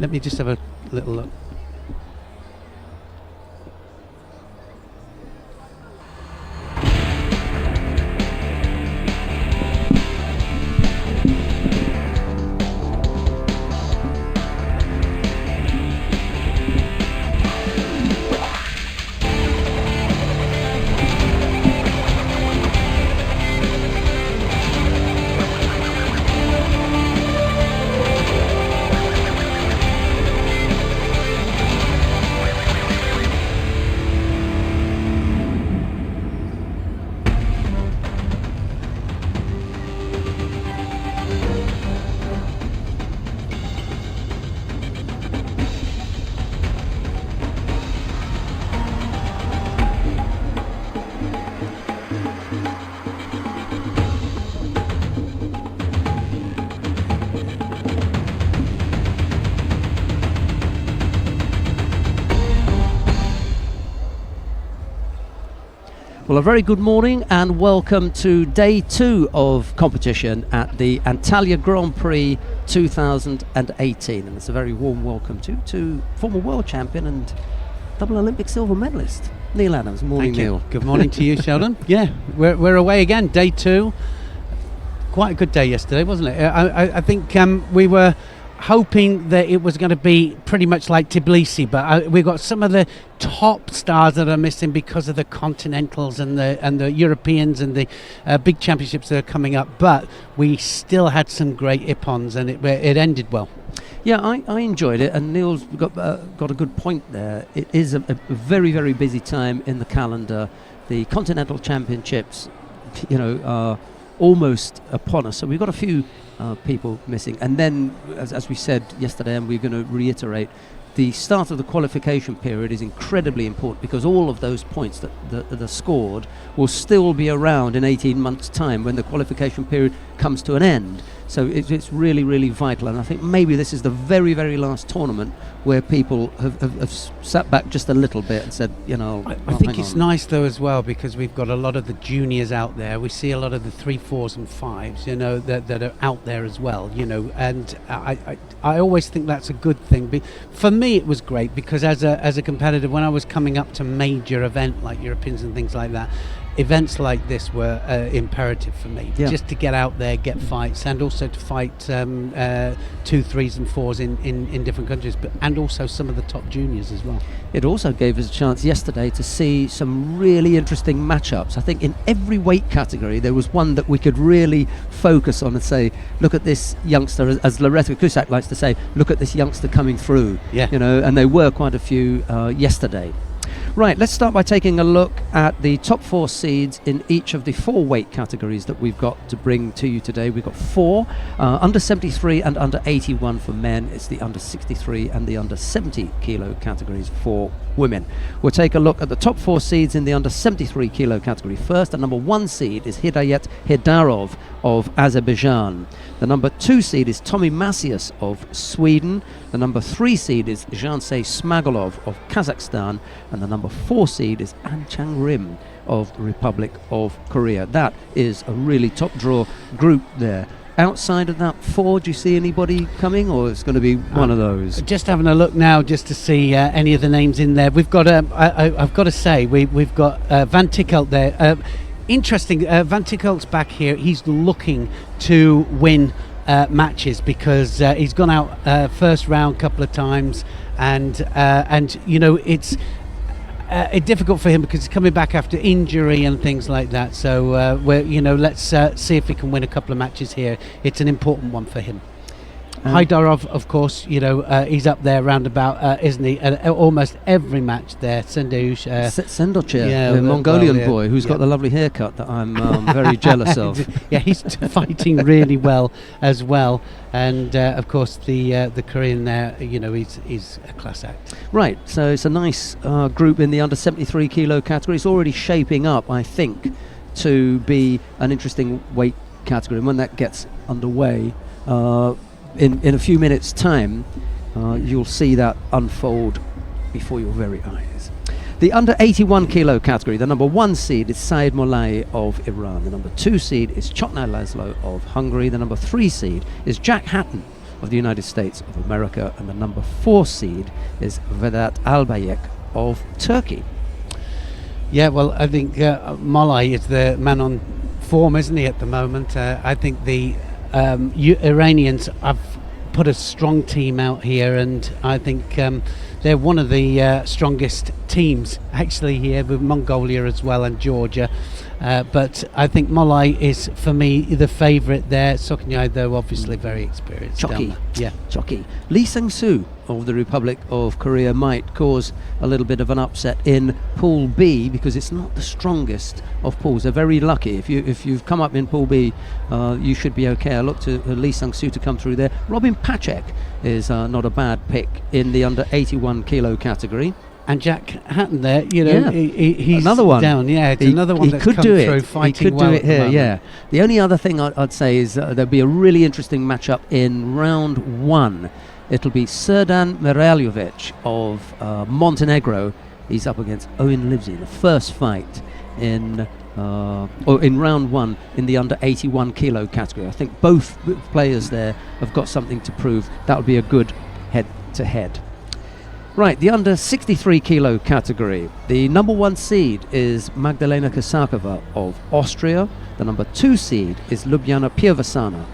Let me just have a little look. Well, a very good morning and welcome to day 2 of competition at the Antalya Grand-Prix 2018. And it's a very warm welcome to former world champion and double Olympic silver medalist, Neil Adams. Morning, Thank you. Neil. Good morning to you, Sheldon. Yeah, we're away again, day 2. Quite a good day yesterday, wasn't it? I think we were hoping that it was going to be pretty much like Tbilisi, but we've got some of the top stars that are missing because of the continentals and the Europeans and the big championships that are coming up. But we still had some great ippons, and it ended well. Yeah, I enjoyed it, and Neil's got a good point there. It is a very, very busy time in the calendar. The Continental Championships, are almost upon us, so we've got a few people missing. And then, as we said yesterday, and we're going to reiterate, the start of the qualification period is incredibly important because all of those points that are scored will still be around in 18 months' time when the qualification period comes to an end. So it's really, really vital. And I think maybe this is the very, very last tournament where people have sat back just a little bit and said, I think it's nice though as well because we've got a lot of the juniors out there. We see a lot of the 3, 4s and 5s, that are out there as well, and I always think that's a good thing. For me, it was great because as a competitor, when I was coming up to major event like Europeans and things like that, events like this were imperative for me, just to get out there, get fights, and also to fight 2, 3s and 4s in different countries, and also some of the top juniors as well. It also gave us a chance yesterday to see some really interesting matchups. I think in every weight category there was one that we could really focus on and say, look at this youngster, as Loretta Cusack likes to say, look at this youngster coming through. And there were quite a few yesterday. Right, let's start by taking a look at the top 4 seeds in each of the 4 weight categories that we've got to bring to you today. We've got 4, under 73 and under 81 for men. It's the under 63 and the under 70 kilo categories for women. We'll take a look at the top 4 seeds in the under 73 kilo category first. The number 1 seed is Hidayet Hedarov of Azerbaijan. The number 2 seed is Tommy Macias of Sweden. The number 3 seed is Jansei Smagolov of Kazakhstan. And the number 4 seed is An Chang-rim of the Republic of Korea. That is a really top draw group there. Outside of that 4, do you see anybody coming, or it's going to be one of those? Just having a look now, just to see any of the names in there. We've got I've got to say we've got Van Tickelt there. Interesting. Van Tickelt's back here. He's looking to win matches because he's gone out first round a couple of times, and it's difficult for him because he's coming back after injury and things like that. So let's see if he can win a couple of matches here. It's an important one for him. Haidarov, of course, he's up there roundabout, isn't he? Almost every match there. Sendush, Sendoche, the Mongolian boy who's got the lovely haircut that I'm very jealous of. Yeah, he's fighting really well as well. And of course, the Korean there, he's a class act. Right, so it's a nice group in the under 73 kilo category. It's already shaping up, I think, to be an interesting weight category. And when that gets underway, in a few minutes' time, you'll see that unfold before your very eyes. The under 81 kilo category, the number 1 seed is Said Molay of Iran. The number 2 seed is Chotna Laszlo of Hungary. The number 3 seed is Jack Hatton of the United States of America, and the number 4 seed is Vedat Albayek of Turkey. Yeah, well, I think Molay is the man on form, isn't he, at the moment? I think the Iranians have put a strong team out here, and I think they're one of the strongest teams actually here, with Mongolia as well and Georgia. But I think Molay is, for me, the favourite there. Suknyai, though, obviously very experienced. Chocky. Yeah. Chocky. Lee Sang-soo of the Republic of Korea might cause a little bit of an upset in Pool B, because it's not the strongest of pools. They're very lucky. If you've come up in Pool B, you should be okay. I look to Lee Sang-soo to come through there. Robin Pacek is not a bad pick in the under 81 kilo category. And Jack Hatton there, you know, he's another one down. Yeah, it's another one that's could come do through it. fighting he could well do at it the here, moment. yeah. The only other thing I'd say is there'll be a really interesting matchup in round 1. It'll be Serdan Miraljovic of Montenegro. He's up against Owen Livesey, the first fight in round 1 in the under 81 kilo category. I think both players there have got something to prove. That'll be a good head-to-head. Right, the under 63 kilo category. The number 1 seed is Magdalena Kosakova of Austria. The number 2 seed is Ljubljana Pievasana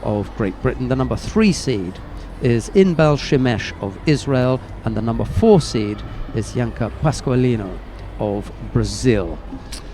of Great Britain. The number 3 seed is Inbal Shemesh of Israel. And the number 4 seed is Janka Pasqualino of Brazil.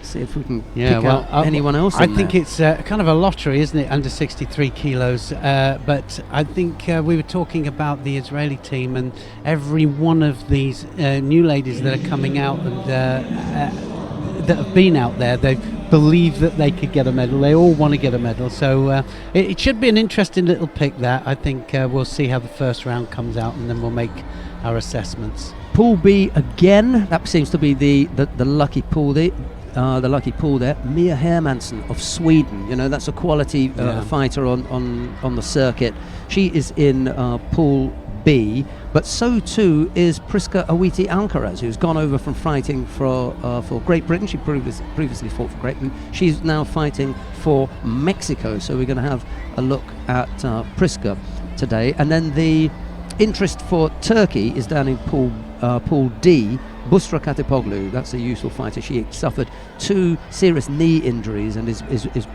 See if we can pick out anyone else. I think it's kind of a lottery, isn't it, under 63 kilos? But I think we were talking about the Israeli team, and every one of these new ladies that are coming out and that have been out there, they believe that they could get a medal. They all want to get a medal. So it should be an interesting little pick there. I think we'll see how the first round comes out, and then we'll make our assessments. Pool B again. That seems to be the lucky pool there. The lucky pool there. Mia Hermansson of Sweden. You know, that's a quality fighter on the circuit. She is in Pool B, but so too is Priska Awiti Alcaraz, who's gone over from fighting for Great Britain. She previously fought for Great Britain. She's now fighting for Mexico. So we're going to have a look at Priska today. And then the interest for Turkey is down in Pool D. Busra Katipoglu, that's a useful fighter. She suffered 2 serious knee injuries and is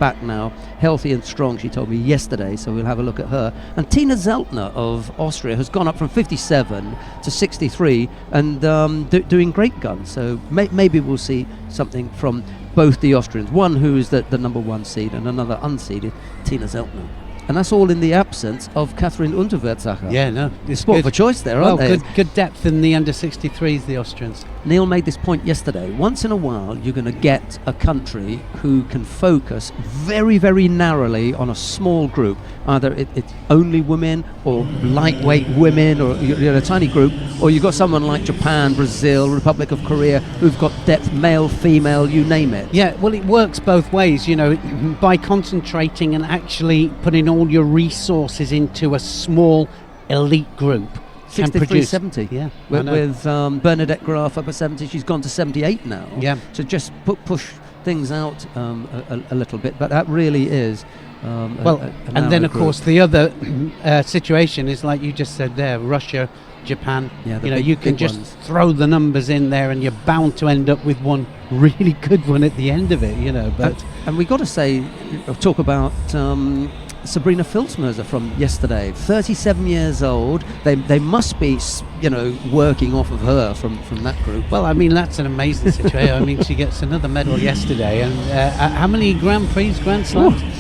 back now, healthy and strong, she told me yesterday, so we'll have a look at her. And Tina Zeltner of Austria has gone up from 57 to 63 and doing great guns, so maybe we'll see something from both the Austrians, one who is the number 1 seed and another unseeded, Tina Zeltner. And that's all in the absence of Catherine Unterwertsacher. Yeah, no, it's sport for choice there, aren't they? Good depth in the under 63s, the Austrians. Neil made this point yesterday. Once in a while, you're going to get a country who can focus very, very narrowly on a small group. Either it's only women or lightweight women, or you're a tiny group, or you've got someone like Japan, Brazil, Republic of Korea, who've got depth, male, female, you name it. Yeah, well, it works both ways, you know, by concentrating and actually putting all your resources into a small elite group. 63-70. Yeah, with Bernadette Graf up at 70. She's gone to 78 now. Yeah. So just push things out a little bit, but that really is and then of course the other situation is like you just said there, Russia, Japan. Yeah, you know, you can just throw the numbers in there and you're bound to end up with one really good one at the end of it, you know. But and we got to say, talk about Sabrina Filzmerser from yesterday, 37 years old. They must be, you know, working off of her from that group. Well, I mean, that's an amazing situation. I mean, she gets another medal yesterday. And how many Grand Slams?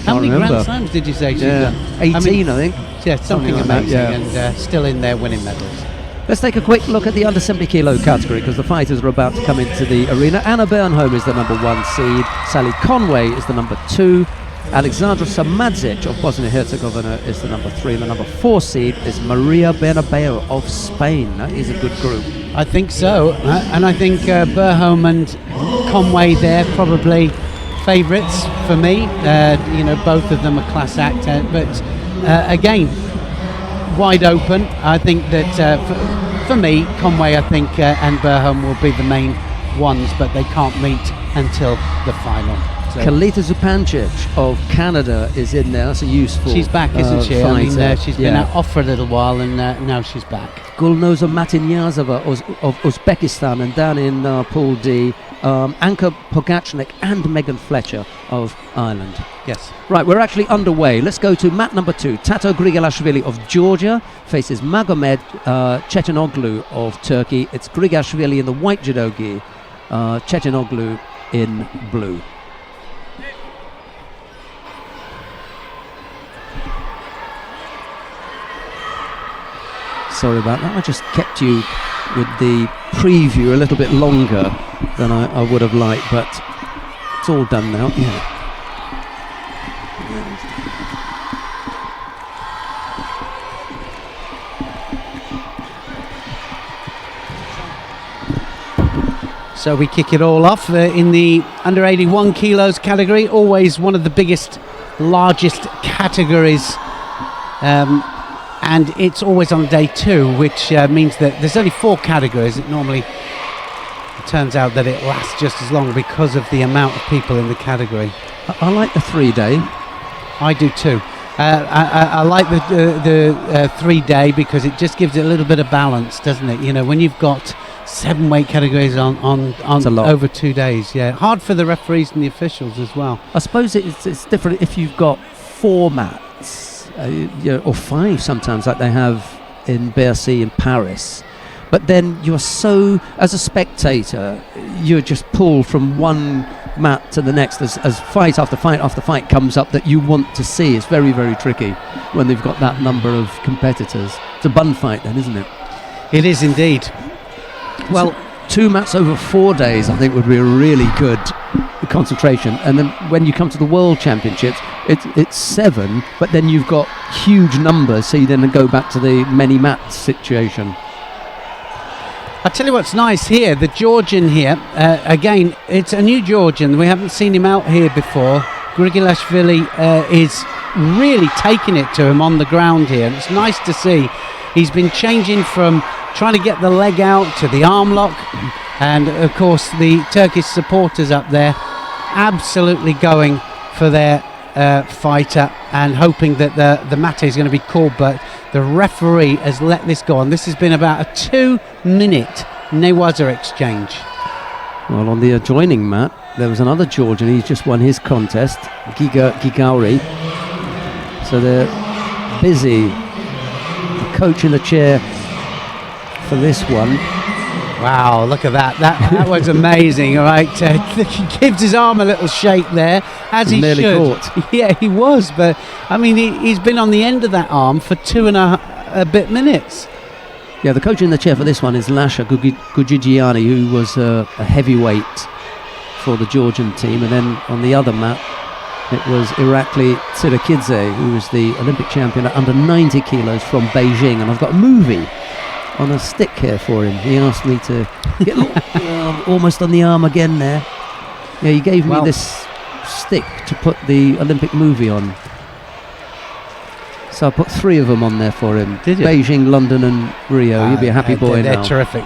How many Grand Slams did you say she's done? 18, I think. Yeah, something like amazing. that, And still in there winning medals. Let's take a quick look at the under 70 kilo category, because the fighters are about to come into the arena. Anna Bernholm is the number 1 seed. Sally Conway is the number 2. Alexandra Samadzic of Bosnia-Herzegovina is the number 3. The number 4 seed is Maria Bernabeu of Spain. That is a good group. I think so. And I think Bernholm and Conway there probably favourites for me. You know, both of them are class act. But again, wide open. I think that for me, Conway, I think, and Bernholm will be the main ones, but they can't meet until the final. So Kalita Zupancic of Canada is in there. That's a useful. she's back, isn't she? I mean, fighter. she's been off for a little while, and now she's back. Gulnoza Matinyazova of Uzbekistan, and down in Pool D, Anka Pogachnik and Megan Fletcher of Ireland. Yes. Right, we're actually underway. Let's go to mat number 2. Tato Grigashvili of Georgia faces Magomed Çetinoglu of Turkey. It's Grigashvili in the white judo gi, Çetinoglu in blue. Sorry about that. I just kept you with the preview a little bit longer than I would have liked, but it's all done now. Yeah. So we kick it all off in the under 81 kilos category, always one of the biggest, largest categories, and it's always on day 2, which means that there's only 4 categories. It normally turns out that it lasts just as long because of the amount of people in the category. I like the 3-day. I do too. I like the 3-day because it just gives it a little bit of balance, doesn't it? You know, when you've got 7 weight categories on over 2 days, hard for the referees and the officials as well. I suppose it's different if you've got 4 mats, or 5 sometimes, like they have in Bercy in Paris. But then you're so, as a spectator, you're just pulled from one mat to the next as fight after fight after fight comes up that you want to see. It's very, very tricky when they've got that number of competitors. It's a bun fight then, isn't it? It is indeed. Well, 2 mats over 4 days I think would be a really good concentration, and then when you come to the World Championships it's 7, but then you've got huge numbers, so you then go back to the many mats situation. I'll tell you what's nice here, the Georgian here, again, it's a new Georgian. We haven't seen him out here before. Grigashvili is really taking it to him on the ground here. And it's nice to see. He's been changing from trying to get the leg out to the arm lock. And, of course, the Turkish supporters up there absolutely going for their fighter and hoping that the mate is going to be called, but the referee has let this go on. This has been about a 2-minute newaza exchange. Well, on the adjoining mat there was another Georgian. He's just won his contest, Gigauri. So they're busy. The coach in the chair for this one. Wow, look at that. That was amazing, all right. He gives his arm a little shake there, as he nearly should. Caught. Yeah, he was, but, I mean, he's been on the end of that arm for 2.5 minutes. Yeah, the coach in the chair for this one is Lasha Gujigiani, who was a heavyweight for the Georgian team. And then on the other mat, it was Irakli Tsirakidze, who was the Olympic champion at under 90 kilos from Beijing. And I've got a movie on a stick here for him. He asked me to get almost on the arm again there. Yeah, he gave me this stick to put the Olympic movie on. So I put 3 of them on there for him. Did you? Beijing, London and Rio. You'll be a happy boy now. They're terrific.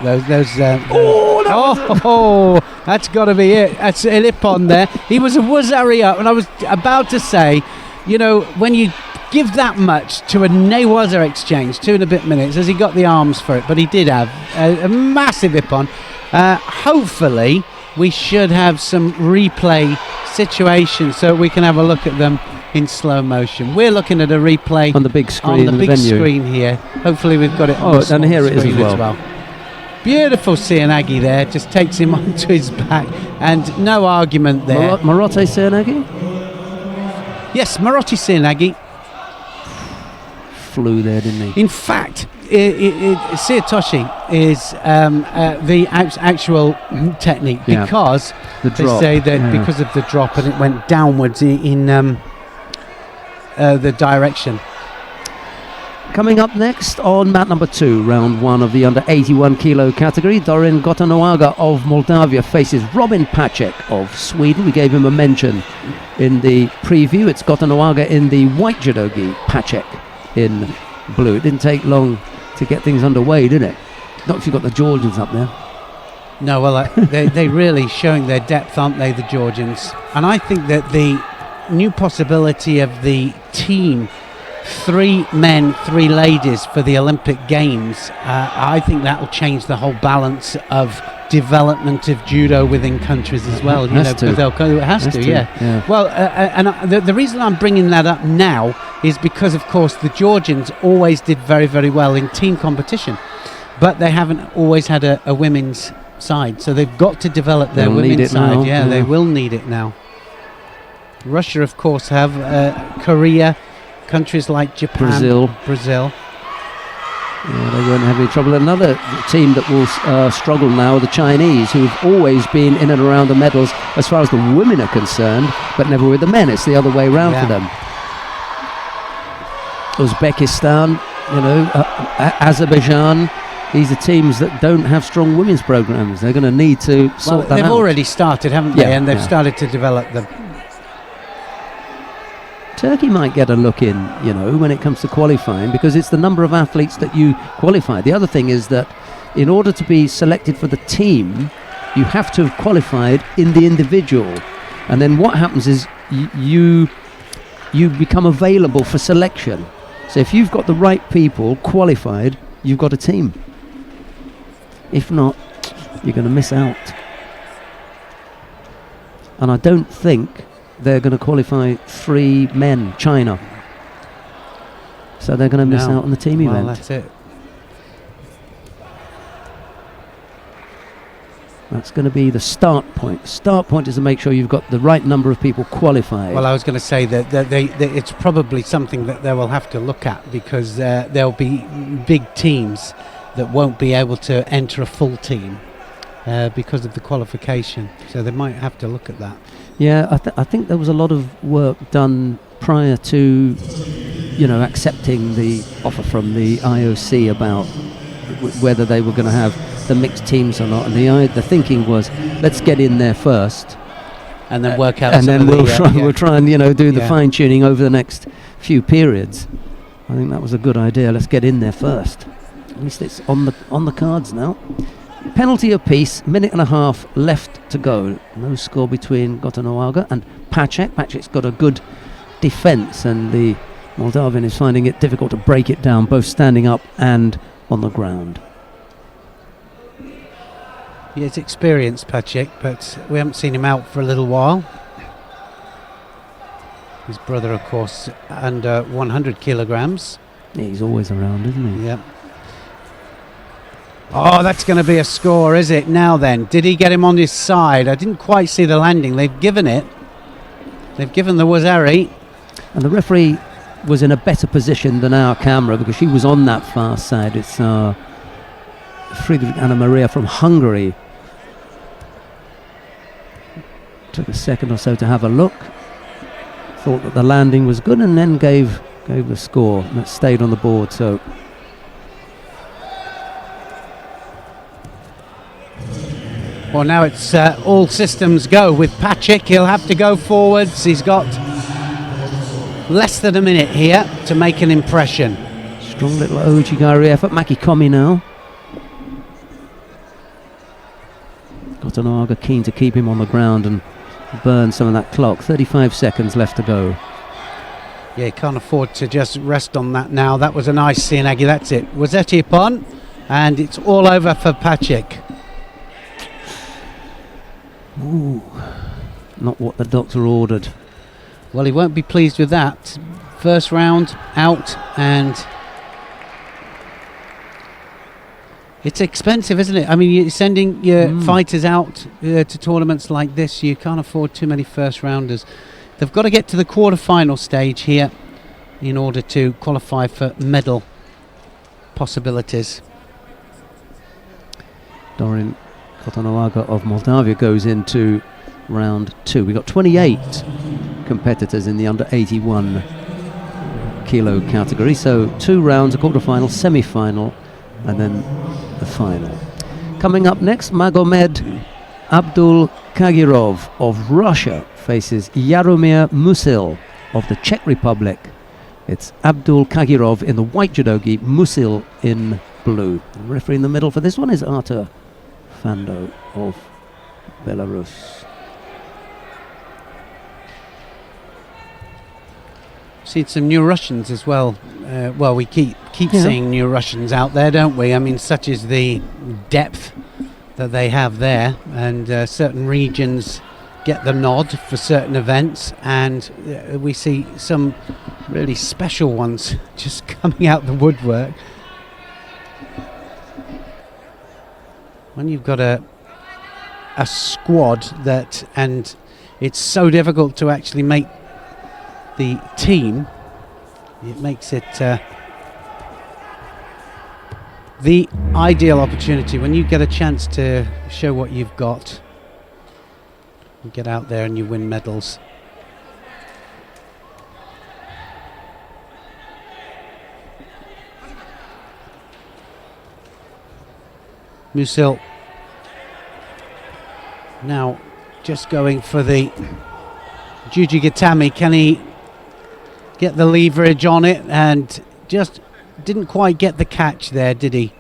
That's got to be it. That's a lip on there. He was a wazari up, and I was about to say, you know, when you give that much to a newaza exchange, 2.5 minutes, has he got the arms for it? But he did have a massive hip on. Hopefully we should have some replay situations so we can have a look at them in slow motion. We're looking at a replay on the big screen, on the big screen here. Hopefully we've got it on the and here it is screen as well. Beautiful Sianagi there, just takes him onto his back, and no argument there. Marote Sianagi? Yes, Marote Sianagi flew there, didn't he? In fact, Siatoshi is the actual technique, because the drop. They say that because of the drop and it went downwards in the direction. Coming up next on mat number 2, round 1 of the under 81 kilo category, Dorin Gotanoaga of Moldavia faces Robin Pacek of Sweden. We gave him a mention in the preview. It's Gotanoaga in the white judo gi, Pacek in blue. It didn't take long to get things underway, did it? Not if you've got the Georgians up there. No, well, they really showing their depth, aren't they, the Georgians? And I think that the new possibility of the team, 3 men, 3 ladies for the Olympic Games, I think that will change the whole balance of development of judo within countries as well. It has to. Yeah. Well, the reason I'm bringing that up now is because, of course, the Georgians always did very, very well in team competition, but they haven't always had a women's side, so they've got to develop their women's side. Yeah, they will need it now. Russia, of course, have Korea, countries like Japan, Brazil. Yeah, they won't have any trouble. Another team that will struggle now are the Chinese, who've always been in and around the medals as far as the women are concerned, but never with the men. It's the other way around for them. Uzbekistan, Azerbaijan. These are teams that don't have strong women's programs. They're going to need to sort that out. They've already started, haven't they? And they've started to develop them. Turkey might get a look in, when it comes to qualifying, because it's the number of athletes that you qualify. The other thing is that in order to be selected for the team, you have to have qualified in the individual. And then what happens is you become available for selection. So if you've got the right people qualified, you've got a team. If not, you're going to miss out. And I don't think they're going to qualify 3 men, China. So they're going to miss out on the team event. That's it. That's going to be the start point. Start point is to make sure you've got the right number of people qualified. Well, I was going to say that it's probably something that they will have to look at, because there'll be big teams that won't be able to enter a full team because of the qualification. So they might have to look at that. Yeah, I think there was a lot of work done prior to, accepting the offer from the IOC about whether they were going to have the mixed teams or not. And the thinking was, let's get in there first, and then work out. And then we'll try and do the fine tuning over the next few periods. I think that was a good idea. Let's get in there first. At least it's on the cards now. Penalty apiece, 1.5 minutes left to go. No score between Gotanoaga and Pacek. Pacek's got a good defence, and the Moldavian is finding it difficult to break it down, both standing up and on the ground. Yeah, it's experienced, Pacek, but we haven't seen him out for a little while. His brother, of course, under 100 kilograms. Yeah, he's always around, isn't he? Yep. Oh, that's going to be a score, is it? Now then, did he get him on his side? I didn't quite see the landing. They've given it. They've given the Wazari. And the referee was in a better position than our camera, because she was on that far side. It's Friedrich Anna Maria from Hungary. Took a second or so to have a look. Thought that the landing was good, and then gave the score. And it stayed on the board, so... Well, now it's all systems go with Pacek. He'll have to go forwards. He's got less than a minute here to make an impression. Strong little Ojigari effort. Maki Komi now. Gotanoaga keen to keep him on the ground and burn some of that clock. 35 seconds left to go. Yeah, he can't afford to just rest on that now. That was a nice Sianagi. That's it. Wazetti upon, and it's all over for Pacek. Ooh, not what the doctor ordered. Well, he won't be pleased with that. First round out, and it's expensive, isn't it? I mean, you're sending your fighters out to tournaments like this. You can't afford too many first rounders. They've got to get to the quarterfinal stage here in order to qualify for medal possibilities. Dorin Gotanoaga of Moldavia goes into round 2. We've got 28 competitors in the under 81 kilo category, so 2 rounds, a quarterfinal, semi-final, and then the final. Coming up next, Magomed Abdul Kagirov of Russia faces Jaromir Musil of the Czech Republic. It's Abdul Kagirov in the white judogi, Musil in blue. The referee in the middle for this one is Artur Fando of Belarus. Seen some new Russians as well. Well, we keep seeing new Russians out there, don't we? I mean, such is the depth that they have there, and certain regions get the nod for certain events, and we see some really special ones just coming out the woodwork. When you've got a squad that, and it's so difficult to actually make the team, it makes it the ideal opportunity when you get a chance to show what you've got. You get out there and you win medals. Musil now just going for the Jujigatami. Can he get the leverage on it? And just didn't quite get the catch there, did he?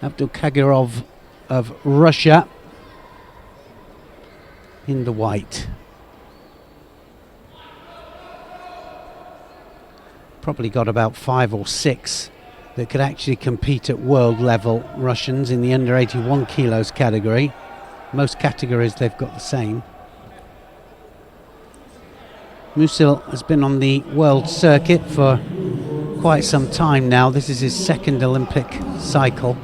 Abdul Kagirov of Russia in the white. Probably got about 5 or 6 that could actually compete at world level, Russians, in the under 81 kilos category. Most categories they've got the same. Musil has been on the world circuit for quite some time now. This is his second Olympic cycle.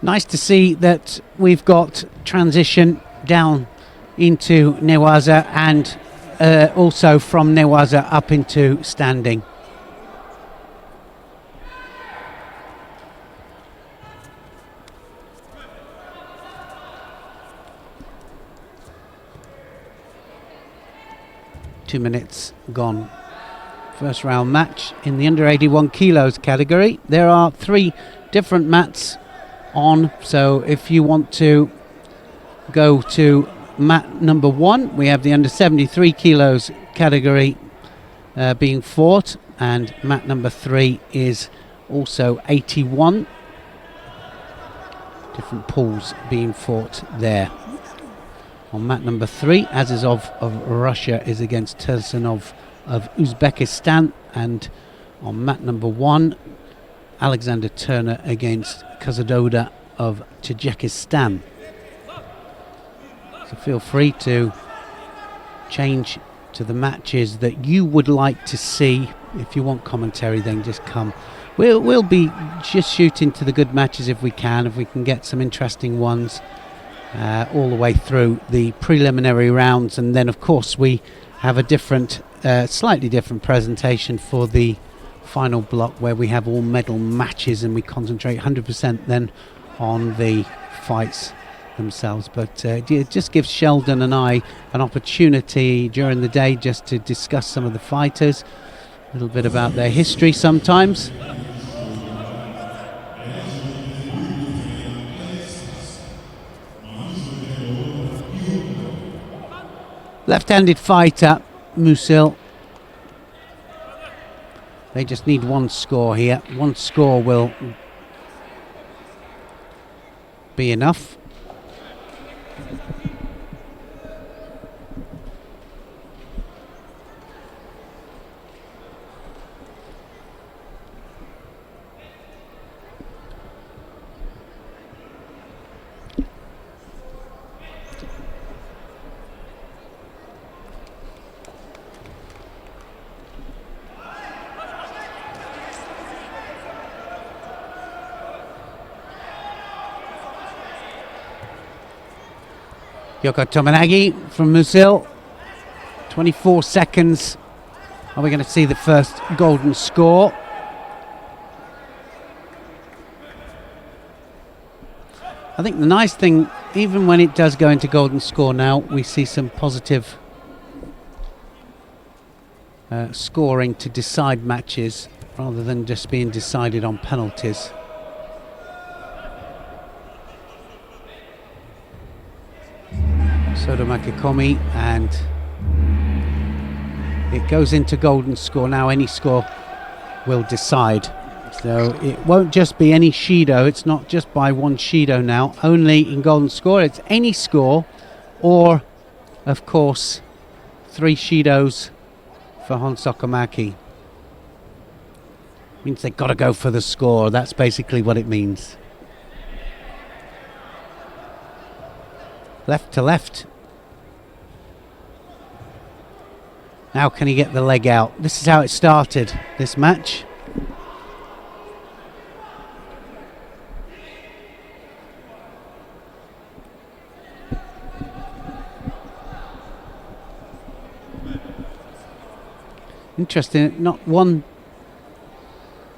Nice to see that we've got transition down into Newaza, and also from Newaza up into standing. Two minutes gone. First round match in the under 81 kilos category. There are 3 different mats on, so if you want to go to mat number 1, we have the under 73 kilos category being fought, and mat number 3 is also 81. Different pools being fought there. On mat number 3, as is of Russia, is against Tursunov of Uzbekistan, and on mat number 1, Alexander Turner against Kazadoda of Tajikistan. So feel free to change to the matches that you would like to see. If you want commentary, then just come. We'll be just shooting to the good matches if we can get some interesting ones all the way through the preliminary rounds, and then of course we have a different, slightly different presentation for the final block, where we have all medal matches and we concentrate 100% then on the fights themselves. But it just gives Sheldon and I an opportunity during the day just to discuss some of the fighters, a little bit about their history sometimes. Left-handed fighter, Musil. They just need one score here. One score will be enough. Yoko Tominagi from Musil. 24 seconds. Are we going to see the first golden score? I think the nice thing, even when it does go into golden score now, we see some positive scoring to decide matches rather than just being decided on penalties. Soda Makikomi, and it goes into golden score. Now any score will decide. So it won't just be any Shido. It's not just by one Shido now. Only in golden score. It's any score, or of course 3 Shidos for Honsokamaki. Means they've got to go for the score. That's basically what it means. Left to left. Now can he get the leg out? This is how it started, this match. Interesting, not one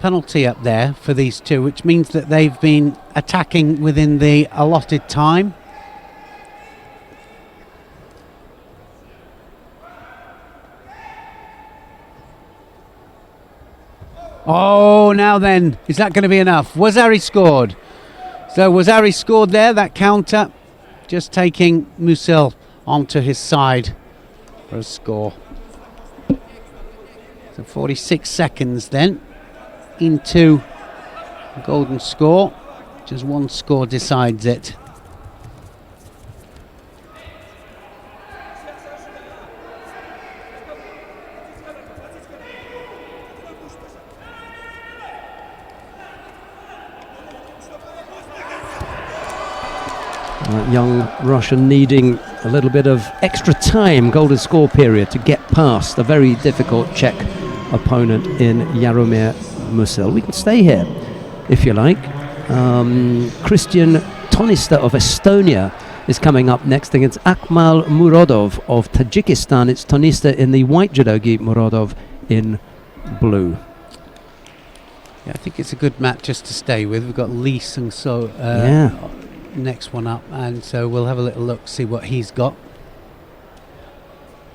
penalty up there for these two, which means that they've been attacking within the allotted time. Oh, now then, is that going to be enough? Wazari scored. So Wazari scored there, that counter, just taking Musil onto his side for a score. So 46 seconds then into the golden score. Just one score decides it. Young Russian needing a little bit of extra time, golden score period, to get past a very difficult Czech opponent in Jaromir Musil. We can stay here if you like. Christian Tonista of Estonia is coming up next against Akmal Murodov of Tajikistan. It's Tonista in the white judogi, Murodov in blue. Yeah, I think it's a good match just to stay with. We've got Lee Sung-so next one up, and so we'll have a little look, see what he's got.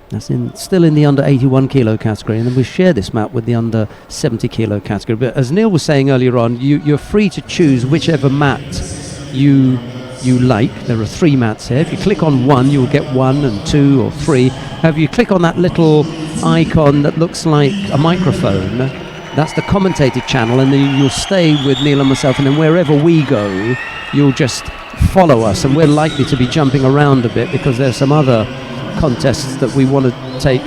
That's still in the under 81 kilo category, and then we share this map with the under 70 kilo category. But as Neil was saying earlier on, you're free to choose whichever mat you like. There are 3 mats here. If you click on one, you'll get 1 and 2 or 3. However, you click on that little icon that looks like a microphone, that's the commentated channel, and then you'll stay with Neil and myself, and then wherever we go, you'll just follow us, and we're likely to be jumping around a bit because there's some other contests that we want to take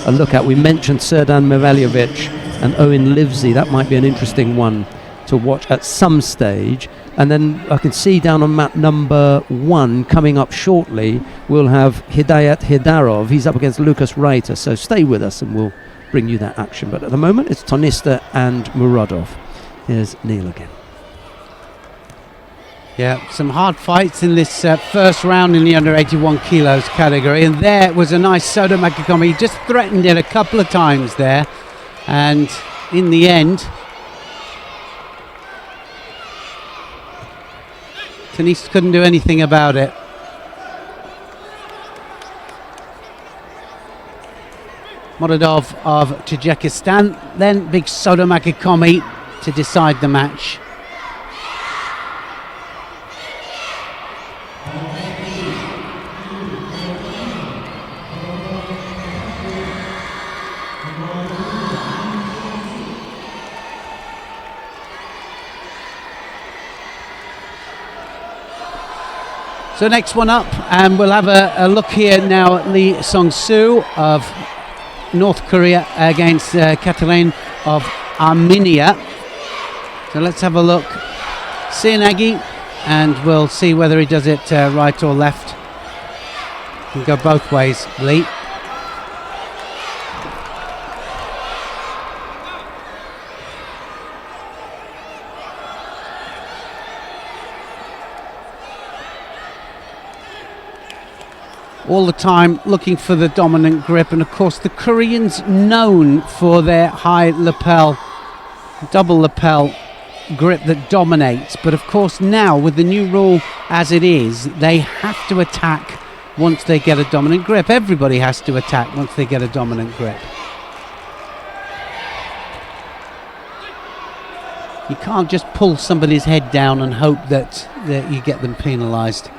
a look at. We mentioned Serdan Mevaljevic and Owen Livesey. That might be an interesting one to watch at some stage. And then I can see down on map number 1 coming up shortly, we'll have Hidayat Hidarov. He's up against Lucas Reiter, so stay with us and we'll bring you that action. But at the moment it's Tonista and Murodov. Here's Neil again. Yeah, some hard fights in this first round in the under 81 kilos category, and there was a nice Soda Makikomi. He just threatened it a couple of times there, and in the end Tonista couldn't do anything about it. Murodov of Tajikistan, then big Soda Makikomi to decide the match. So next one up, and we'll have a look here now at Lee Sung-soo of North Korea against Katalin of Armenia. So let's have a look. Sianagi, and we'll see whether he does it right or left. Can go both ways, Lee. All the time looking for the dominant grip, and of course the Koreans known for their high lapel, double lapel grip that dominates. But of course now with the new rule as it is, they have to attack once they get a dominant grip. Everybody has to attack once they get a dominant grip. You can't just pull somebody's head down and hope that you get them penalised.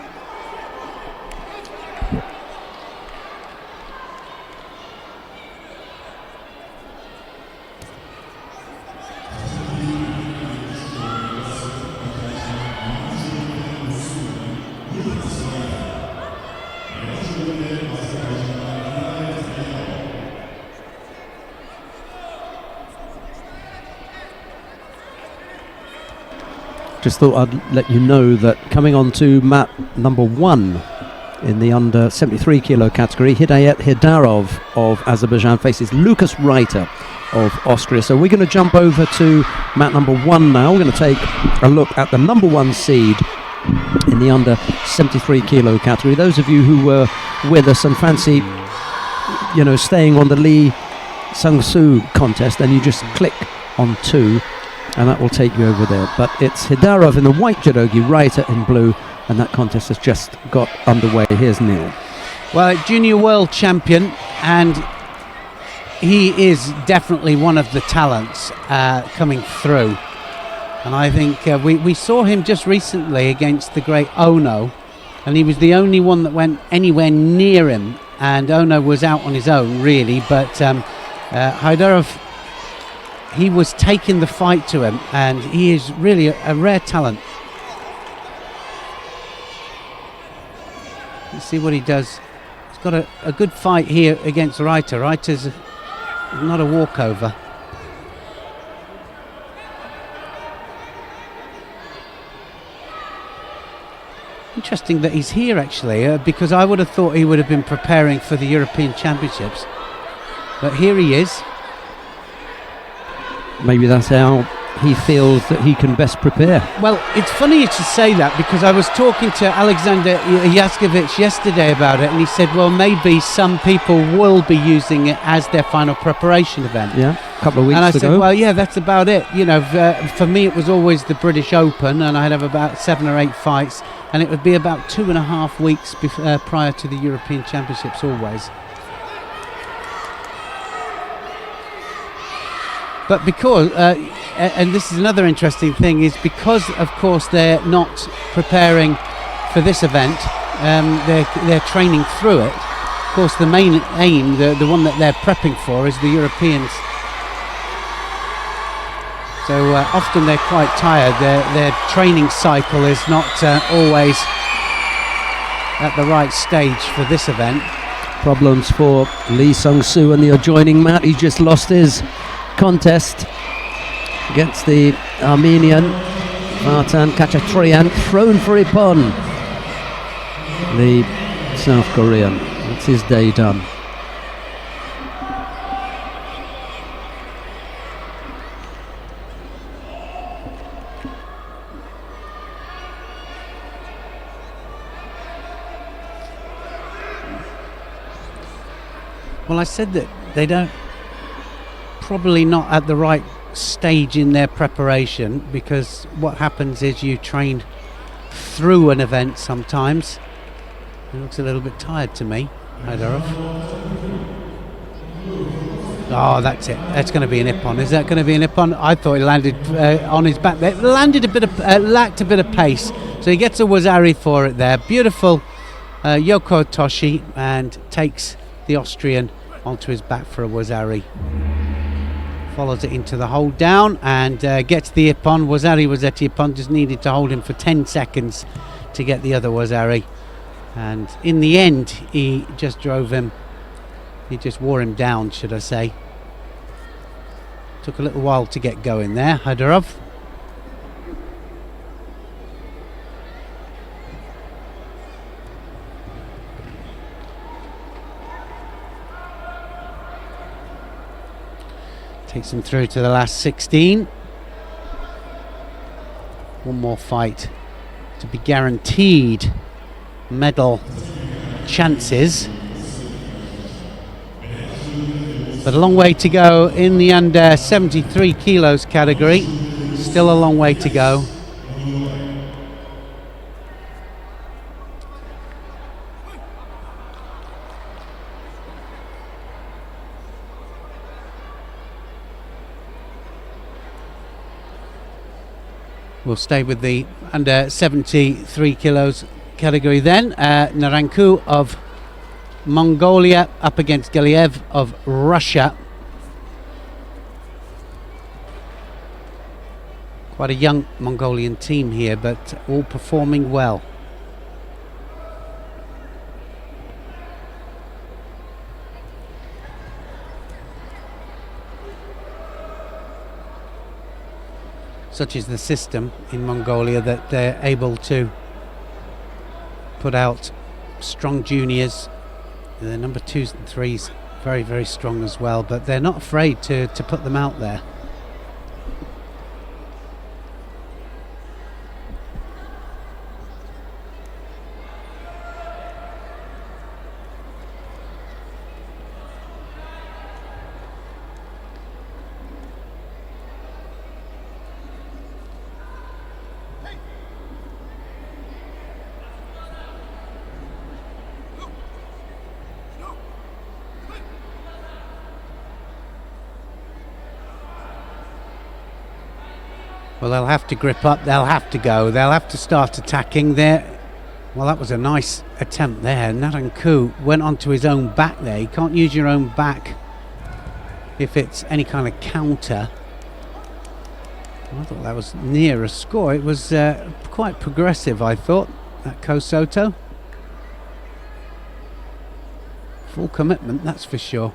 Just thought I'd let you know that coming on to mat number 1 in the under 73 kilo category, Hidayet Hidarov of Azerbaijan faces Lucas Reiter of Austria. So we're going to jump over to mat number 1 now. We're going to take a look at the number 1 seed in the under 73 kilo category. Those of you who were with us and fancy, staying on the Lee Sung-Soo contest, then you just click on 2 and that will take you over there. But it's Hidarov in the white judogi, Reiter in blue, and that contest has just got underway. Here's Neil. Well, junior world champion, and he is definitely one of the talents coming through. And I think we saw him just recently against the great Ono, and he was the only one that went anywhere near him, and Ono was out on his own really, but Hidarov, he was taking the fight to him, and he is really a rare talent. Let's see what he does. He's got a good fight here against Reiter. Reiter's not a walkover. Interesting that he's here actually, because I would have thought he would have been preparing for the European Championships. But here he is. Maybe that's how he feels that he can best prepare. Well, it's funny you should say that, because I was talking to Alexander Yaskevich yesterday about it, and he said, well, maybe some people will be using it as their final preparation event. Yeah, a couple of weeks and I ago. said, well, yeah, that's about it. For me, it was always the British Open, and I'd have about 7 or 8 fights, and it would be about 2.5 weeks prior to the European Championships always. But because, and this is another interesting thing, is because, of course, they're not preparing for this event, they're training through it. Of course, the main aim, the one that they're prepping for, is the Europeans. So often they're quite tired. Their training cycle is not always at the right stage for this event. Problems for Lee Sung-Soo and the adjoining mat. He just lost his contest against the Armenian Vartan Khachatryan, thrown for Ippon, the South Korean. That's his day done. Well, I said that they don't, probably not at the right stage in their preparation, because what happens is you train through an event sometimes. He looks a little bit tired to me, Hidarov. Oh, that's it. That's going to be an Ippon. Is that going to be an Ippon? I thought he landed on his back there. Landed lacked a bit of pace, so he gets a Wazari for it there. Beautiful Yoko Toshi, and takes the Austrian onto his back for a Wazari. Follows it into the hold down and gets the Ippon. Wazari Ippon, just needed to hold him for 10 seconds to get the other Wazari. And in the end, he just drove him, he just wore him down, should I say. Took a little while to get going there, Hidarov. Takes him through to the last 16. One more fight to be guaranteed medal chances. But a long way to go in the under 73 kilos category. Still a long way to go. We'll stay with the under 73 kilos category then. Naranku of Mongolia up against Galiev of Russia. Quite a young Mongolian team here, but all performing well. Such is the system in Mongolia that they're able to put out strong juniors. The number 2s and 3s very, very strong as well, but they're not afraid to put them out there. Well, they'll have to grip up, they'll have to go, they'll have to start attacking there. Well, that was a nice attempt there. Naranku went onto his own back there. You can't use your own back if it's any kind of counter. I thought that was near a score. It was quite progressive, I thought, that Kosoto. Full commitment, that's for sure.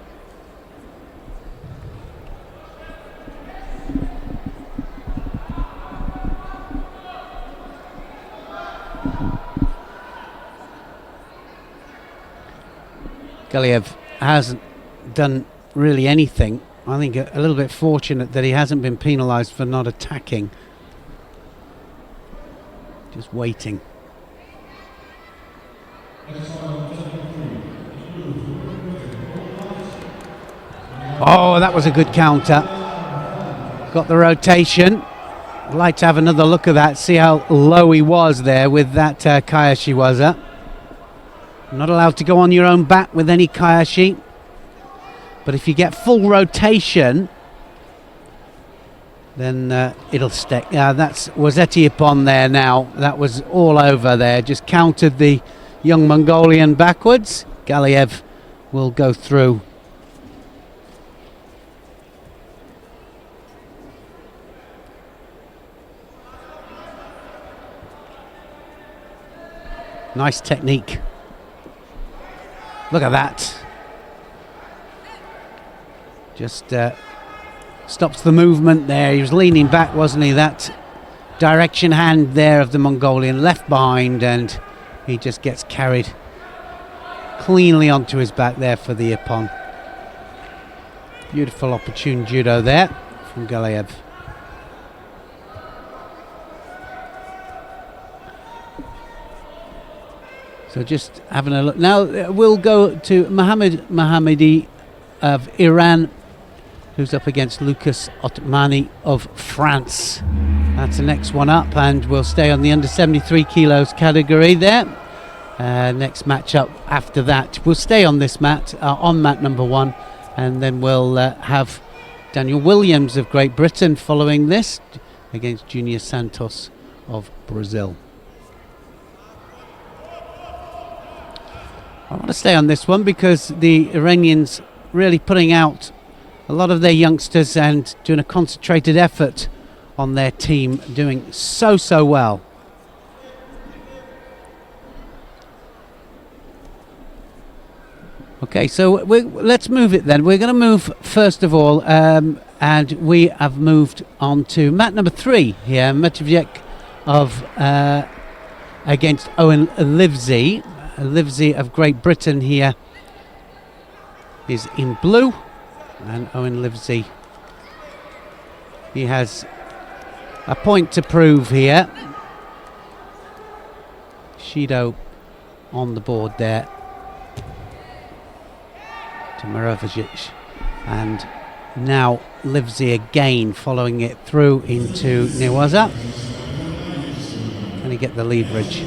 Galiev hasn't done really anything. I think a little bit fortunate that he hasn't been penalised for not attacking. Just waiting. Oh, that was a good counter. Got the rotation. I'd like to have another look at that, see how low he was there with that Kayashiwaza. Not allowed to go on your own back with any Kayashi. But if you get full rotation, then it'll stick. That's Wazeti upon there now. That was all over there. Just countered the young Mongolian backwards. Galiev will go through. Nice technique. Look at that. Just stops the movement there. He was leaning back, wasn't he? That direction hand there of the Mongolian left behind, and he just gets carried cleanly onto his back there for the ippon. Beautiful opportune judo there from Galiev. So just having a look. Now we'll go to Mohammad Mohammadi of Iran, who's up against Lucas Otmani of France. That's the next one up, and we'll stay on the under 73 kilos category there. Next matchup after that. We'll stay on this mat, on mat number 1, and then we'll have Daniel Williams of Great Britain following this against Junior Santos of Brazil. I want to stay on this one because the Iranians really putting out a lot of their youngsters and doing a concentrated effort on their team, doing so well. Okay, so let's move it then. We're going to move first of all, and we have moved on to mat number 3 here. Matveyek of against Owen Livesey. Livesey of Great Britain here is in blue, and Owen Livesey, he has a point to prove here. Shido on the board there to Marovajic, and now Livesey again following it through into Newaza. Can he get the leverage?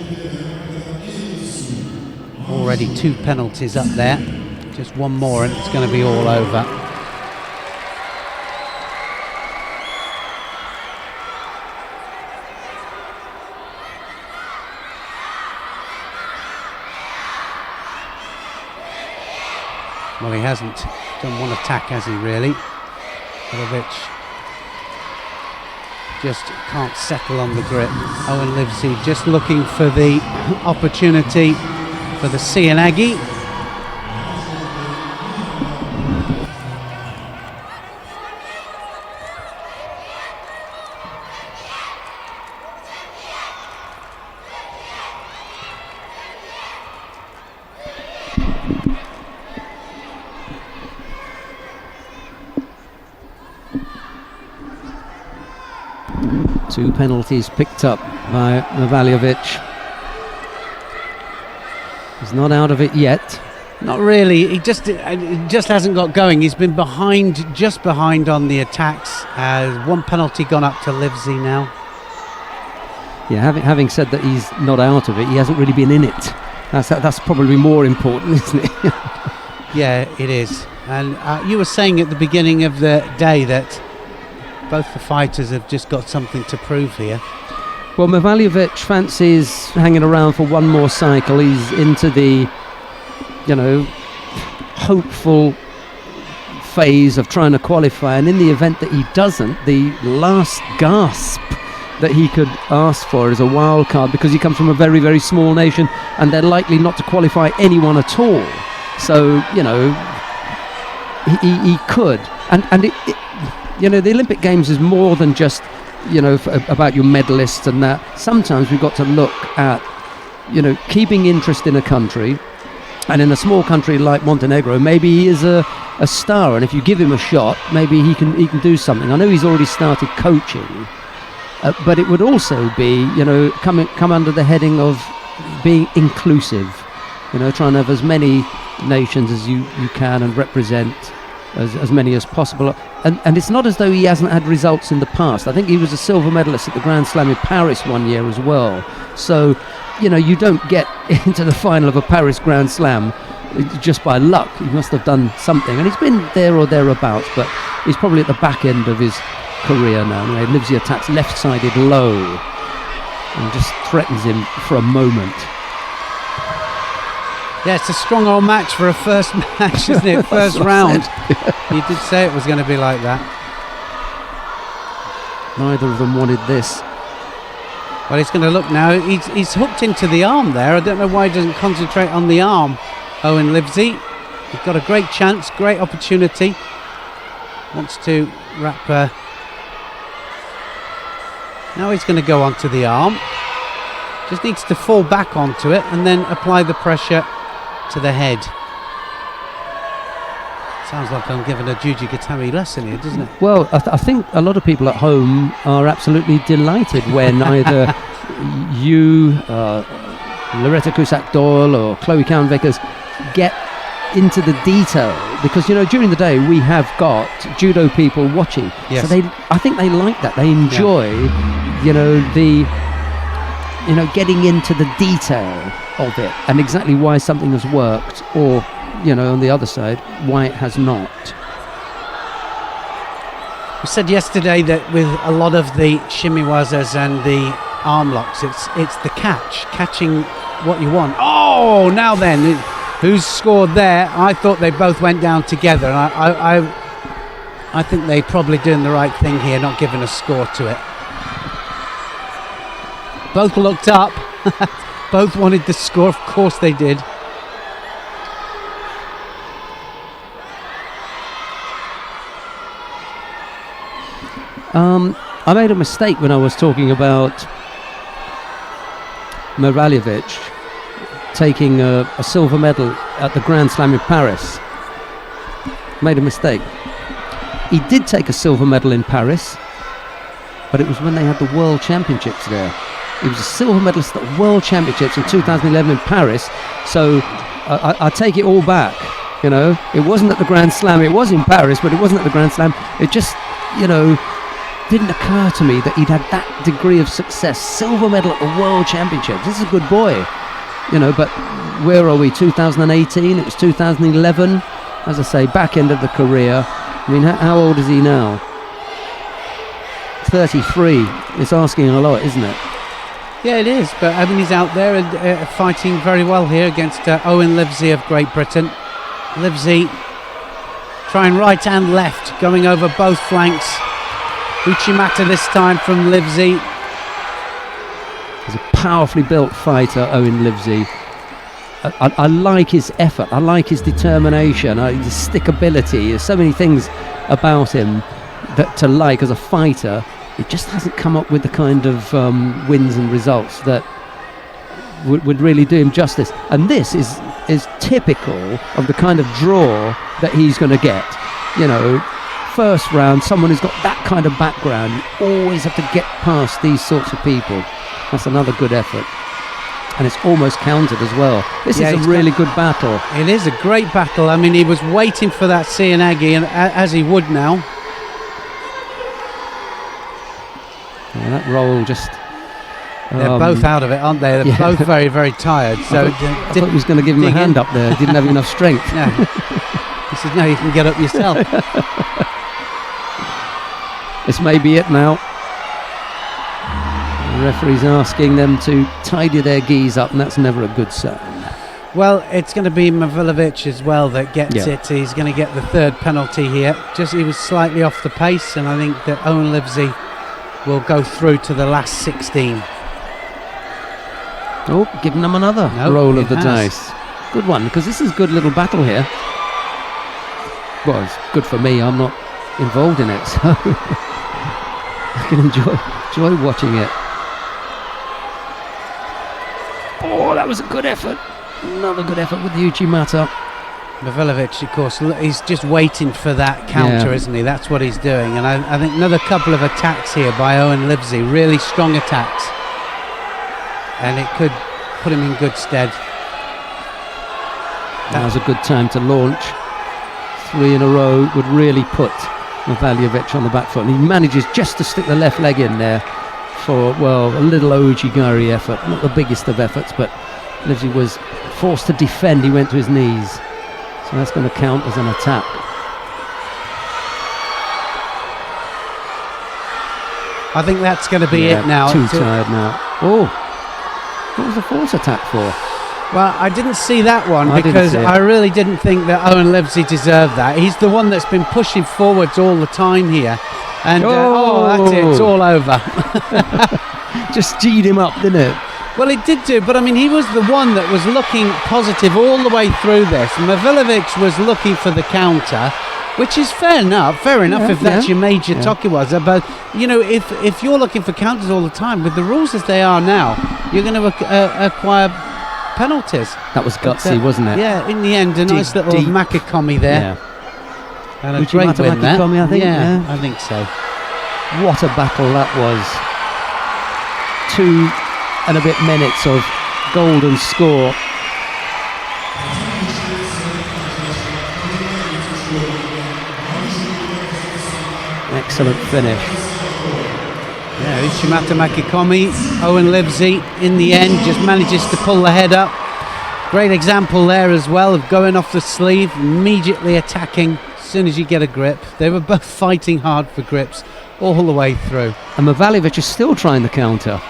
Already 2 penalties up there, just one more and it's going to be all over. Well, he hasn't done one attack, has he, really? Milovic just can't settle on the grip. Owen Livesey just looking for the opportunity for the Cianagi. Two penalties picked up by Milovic. He's not out of it yet. Not really. He just hasn't got going. He's been just behind on the attacks. One penalty gone up to Livesey now. Yeah, having said that he's not out of it, he hasn't really been in it. That's probably more important, isn't it? Yeah, it is. And you were saying at the beginning of the day that both the fighters have just got something to prove here. Well, Milovic fancies hanging around for one more cycle. He's into the, hopeful phase of trying to qualify, and in the event that he doesn't, the last gasp that he could ask for is a wild card, because he comes from a very, very small nation and they're likely not to qualify anyone at all. So, he could. And the Olympic Games is more than just, about your medalists and that. Sometimes we've got to look at, keeping interest in a country. And in a small country like Montenegro, maybe he is a star, and if you give him a shot, maybe he can do something. I know he's already started coaching, but it would also be, come under the heading of being inclusive, trying to have as many nations as you can and represent as many as possible. And it's not as though he hasn't had results in the past. I think he was a silver medalist at the Grand Slam in Paris one year as well. So, you don't get into the final of a Paris Grand Slam just by luck. He must have done something. And he's been there or thereabouts, but he's probably at the back end of his career now. Livesey attacks left-sided low and just threatens him for a moment. Yeah, it's a strong old match for a first match, isn't it? First round. You did say it was going to be like that. Neither of them wanted this. Well, he's going to look now. He's hooked into the arm there. I don't know why he doesn't concentrate on the arm, Owen Livesey. He's got a great chance, great opportunity. Wants to wrap... Now he's going to go onto the arm. Just needs to fall back onto it and then apply the pressure to the head. Sounds like I'm giving a Juji Gatami lesson here, doesn't it? Well, I think a lot of people at home are absolutely delighted when either you, Loretta Cusack-Doyle or Chloe Cowan-Vickers get into the detail, because during the day we have got judo people watching. Yes. So I think they like that. They enjoy, getting into the detail of it and exactly why something has worked, or on the other side, why it has not. We said yesterday that with a lot of the shimiwazas and the arm locks, it's the catching what you want. Oh, now then, who's scored there? I thought they both went down together, and I think they're probably doing the right thing here, not giving a score to it. Both looked up. Both wanted the score. Of course they did. I made a mistake when I was talking about Milovic taking a silver medal at the Grand Slam in Paris. Made a mistake. He did take a silver medal in Paris, but it was when they had the World Championships there. He was a silver medalist at the World Championships in 2011 in Paris, so I take it all back. It wasn't at the Grand Slam. It was in Paris, but it wasn't at the Grand Slam. It just, didn't occur to me that he'd had that degree of success. Silver medal at the World Championships. This is a good boy. But where are we? 2018? It was 2011. As I say, back end of the career. I mean, how old is he now? 33. It's asking a lot, isn't it? Yeah, it is. But I mean, he's out there and fighting very well here against Owen Livesey of Great Britain. Livesey Trying right and left, going over both flanks. Uchimata this time from Livesey. He's a powerfully built fighter, Owen Livesey. I like his effort, I like his determination, his stickability. There's so many things about him that to like as a fighter. It just hasn't come up with the kind of wins and results that would really do him justice. And this is typical of the kind of draw that he's going to get. You know, first round, someone who's got that kind of background, you always have to get past these sorts of people. That's another good effort. And it's almost countered as well. This is a really good battle. It is a great battle. I mean, he was waiting for that Cianagi, and as he would now. Yeah, that roll just... They're both out of it, aren't they? They're both very, very tired. So I thought he was going to give him a hand up there. Didn't have enough strength. No. He said, no, you can get up yourself. This may be it now. The referee's asking them to tidy their geese up, and that's never a good sign. Well, it's going to be Mavilovic as well that gets it. He's going to get the third penalty here. Just he was slightly off the pace, and I think that Owen Livesey will go through to the last 16. Oh, giving them another roll of the dice. Good one, because this is a good little battle here. Well, it's good for me. I'm not involved in it, so I can enjoy watching it. Oh, that was a good effort. Another good effort with the Uchimata. Mavilovic, of course, he's just waiting for that counter, isn't he? That's what he's doing. And I think another couple of attacks here by Owen Livesey, really strong attacks. And it could put him in good stead. Now's a good time to launch. 3 in a row would really put Mavilovic on the back foot. And he manages just to stick the left leg in there for, well, a little Ojigari effort. Not the biggest of efforts, but Livesey was forced to defend. He went to his knees. So that's going to count as an attack. I think that's going to be it now. Too tired now. Oh, what was the force attack for? Well, I didn't see that one because I really didn't think that Owen Livesey deserved that. He's the one that's been pushing forwards all the time here. And that's it, it's all over. Just G'd him up, didn't it? Well, it did do, but I mean, he was the one that was looking positive all the way through this. Mavilovic was looking for the counter, which is fair enough if that's your major Tokiwaza. But, you know, if you're looking for counters all the time, with the rules as they are now, you're going to acquire penalties. That was gutsy, wasn't it? Yeah, in the end, a nice little Makikomi there. Yeah. And a great win there. I think. Yeah, I think so. What a battle that was. 2 and a bit minutes of golden score. Excellent finish. Yeah, Uchimata Makikomi, Owen Livesey in the end just manages to pull the head up. Great example there as well of going off the sleeve, immediately attacking as soon as you get a grip. They were both fighting hard for grips all the way through. And Mavilovic is still trying the counter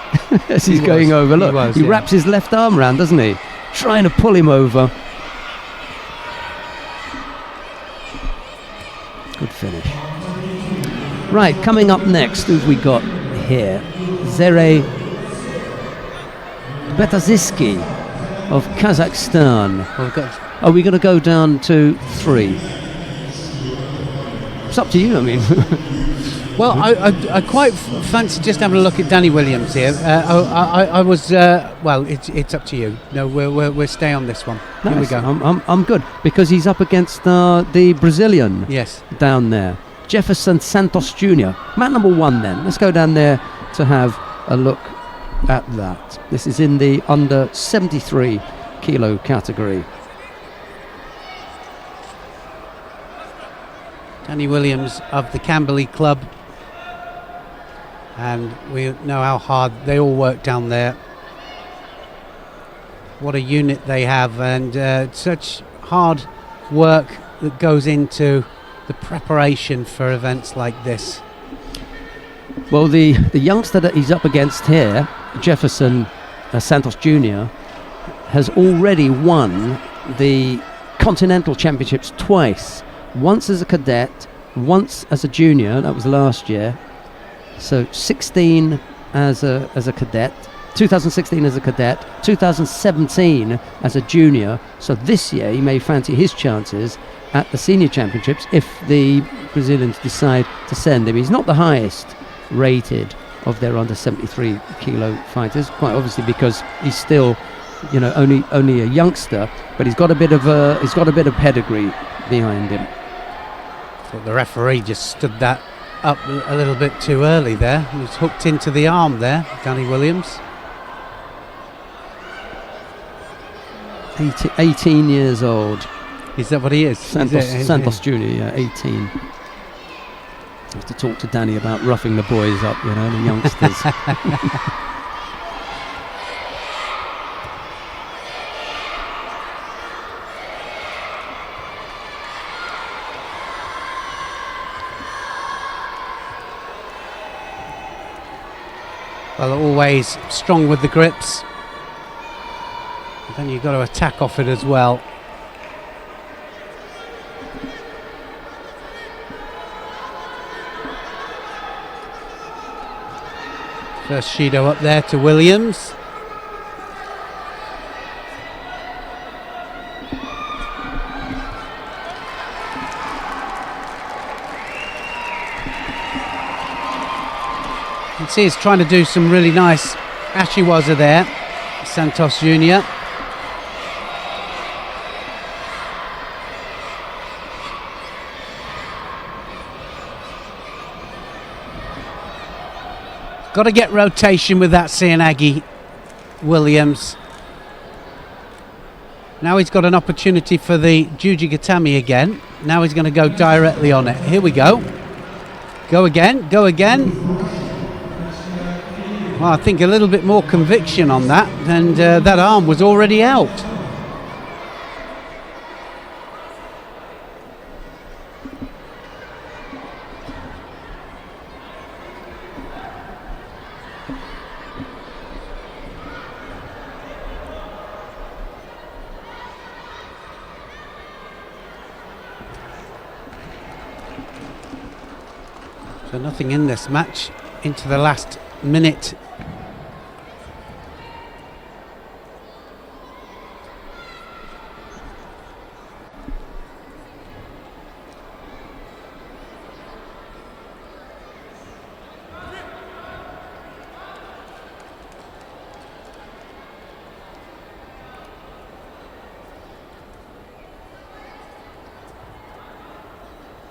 as he's going over. Look, he wraps his left arm round, doesn't he? Trying to pull him over. Good finish. Right, coming up next, who've we got here? Zere Betaziski of Kazakhstan. Are we going to go down to 3? It's up to you, I mean. Well, I quite fancy just having a look at Danny Williams here. I was well. It's up to you. No, we'll stay on this one. Here we go. I'm good because he's up against the Brazilian. Yes. Down there, Jefferson Santos Jr. Mat number 1. Then let's go down there to have a look at that. This is in the under 73 kilo category. Danny Williams of the Camberley Club. And we know how hard they all work down there. What a unit they have, and such hard work that goes into the preparation for events like this. Well, the youngster that he's up against here, Jefferson Santos Jr., has already won the Continental Championships twice once as a cadet, once as a junior, that was last year. So 16 as a cadet, 2016 as a cadet, 2017 as a junior. So this year he may fancy his chances at the senior championships if the Brazilians decide to send him. He's not the highest rated of their under 73 kilo fighters, quite obviously because he's still, you know, only a youngster, but he's got a bit of pedigree behind him. Thought the referee just stood that up a little bit too early there. He was hooked into the arm there, Danny Williams. 18 years old. Is that what he is? Santos Jr., yeah, 18. I have to talk to Danny about roughing the boys up, you know, the youngsters. Well, always strong with the grips. But then you've got to attack off it as well. First Shido up there to Williams. You can see he's trying to do some really nice ashiwaza there, Santos Jr. Got to get rotation with that Seanagi Williams. Now he's got an opportunity for the Jujigatami again. Now he's going to go directly on it. Here we go. Go again, go again. Well, I think a little bit more conviction on that, and that arm was already out. So nothing in this match into the last minute.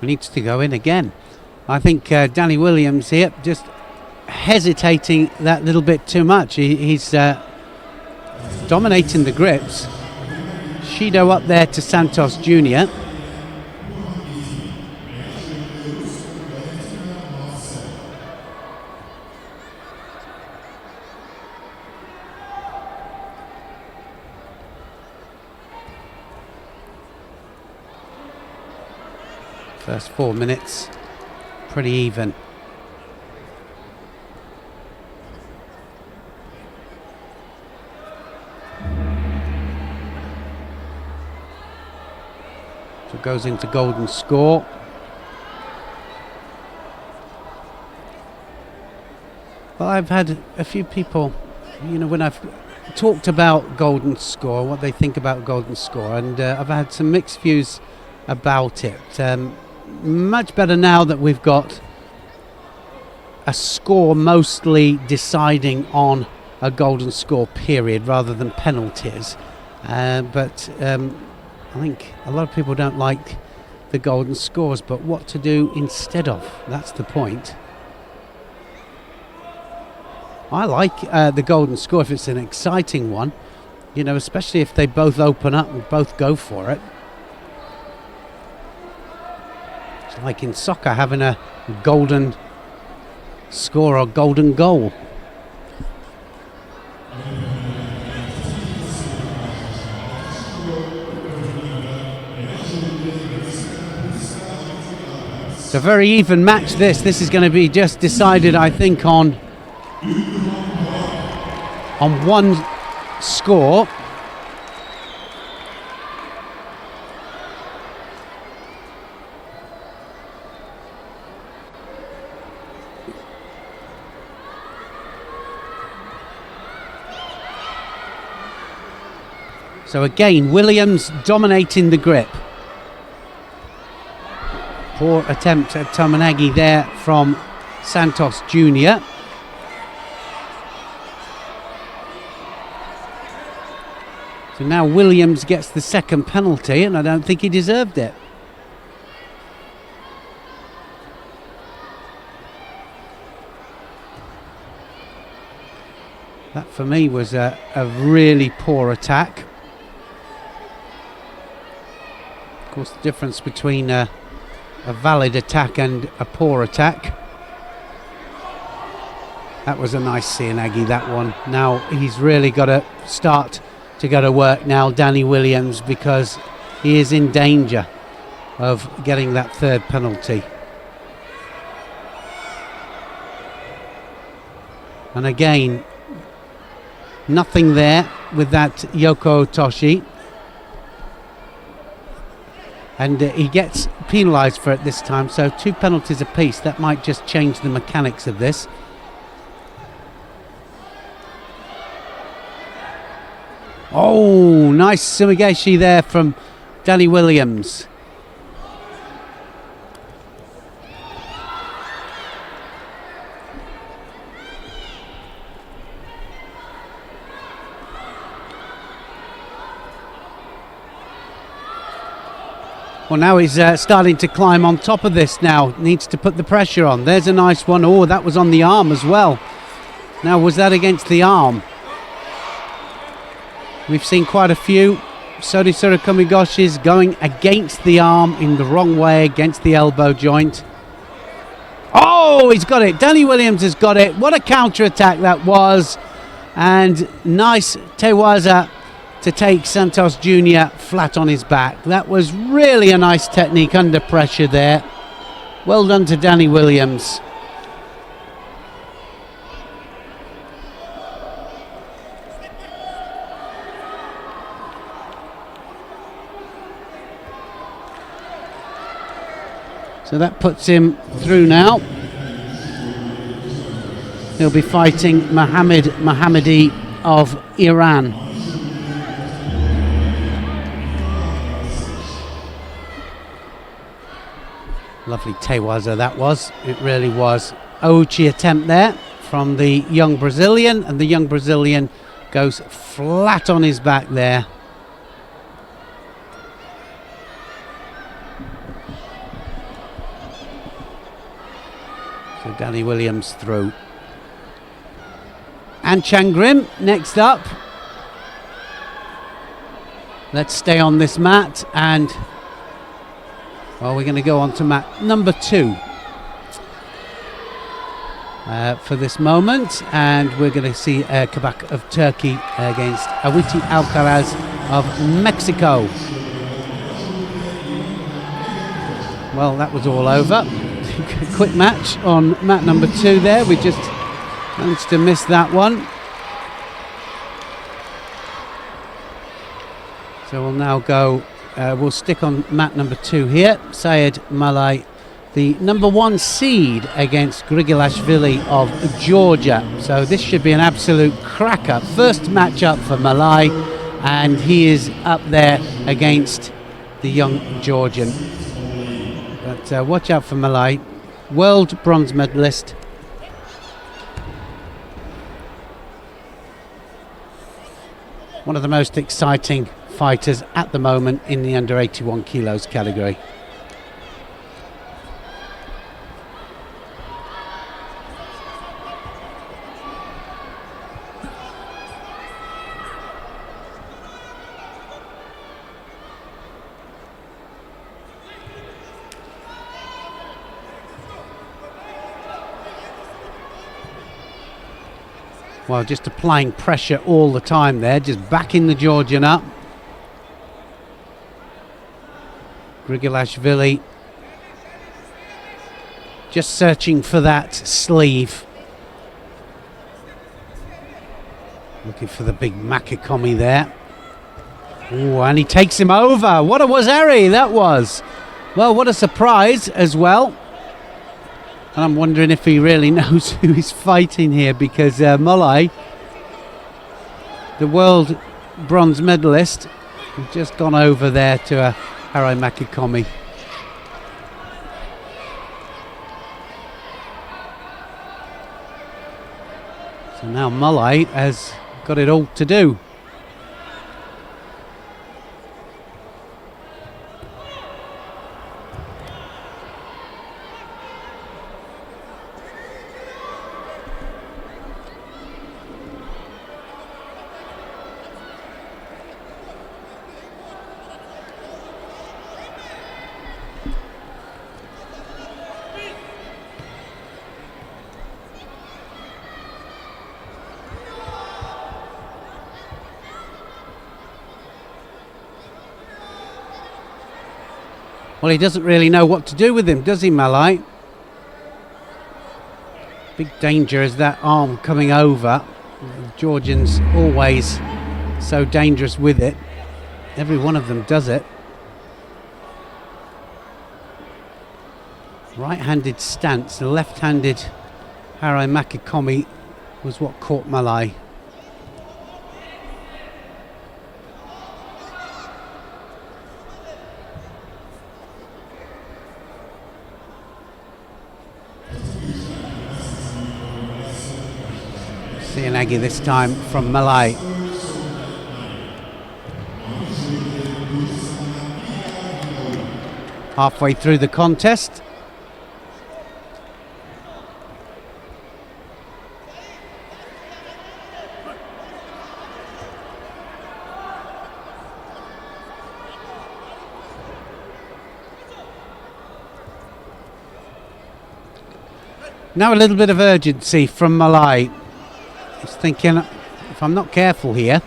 Needs to go in again. I think Danny Williams here just hesitating that little bit too much. He's dominating the grips. Shido up there to Santos Jr. First 4 minutes, pretty even. So it goes into golden score. Well, I've had a few people, you know, when I've talked about golden score, what they think about golden score, and I've had some mixed views about it. Much better now that we've got a score mostly deciding on a golden score period rather than penalties. But I think a lot of people don't like the golden scores, but what to do instead of, that's the point. I like the golden score if it's an exciting one, you know, especially if they both open up and both go for it. It's like in soccer having a golden score or golden goal. It's a very even match this. This is going to be just decided, I think, on one score. So again, Williams dominating the grip. Poor attempt at Tominagi there from Santos Jr. So now Williams gets the second penalty, and I don't think he deserved it. That for me was a really poor attack. Of course, the difference between a valid attack and a poor attack. That was a nice Cianagi, that one. Now he's really got to start to go to work now, Danny Williams, because he is in danger of getting that third penalty. And again, nothing there with that Yoko Toshi. And he gets penalised for it this time, so 2 penalties apiece. That might just change the mechanics of this. Oh, nice sumigeshi there from Danny Williams. Well, now he's starting to climb on top of this now. Needs to put the pressure on. There's a nice one. Oh, that was on the arm as well. Now, was that against the arm? We've seen quite a few Sorisura Komigoshis going against the arm in the wrong way, against the elbow joint. Oh, he's got it. Danny Williams has got it. What a counter-attack that was. And nice Tewaza to take Santos Jr. flat on his back. That was really a nice technique under pressure there. Well done to Danny Williams. So that puts him through now. He'll be fighting Mohammed Mohammadi of Iran. Lovely Tewaza that was. It really was. Ouchi attempt there from the young Brazilian, and the young Brazilian goes flat on his back there. So Danny Williams through. And Changrim next up. Let's stay on this mat, and well, we're going to go on to mat number 2 for this moment, and we're going to see Kabak of Turkey against Awiti Alcaraz of Mexico. Well, that was all over. Quick match on mat number 2 there. We just managed to miss that one. So we'll now go, we'll stick on mat number 2 here. Syed Malai, the number 1 seed against Grigilashvili of Georgia. So this should be an absolute cracker. First matchup for Malai, and he is up there against the young Georgian. But watch out for Malai, world bronze medalist. One of the most exciting fighters at the moment in the under 81 kilos category. Well, just applying pressure all the time there, just backing the Georgian up. Grigilashvili just searching for that sleeve. Looking for the big Makikomi there. Ooh, and he takes him over. What a wazari that was. Well, what a surprise as well. And I'm wondering if he really knows who he's fighting here, because Molai, the world bronze medalist, We've just gone over there to Harai Makikomi. So now Malai has got it all to do. Well, he doesn't really know what to do with him, does he, Malai? Big danger is that arm coming over. The Georgians always so dangerous with it. Every one of them does it. Right-handed stance, the left-handed Harai Makikomi was what caught Malai. Sianagi this time from Malai. Halfway through the contest. Now a little bit of urgency from Malai. He's thinking, if I'm not careful here,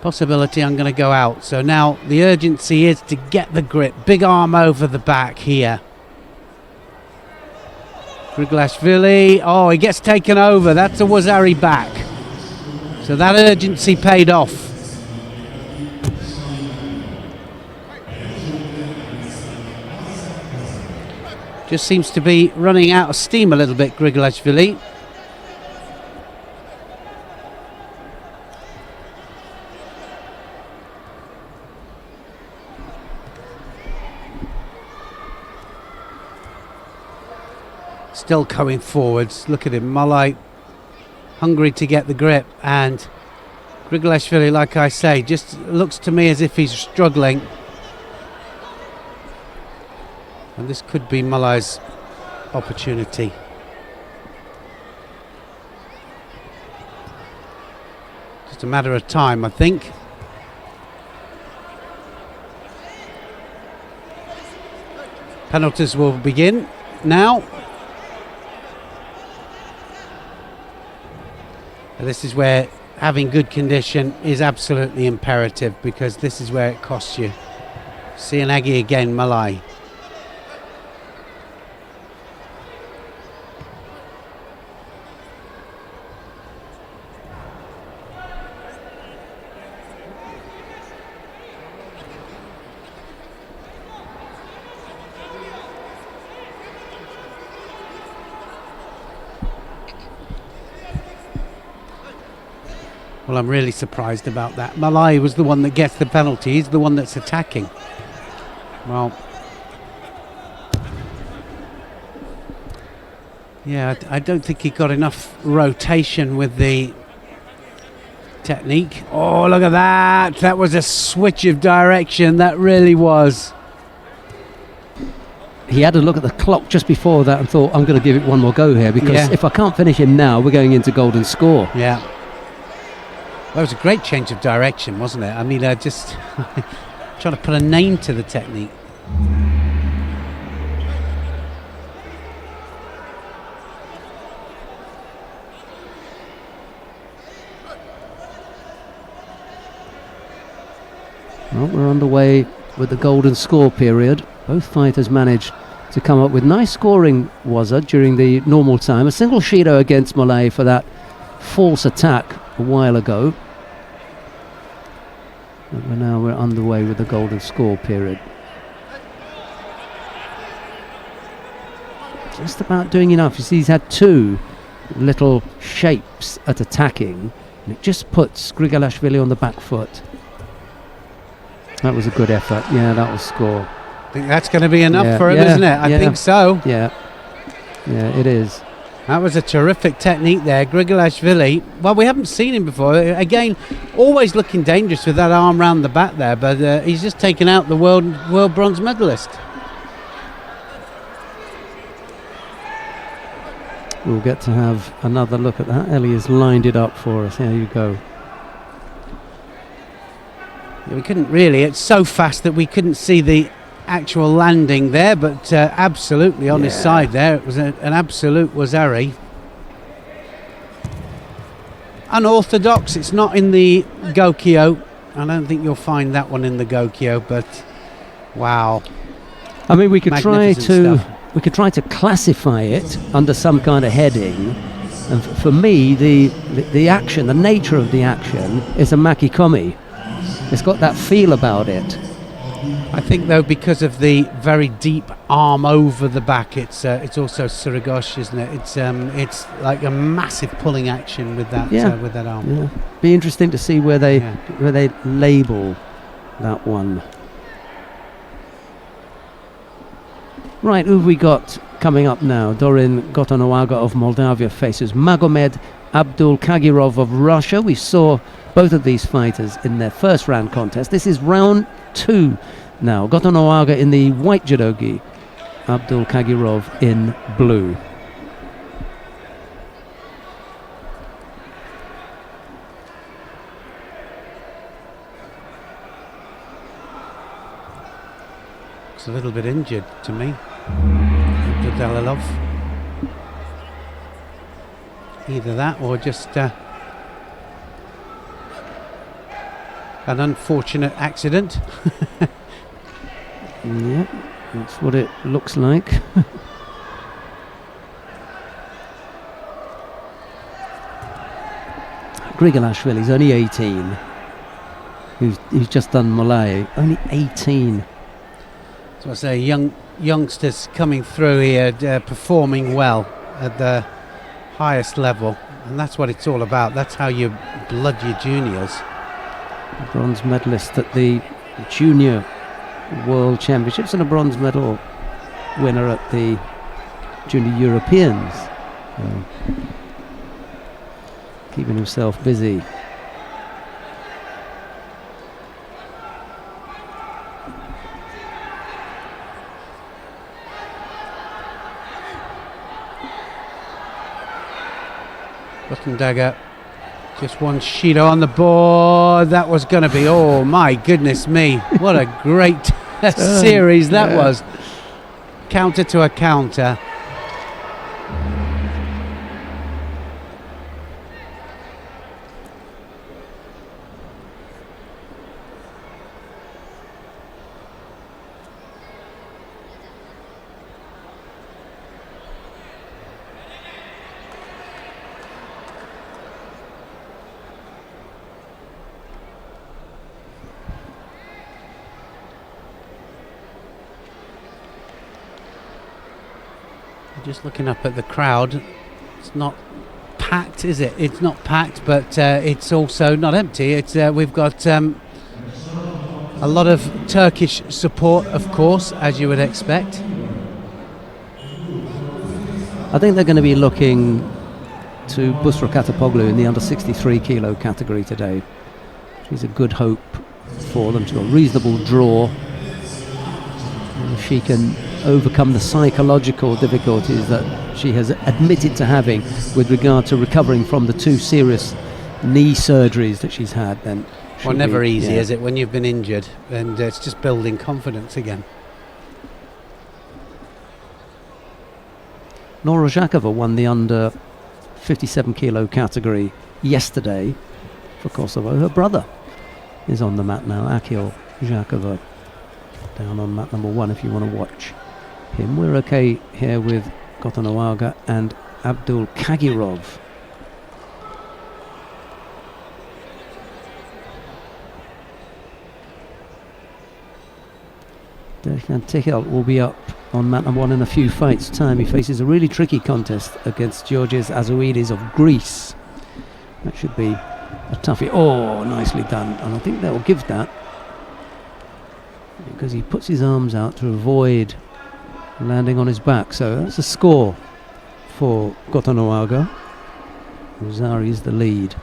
possibility I'm going to go out. So now the urgency is to get the grip. Big arm over the back here. Grigalashvili, oh, he gets taken over. That's a Wazari back. So that urgency paid off. Just seems to be running out of steam a little bit, Grigalashvili. Still coming forwards. Look at him, Malai, hungry to get the grip, and Grigalashvili, like I say, just looks to me as if he's struggling. And this could be Malai's opportunity. Just a matter of time, I think. Penalties will begin now. This is where having good condition is absolutely imperative, because this is where it costs you. Sianagi again, Malai. Well, I'm really surprised about that. Malai was the one that gets the penalty. He's the one that's attacking. Well, yeah, I don't think he got enough rotation with the technique. Oh, look at that. That was a switch of direction. That really was. He had a look at the clock just before that and thought, I'm going to give it one more go here, because if I can't finish him now, we're going into golden score. Yeah. That was a great change of direction, wasn't it? I mean, just trying to put a name to the technique. Well, we're underway with the golden score period. Both fighters managed to come up with nice scoring, during the normal time. A single Shido against Malai for that false attack a while ago. But now we're underway with the golden score period. Just about doing enough. You see, he's had two little shapes at attacking, and it just puts Grigalashvili on the back foot. That was a good effort. Yeah, that will score. I think that's going to be enough for him, yeah, isn't it? I think so. Yeah, it is. That was a terrific technique there, Grigolashvili. Well, we haven't seen him before. Again, always looking dangerous with that arm round the back there, but he's just taken out the world bronze medalist. We'll get to have another look at that. Ellie has lined it up for us. There you go. We couldn't really. It's so fast that we couldn't see the actual landing there, but absolutely on his side there. It was an absolute wazari. Unorthodox. It's not in the Gokyo. I don't think you'll find that one in the Gokyo, but wow. I mean, we could try to stuff. classify it under some kind of heading. And for me, the action, the nature of the action, is a makikomi. It's got that feel about it. I think though, because of the very deep arm over the back, it's also surigoshi, isn't it? It's like a massive pulling action with that with that arm. Yeah. Be interesting to see where they label that one. Right, who have we got coming up now? Dorin Gotonowaga of Moldavia faces Magomed Abdul Kagirov of Russia. We saw both of these fighters in their first round contest. This is round 2 now. Gotonowaga in the white judogi, Abdul Kagirov in blue. Looks a little bit injured to me, Dalalov. Either that or just an unfortunate accident. Yeah, that's what it looks like. Grigolashvili's only 18. He's just done Malay. Only 18. So I say, youngsters coming through here, performing well at the highest level, and that's what it's all about. That's how you blood your juniors. Bronze medalist at the Junior World Championships and a bronze medal winner at the Junior Europeans. Keeping himself busy. Button dagger. Just one Shido on the board. That was going to be, oh my goodness me. What a great series that was. Counter to a counter. Just looking up at the crowd, it's not packed, is it? It's not packed, but it's also not empty. It's we've got a lot of Turkish support, of course, as you would expect. I think they're going to be looking to Busra Katapoglu in the under 63 kilo category today. She's a good hope for them. She's got a reasonable draw. If she can overcome the psychological difficulties that she has admitted to having with regard to recovering from the 2 serious knee surgeries that she's had, then well, never easy, is it, when you've been injured, and it's just building confidence again. Nora Zhakova won the under 57 kilo category yesterday for Kosovo. Her brother is on the mat now, Akil Zhakova, down on mat number 1 if you want to watch him. We're okay here with Gotonowaga and Abdul Kagirov. Dejan Tichel will be up on mat number 1 in a few fights' time. He faces a really tricky contest against Georgios Azouidis of Greece. That should be a toughie. Oh, nicely done. And I think they'll give that because he puts his arms out to avoid landing on his back. So that's a score for Gotonoaga. Rosari's the lead.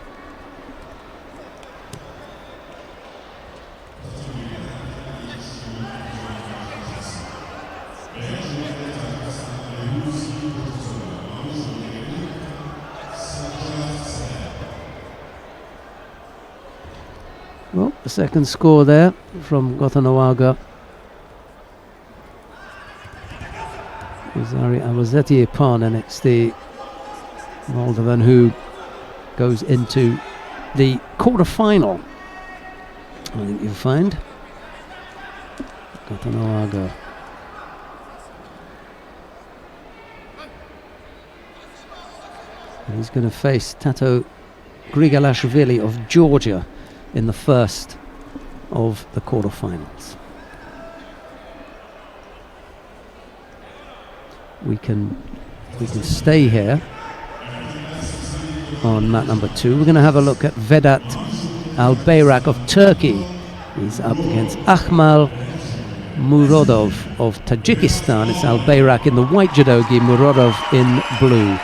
Well, the second score there from Gotonoaga. Rosari Albazeti Ipon, and it's the Moldovan who goes into the quarterfinal. I think you'll find Gotonoaga. And he's going to face Tato Grigalashvili of Georgia in the first of the quarterfinals. We can stay here on mat number 2. We're going to have a look at Vedat Albayrak of Turkey. He's up against Akhmal Murodov of Tajikistan. It's Albayrak in the white judogi, Murodov in blue.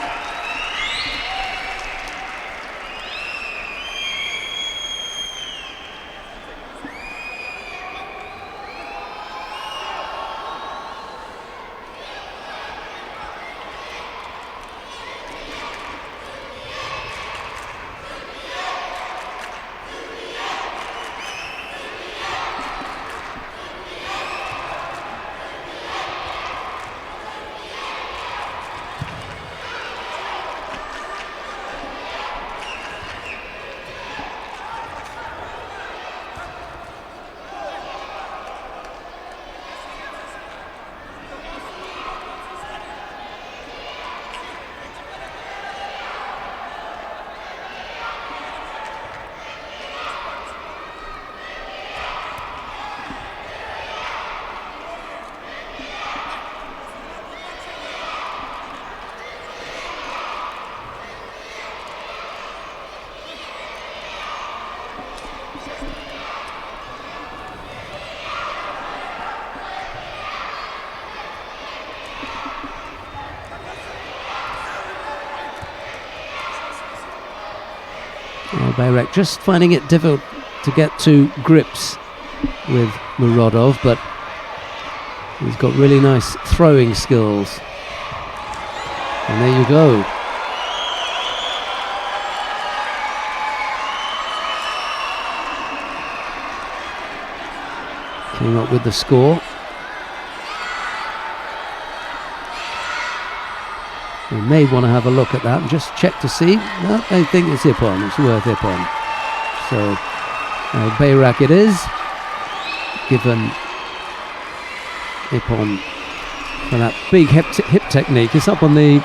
Albayrak just finding it difficult to get to grips with Murodov, but he's got really nice throwing skills. And there you go. Came up with the score. We may want to have a look at that and just check to see. No, I think it's Ipon. It's worth Ipon. So Bayrak it is. Given Ipon for that big hip technique. It's up on the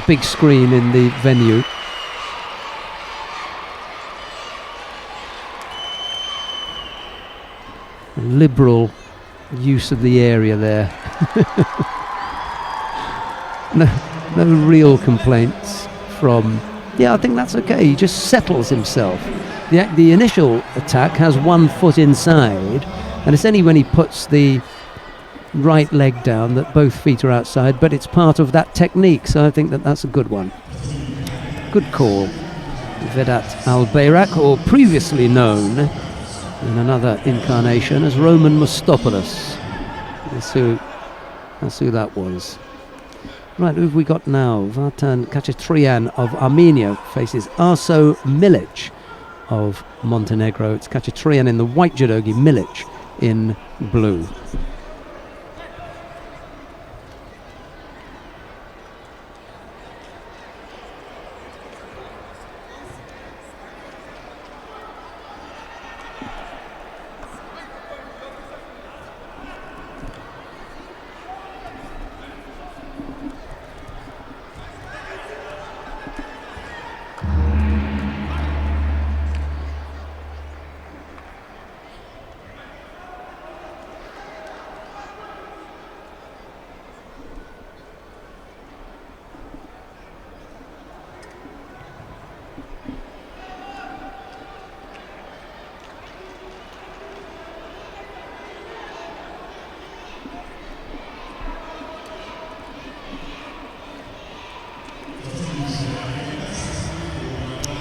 big screen in the venue. A liberal use of the area there. No real complaints from... Yeah, I think that's okay. He just settles himself. The initial attack has one foot inside, and it's only when he puts the right leg down that both feet are outside, but it's part of that technique, so I think that that's a good one. Good call. Vedat Albayrak, or previously known in another incarnation as Roman Mustopoulos. That's who that was. Right, who have we got now? Vartan Kachetrian of Armenia faces Arso Milic of Montenegro. It's Kachetrian in the white judogi, Milic in blue.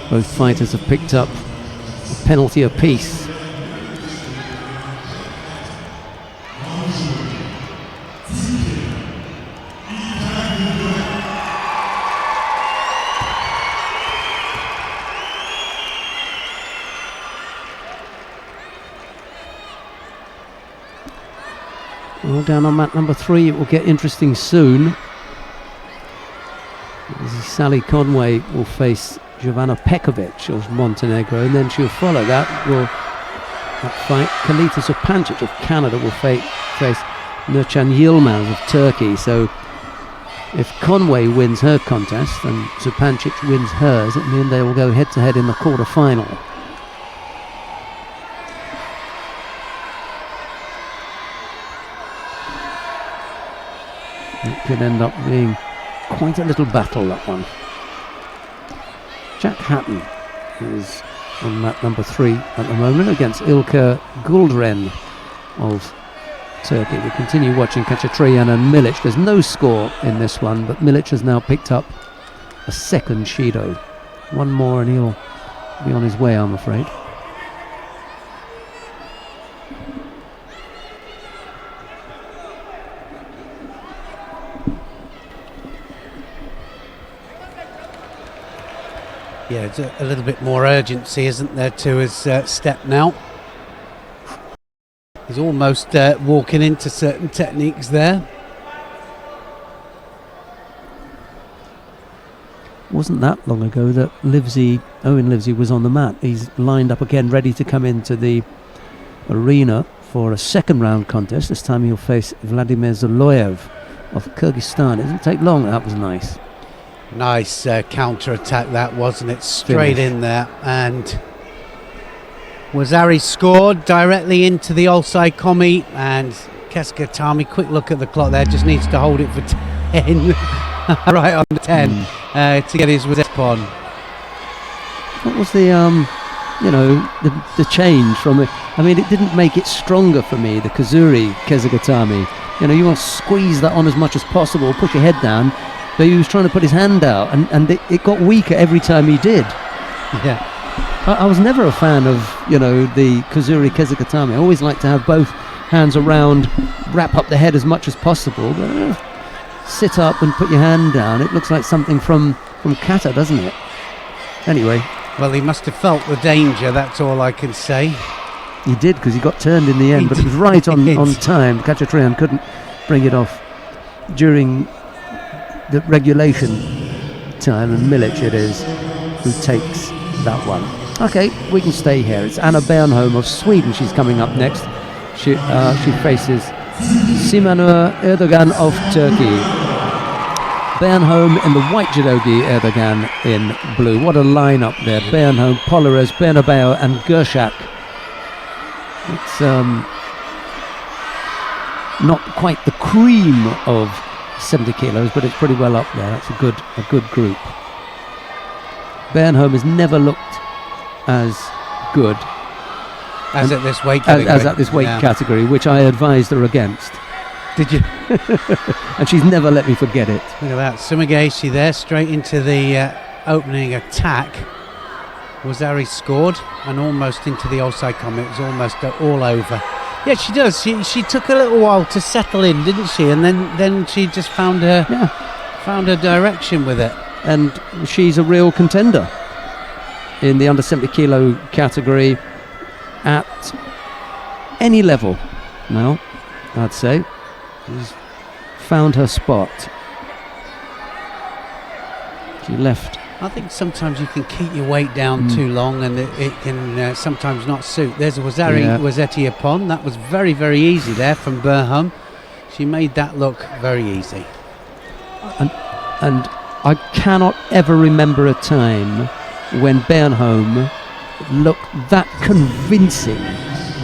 Both fighters have picked up a penalty apiece. Well, down on mat number 3, it will get interesting soon. Sally Conway will face Jovana Pekovic of Montenegro, and then she'll follow that fight. Kalita Zupancic of Canada will face Nurcan Yilmaz of Turkey. So if Conway wins her contest and Zupancic wins hers, it means they will go head to head in the quarter-final. It could end up being quite a little battle, that one. Jack Hatton is on mat number 3 at the moment against Ilker Guldren of Turkey. We continue watching Khachatryan and Milic. There's no score in this one, but Milic has now picked up a second Shido. One more and he'll be on his way, I'm afraid. Yeah, it's a little bit more urgency, isn't there, to his step now. He's almost walking into certain techniques there. Wasn't that long ago that Owen Livesey was on the mat. He's lined up again, ready to come into the arena for a second round contest. This time he'll face Vladimir Zoloyev of Kyrgyzstan. It didn't take long. That was nice. Nice counter-attack that, wasn't it? Straight in there. And Wazari scored directly into the Olsai Komi, and Keskiatami, quick look at the clock there, just needs to hold it for 10. Right on the 10 to get his step on. What was the change from it? I mean, it didn't make it stronger for me, the Kazuri Keskiatami. You want to squeeze that on as much as possible, push your head down. But he was trying to put his hand out, and it got weaker every time he did. Yeah. I was never a fan of, the Kazuri Keskiatami. I always like to have both hands around, wrap up the head as much as possible. But sit up and put your hand down. It looks like something from Kata, doesn't it? Anyway. Well, he must have felt the danger, that's all I can say. He did, because he got turned in the end, but it was right on time. Khachatryan couldn't bring it off during the regulation time, and Milic it is who takes that one. Okay, we can stay here. It's Anna Bernholm of Sweden. She's coming up next. She faces Simanur Erdogan of Turkey. Bernholm in the white judogi, Erdogan in blue. What a lineup there. Bernholm, Polares, Bernabeu and Gershak. It's not quite the cream of 70 kilos, but it's pretty well up there. That's a good group. Bernholm has never looked as good as at this weight category. As at this weight category, which I advised her against. Did you? And she's never let me forget it. Look at that, Sumigaishi there, straight into the opening attack. Wazari scored and almost into the Olsai Komi. It was almost all over. Yeah, she does. She took a little while to settle in, didn't she? And then she just found her direction with it. And she's a real contender in the under 70 kilo category at any level now, I'd say. She's found her spot. She left. I think sometimes you can keep your weight down too long, and it can sometimes not suit. There's a Wazeti upon. That was very, very easy there from Bernholm. She made that look very easy. And I cannot ever remember a time when Bernholm looked that convincing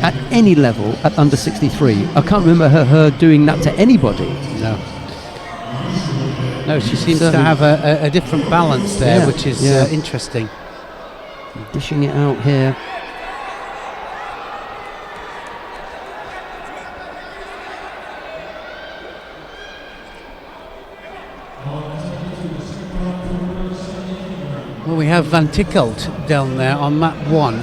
at any level at under 63. I can't remember her doing that to anybody. No, she seems to have a different balance there, which is interesting. Dishing it out here. Well, we have Van Tickelt down there on map 1.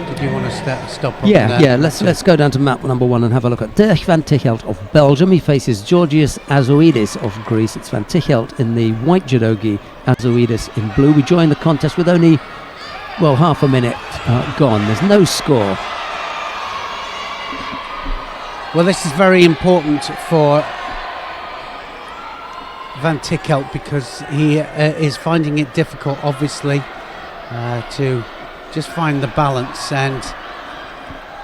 Did you want to stop on Yeah, there? yeah. Let's go down to map number 1 and have a look at Dirk Van Tichelt of Belgium. He faces Georgios Azoidis of Greece. It's Van Tichelt in the white judogi, Azoidis in blue. We join the contest with only, well, half a minute gone. There's no score. Well, this is very important for Van Tickelt because he is finding it difficult, obviously, to just find the balance, and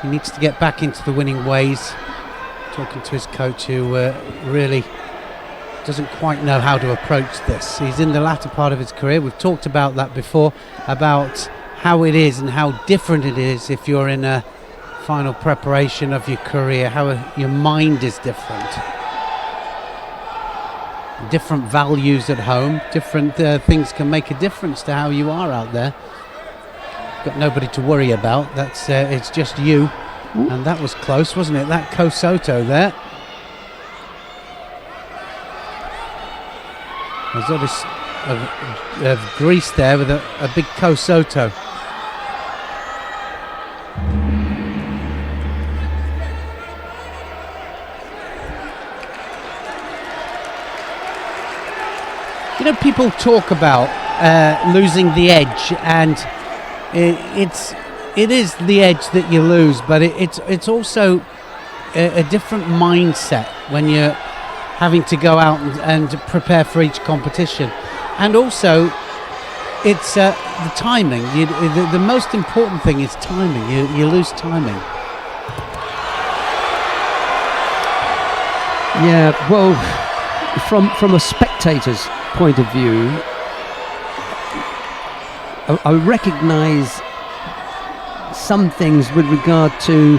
he needs to get back into the winning ways. Talking to his coach, who really doesn't quite know how to approach this. He's in the latter part of his career. We've talked about that before, about how it is and how different it is if you're in a final preparation of your career, how your mind is different. Different values at home, different things can make a difference to how you are out there. Got nobody to worry about. That's it's just you. Ooh. And that was close, wasn't it? That Kosoto there. There's all this of Greece there with a big Kosoto. You know, people talk about losing the edge, and it is the edge that you lose, but it's also a different mindset when you're having to go out and prepare for each competition, and also it's the timing. The most important thing is timing. You lose timing. Yeah, well, from a spectator's point of view, I recognise some things with regard to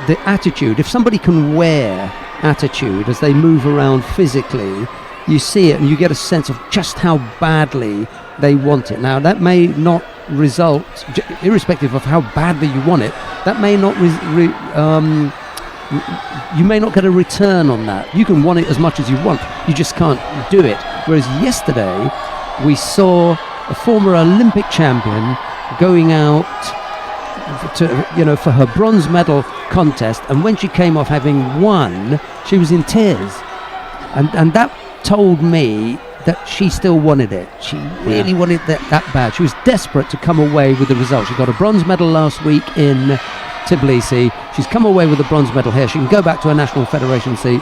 the attitude. If somebody can wear attitude as they move around physically, you see it and you get a sense of just how badly they want it. Now, that may not result, irrespective of how badly you want it, that may not you may not get a return on that. You can want it as much as you want, you just can't do it. Whereas yesterday we saw a former Olympic champion going out for her bronze medal contest, and when she came off having won, she was in tears, and that told me that she still wanted it. She really wanted that bad. She was desperate to come away with the result. She got a bronze medal last week in Tbilisi. She's come away with a bronze medal here. She can go back to her national federation and say,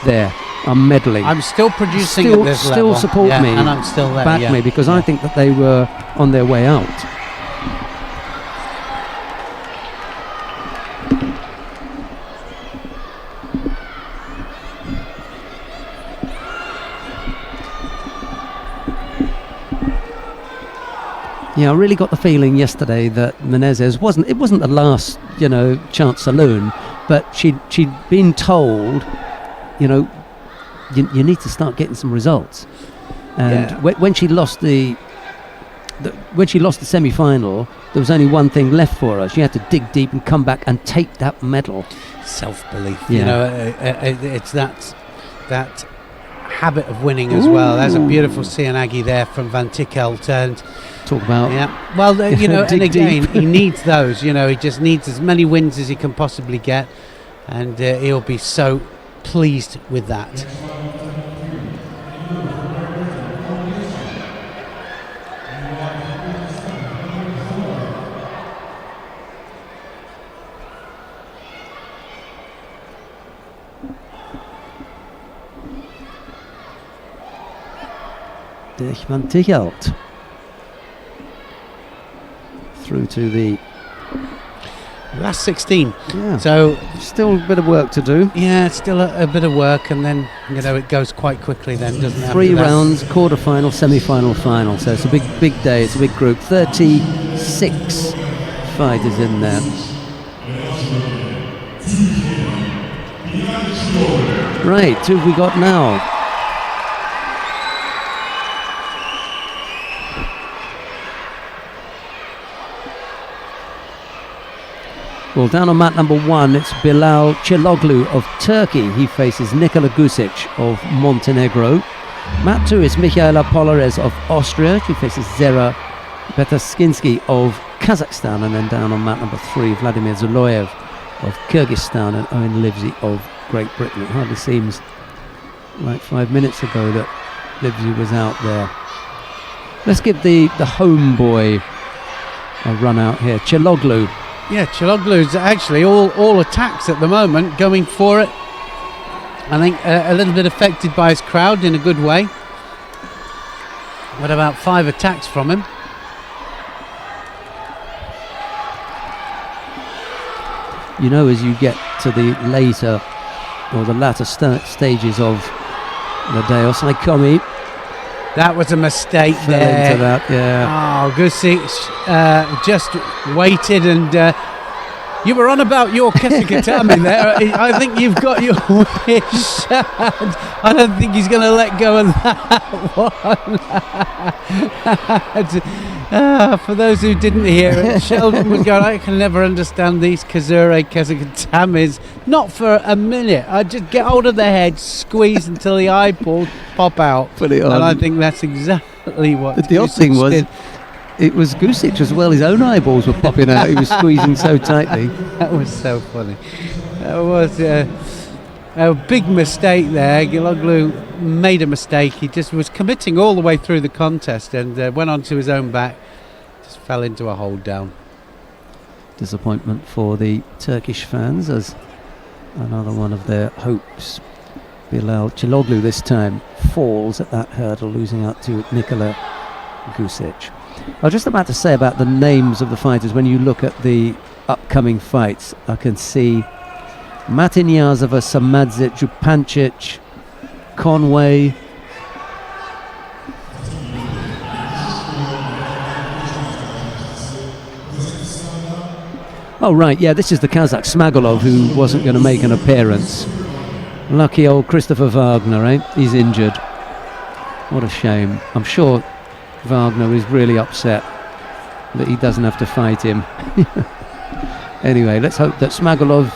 there, I'm medaling. I'm still producing at this level. Still support me. And I'm still there. Back me, because I think that they were on their way out. Yeah, I really got the feeling yesterday that Menezes wasn't the last, chance saloon, but she'd been told, you need to start getting some results. And when she lost the semi-final, there was only one thing left for her. She had to dig deep and come back and take that medal. Self-belief, it's that habit of winning as well. There's a beautiful Sianagi there from Van Tickelt, and talk about well, and again he needs those. He just needs as many wins as he can possibly get, and he'll be so pleased with that. Dirk Van Tichelt through to the last 16. Yeah. So still a bit of work to do. Yeah, still a bit of work, and then it goes quite quickly. Then doesn't it? 3 rounds, quarter-final, semi-final, final. So it's a big day. It's a big group. 36 fighters in there. Right, who have we got now? Well, down on mat number 1, it's Bilal Çeloglu of Turkey. He faces Nikola Gusic of Montenegro. Mat 2 is Michaela Polares of Austria. She faces Zera Betaskinski of Kazakhstan, and then down on mat number 3, Vladimir Zuloyev of Kyrgyzstan and Owen Livesey of Great Britain. It hardly seems like 5 minutes ago that Livesey was out there. Let's give the homeboy a run out here. Cheloglu. Yeah, Cheloglu's actually all attacks at the moment, going for it. I think a little bit affected by his crowd in a good way. But about 5 attacks from him. You know, as you get to the later or the latter stages of the day, Osai that was a mistake fell there. into that, yeah. Oh, Gusic just waited, and you were on about your Kesikatami there. I think you've got your wish. I don't think he's going to let go of that one. For those who didn't hear it, Sheldon was going, I can never understand these Kazure Kesikatamis. Not for a minute. I just get hold of the head, squeeze until the eyeballs pop out. Put it on. And I think that's exactly what The odd thing was, it was Gusic as well. His own eyeballs were popping out. He was squeezing so tightly. That was so funny. That was a big mistake there. Giloglu made a mistake. He just was committing all the way through the contest and went onto his own back. Just fell into a hold down. Disappointment for the Turkish fans as another one of their hopes, Bilal Cheloglu, this time falls at that hurdle, losing out to Nikola Gusic. I was just about to say about the names of the fighters. When you look at the upcoming fights, I can see Matinyazova, Samadzic, Jupancic, Conway. Oh right, yeah, this is the Kazakh Smagolov who wasn't going to make an appearance. Lucky old Christopher Wagner, eh? He's injured. What a shame. I'm sure Wagner is really upset that he doesn't have to fight him. Anyway, let's hope that Smagolov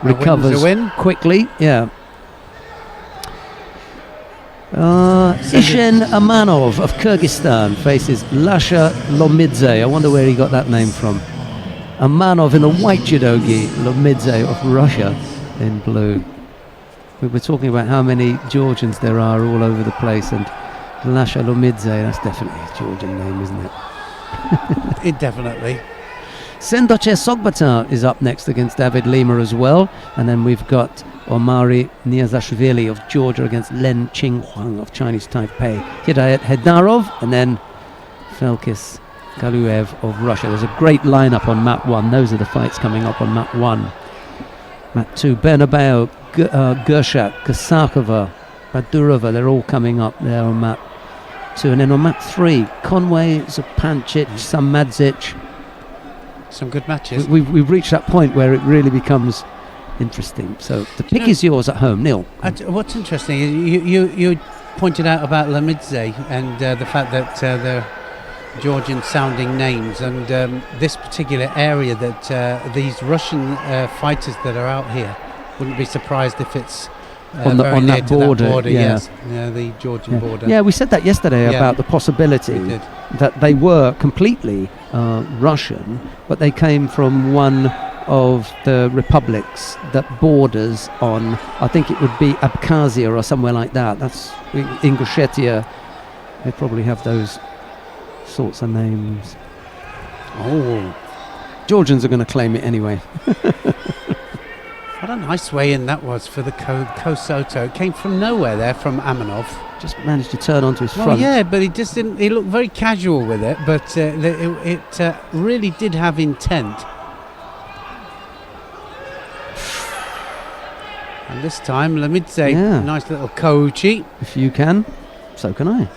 recovers quickly. Yeah. Ishen Amanov of Kyrgyzstan faces Lasha Lomidze. I wonder where he got that name from. Amanov in the white judogi, Lomidze of Russia in blue. We were talking about how many Georgians there are all over the place, and Lasha Lomidze, that's definitely a Georgian name, isn't it? It definitely. Sendoche Sogbata is up next against David Lima as well, and then we've got Omari Niazashvili of Georgia against Len Qinghuang of Chinese Taipei, Hidayat Hedarov, and then Felkis Galuev of Russia. There's a great lineup on map 1. Those are the fights coming up on map 1. Map 2, Bernabeu, Gershak, Kasakova, Badurova, they're all coming up there on map 2. And then on map 3, Conway, Zupancic, Samadzic. Some good matches. We've reached that point where it really becomes interesting. So the pick is yours at home, Neil. What's interesting is you pointed out about Lamidze and the fact that they're Georgian sounding names, and this particular area that these Russian fighters that are out here, wouldn't be surprised if it's on that border, yes, the Georgian border. Yeah, we said that yesterday about the possibility that they were completely Russian, but they came from one of the republics that borders on, I think it would be Abkhazia or somewhere like that. That's Ingushetia. They probably have those sorts of names. Oh, Georgians are going to claim it anyway. What a nice way in that was for the Kosoto. It came from nowhere there, from Amanov. Just managed to turn onto his front. Yeah, but he just didn't. He looked very casual with it, but it really did have intent. And this time, Lamidze, nice little Kouchi. If you can, so can I.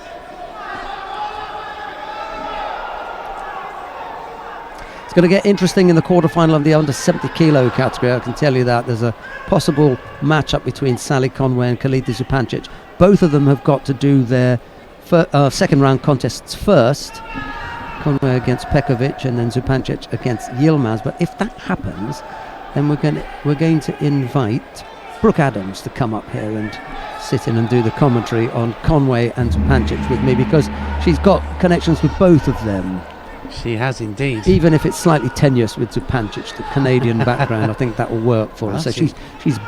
Going to get interesting in the quarterfinal of the under 70 kilo category. I can tell you that there's a possible matchup between Sally Conway and Kalita Zupancic. Both of them have got to do their second round contests first. Conway against Pekovic and then Zupancic against Yilmaz. But if that happens, then we're going to invite Brooke Adams to come up here and sit in and do the commentary on Conway and Pancic with me, because she's got connections with both of them. She has indeed. Even if it's slightly tenuous with Zupancic, the Canadian background, I think that will work for her. So she's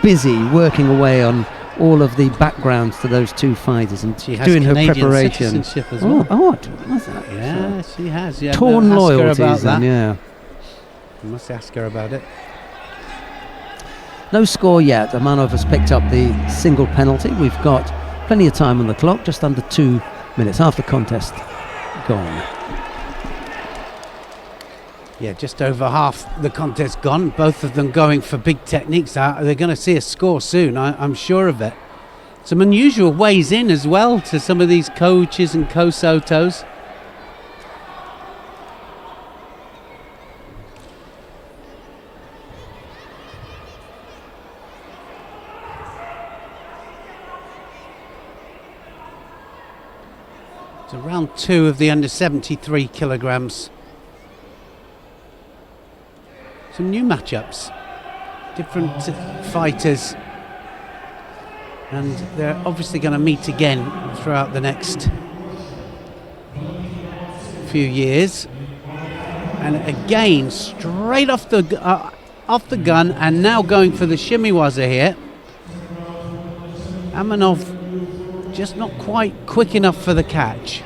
busy working away on all of the backgrounds to those two fighters and she has doing Canadian her preparation. Citizenship as well. Oh, I didn't realise that. Yeah, she has. Yeah, torn ask her loyalties, about that. then, yeah. You must ask her about it. No score yet. Amanov has picked up the single penalty. We've got plenty of time on the clock, just under 2 minutes, half the contest gone. Yeah, just over half the contest gone. Both of them going for big techniques. They're going to see a score soon, I'm sure of it. Some unusual ways in as well to some of these coaches and Kosotos. So round 2 of the under 73 kilograms. Some new matchups, different fighters, and they're obviously going to meet again throughout the next few years. And again, straight off the gun, and now going for the shimiwaza here. Amanov just not quite quick enough for the catch.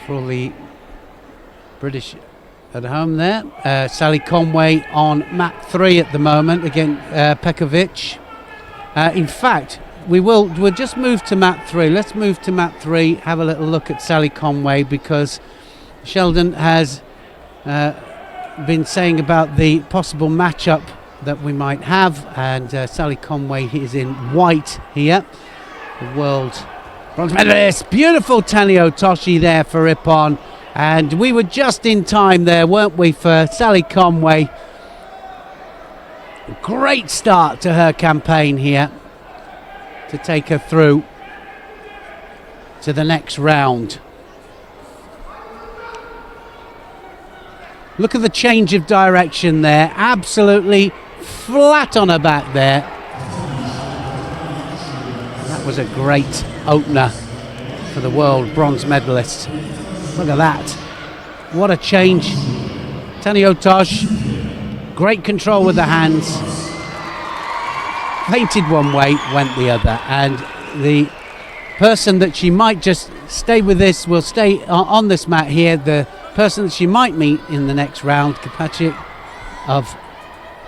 For all the British at home there, Sally Conway on mat 3 at the moment against Pekovic. In fact, we'll just move to mat 3. Let's move to mat 3, have a little look at Sally Conway, because Sheldon has been saying about the possible matchup that we might have, and Sally Conway is in white here, the world bronze medalist. Beautiful Tanio Toshi there for Ippon, and we were just in time there, weren't we, for Sally Conway. Great start to her campaign here to take her through to the next round. Look at the change of direction there, absolutely flat on her back there. That was a great opener for the world bronze medalist. Look at that. What a change. Tanio Tosh, great control with the hands. Feinted one way, went the other. And the person that she might just stay with this will stay on this mat here. The person that she might meet in the next round, Kapacic of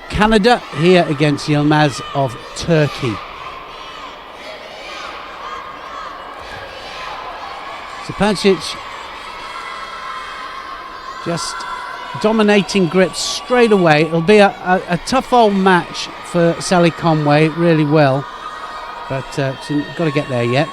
Canada, here against Yilmaz of Turkey. Zupancic just dominating grips straight away. It'll be a tough old match for Sally Conway, really will, but she's got to get there yet.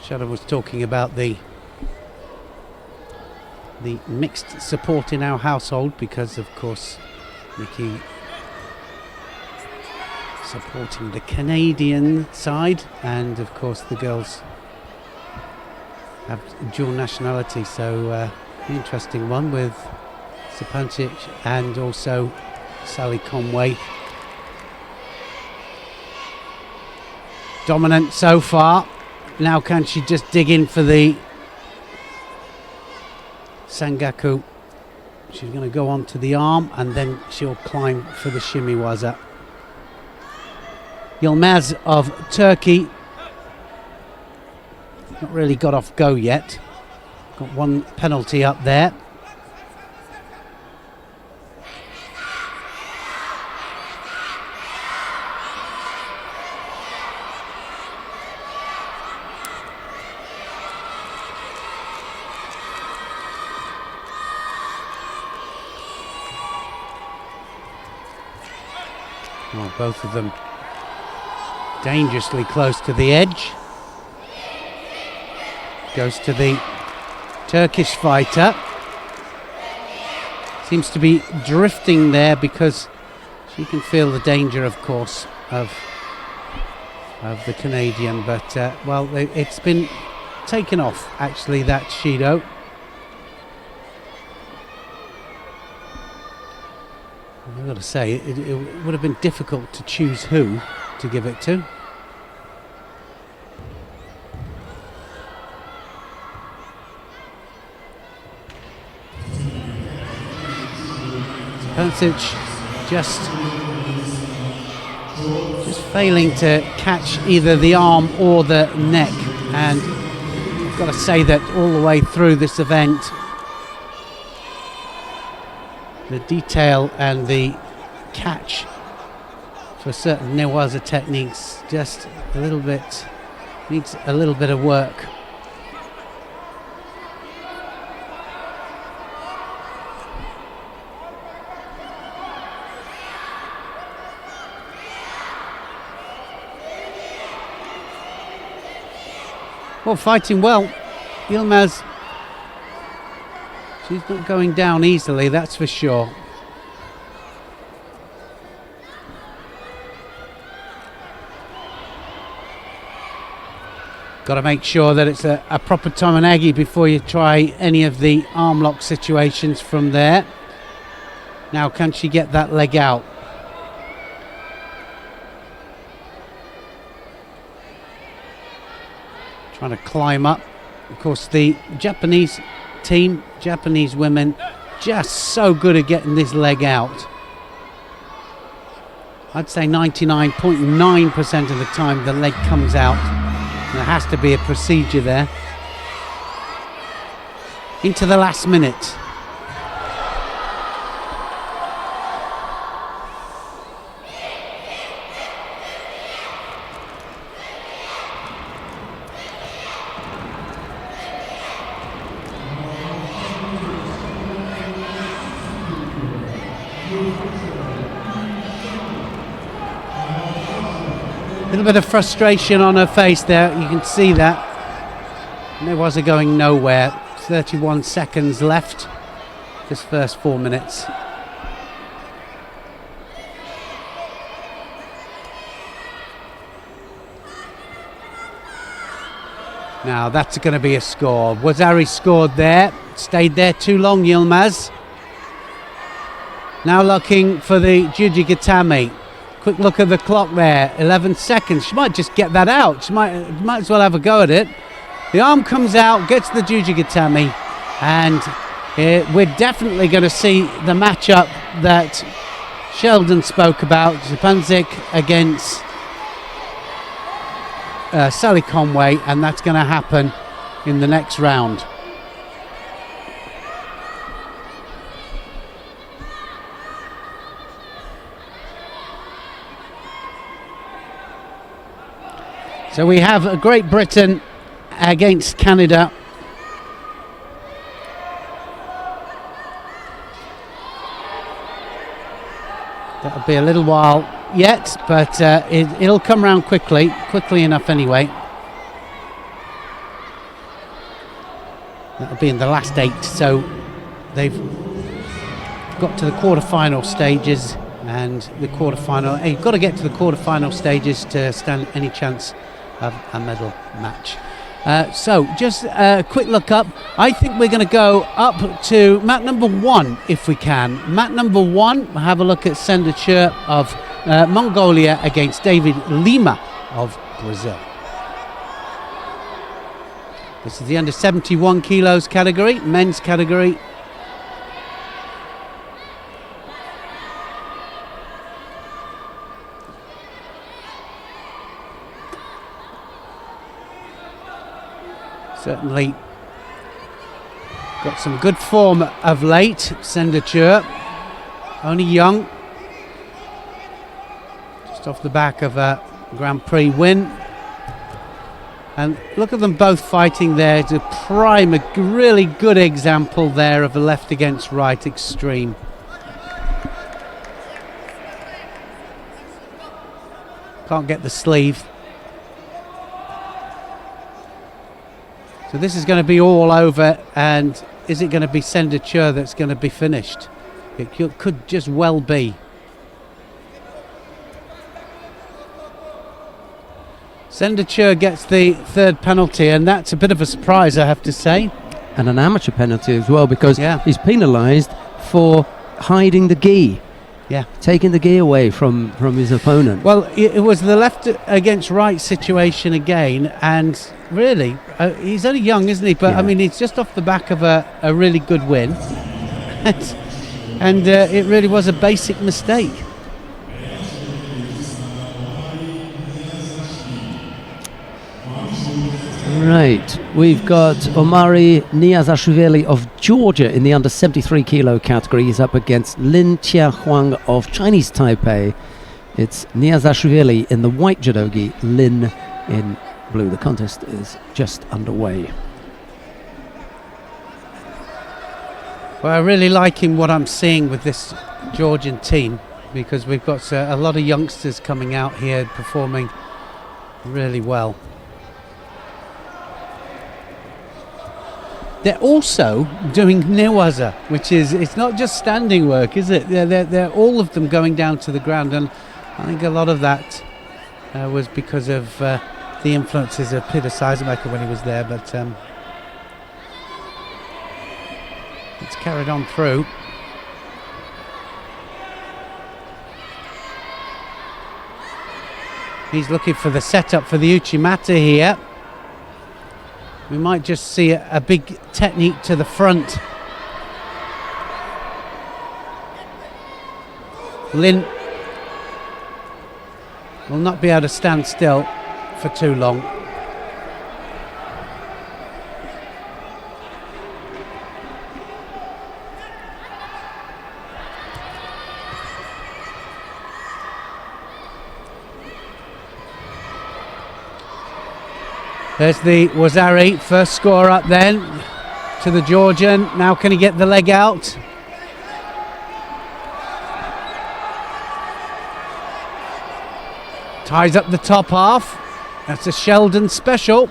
Shadow was talking about the mixed support in our household, because of course Nikki supporting the Canadian side, and of course the girls have dual nationality, so interesting one with Zupancic and also Sally Conway. Dominant so far. Now can she just dig in for the Sangaku? She's going to go on to the arm, and then she'll climb for the shimiwaza. Yilmaz of Turkey, not really got off go yet. Got one penalty up there. Well, both of them dangerously close to the edge. Goes to the Turkish fighter. Seems to be drifting there because she can feel the danger, of course, of the Canadian. But, well, it's been taken off, actually, that Shido. I've got to say, it would have been difficult to choose who to give it to. Persic just failing to catch either the arm or the neck, and I've got to say that all the way through this event, the detail and the catch for certain Newaza techniques just a little bit needs a little bit of work. Well, fighting well. Yilmaz, she's not going down easily, that's for sure. Got to make sure that it's a proper Tomonagi before you try any of the arm lock situations from there. Now, can she get that leg out? Trying to climb up. Of course, the Japanese team, Japanese women, just so good at getting this leg out. I'd say 99.9% of the time the leg comes out. There has to be a procedure there. Into the last minute. A little bit of frustration on her face there, you can see that. Newaza going nowhere. 31 seconds left, this first 4 minutes. Now that's going to be a score. Wazari scored there, stayed there too long, Yilmaz. Now looking for the Jujigatame. Quick look at the clock there, 11 seconds. She might just get that out. She might as well have a go at it. The arm comes out, gets the Jujigatame, and we're definitely going to see the matchup that Sheldon spoke about, Japanzik against Sally Conway, and that's going to happen in the next round. So we have a Great Britain against Canada. That'll be a little while yet, but it'll come round quickly enough anyway. That'll be in the last 8, so they've got to the quarterfinal stages, and the quarterfinal, you've got to get to the quarterfinal stages to stand any chance of a medal match. So just a quick look up. I think we're going to go up to mat number 1 if we can. Mat number 1, we'll have a look at Sender Chur of Mongolia against David Lima of Brazil. This is the under 71 kilos category, men's category. Certainly got some good form of late, Sender Chur. Only young. Just off the back of a Grand Prix win. And look at them both fighting there. It's a prime, a really good example there of a left against right extreme. Can't get the sleeve. So this is going to be all over, and is it going to be Sendature that's going to be finished? It could just well be. Sendature gets the third penalty, and that's a bit of a surprise, I have to say. And an amateur penalty as well, because he's penalised for hiding the gi. Yeah. Taking the gi away from his opponent. Well, it was the left against right situation again, and really, he's only young, isn't he? But I mean, he's just off the back of a really good win. And it really was a basic mistake. Right, we've got Omari Niazashvili of Georgia in the under 73 kilo category. He's up against Lin Chia Huang of Chinese Taipei. It's Niazashvili in the white judogi, Lin in blue. The contest is just underway. Well, I'm really liking what I'm seeing with this Georgian team, because we've got a lot of youngsters coming out here performing really well. They're also doing newaza, which is, it's not just standing work, is it? They're all of them going down to the ground, and I think a lot of that was because of the influences of Peter Seisenbecker when he was there, but it's carried on through. He's looking for the setup for the Uchimata here. We might just see a big technique to the front. Lin will not be able to stand still for too long. There's the Wazari, first score up then to the Georgian. Now can he get the leg out? Ties up the top half. That's a Sheldon special.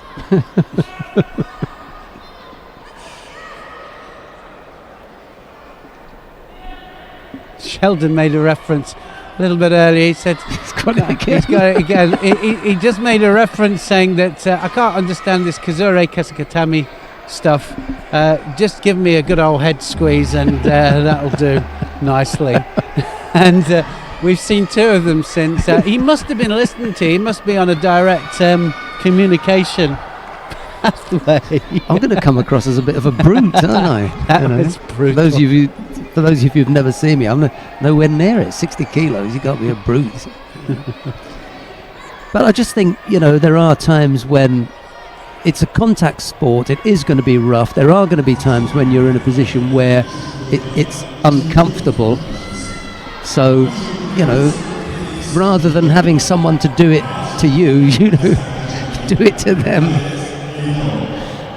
Sheldon made a reference a little bit earlier. He said he's got it again. He just made a reference saying that I can't understand this Kazure Kasakatami stuff. Just give me a good old head squeeze and that'll do nicely. And we've seen two of them since. He must have been listening to. He must be on a direct communication pathway. I'm going to come across as a bit of a brute, aren't I? That was brutal. For those of you who've never seen me, I'm nowhere near it. 60 kilos, you can't be a brute. But I just think, there are times when it's a contact sport. It is going to be rough. There are going to be times when you're in a position where it's uncomfortable. So, rather than having someone to do it to you, do it to them.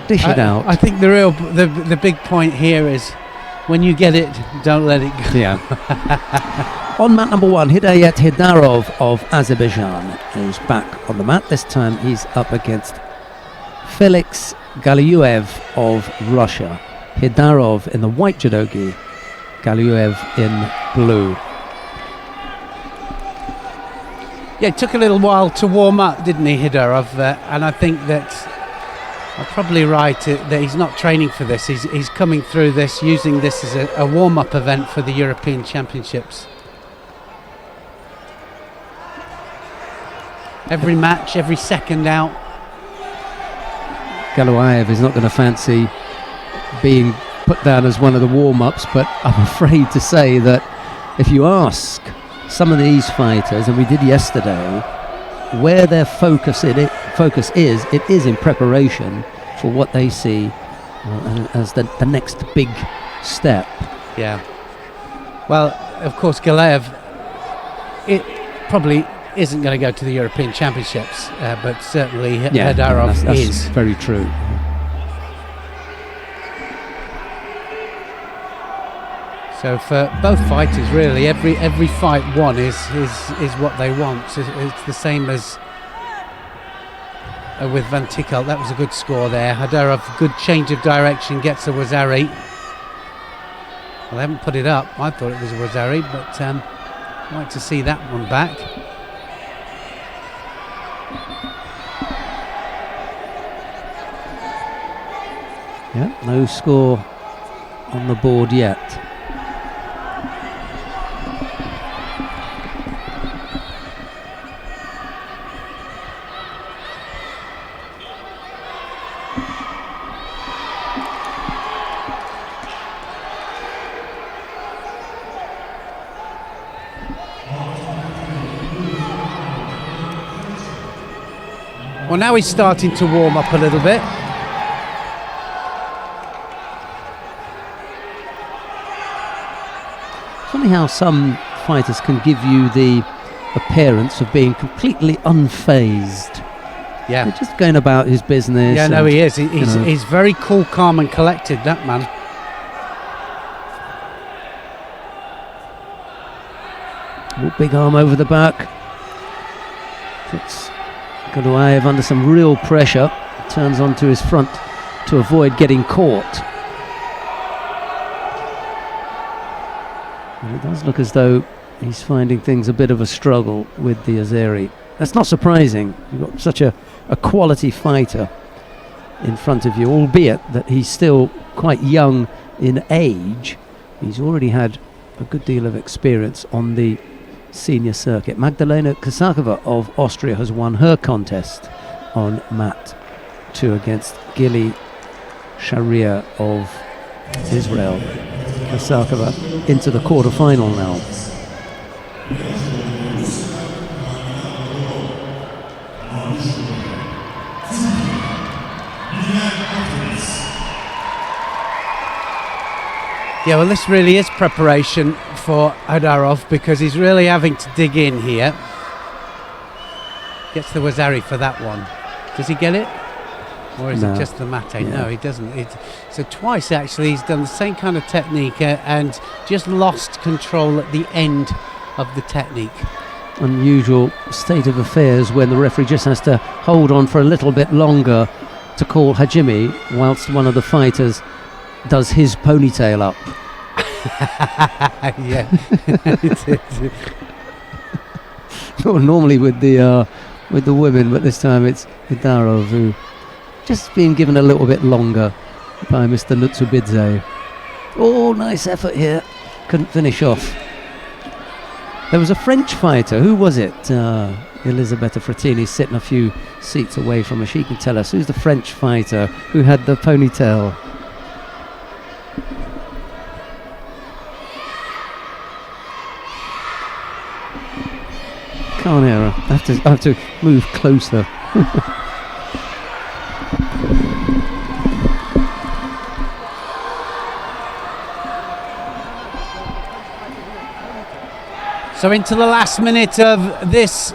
Dish it out. I think the big point here is, when you get it, don't let it go. Yeah. On mat number 1, Hidayat Hidarov of Azerbaijan is back on the mat. This time he's up against Felix Galyuev of Russia. Hidarov in the white judogi, Galyuev in blue. Yeah, it took a little while to warm up, didn't he, Hidarov? And I think that I'm probably right that he's not training for this. He's coming through this, using this as a warm-up event for the European Championships. Every match, every second out. Galyuev is not going to fancy being put down as one of the warm-ups, but I'm afraid to say that if you ask some of these fighters, and we did yesterday, where their focus is in preparation for what they see as the next big step. Yeah. Well, of course, Galyuev, it probably isn't going to go to the European Championships, but certainly Hidarov that's is. Very true. So for both fighters, really, every fight won is what they want. It's the same as with Van Tickelt. That was a good score there. Hadarov, good change of direction, gets a Wazari. Well, they haven't put it up. I thought it was a Wazari, but I'd like to see that one back. Yeah, no score on the board yet. Well, now he's starting to warm up a little bit. Funny how some fighters can give you the appearance of being completely unfazed. Yeah, they're just going about his business. Yeah, no, he is. He's very cool, calm, and collected. That man. Big arm over the back. Puts Godoaev under some real pressure. Turns onto his front to avoid getting caught. And it does look as though he's finding things a bit of a struggle with the Azeri. That's not surprising. You've got such a quality fighter in front of you, albeit that he's still quite young in age. He's already had a good deal of experience on the senior circuit. Magdalena Kasakova of Austria has won her contest on mat 2 against Gili Sharia of Israel. Kasakova into the quarterfinal now. Yeah, well, this really is preparation for Hadarov because he's really having to dig in here. Gets the Wazari for that one. Does he get it? Or is it just the mate? Yeah. No, he doesn't. So twice, actually, he's done the same kind of technique and just lost control at the end of the technique. Unusual state of affairs when the referee just has to hold on for a little bit longer to call Hajime whilst one of the fighters does his ponytail up. Yeah. Normally with the women, but this time it's Hadarov who just being given a little bit longer by Mr. Nutsubidze. Oh, nice effort here. Couldn't finish off. There was a French fighter. Who was it? Elisabetta Frattini sitting a few seats away from her. She can tell us who's the French fighter who had the ponytail. Can't hear her. I have to move closer. So into the last minute of this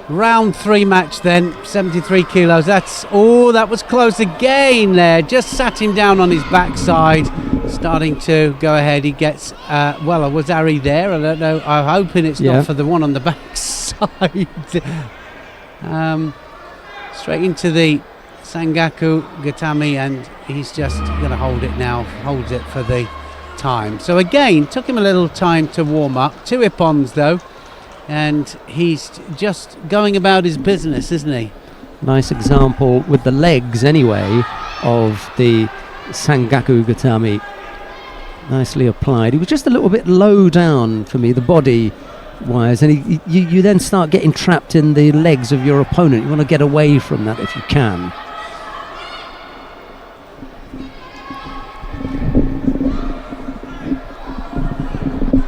round 3 match then, 73 kilos. That was close again there. Just sat him down on his backside, starting to go ahead. He gets, a Wazari there. I don't know. I'm hoping it's not for the one on the backside. Straight into the Sangaku Gatami, and he's just going to hold it now. Holds it for the time. So again, took him a little time to warm up. 2 ippons though, and he's just going about his business, isn't he? Nice example with the legs anyway of the Sangaku Gatami. Nicely applied. He was just a little bit low down for me, the body wise, and you then start getting trapped in the legs of your opponent. You want to get away from that if you can.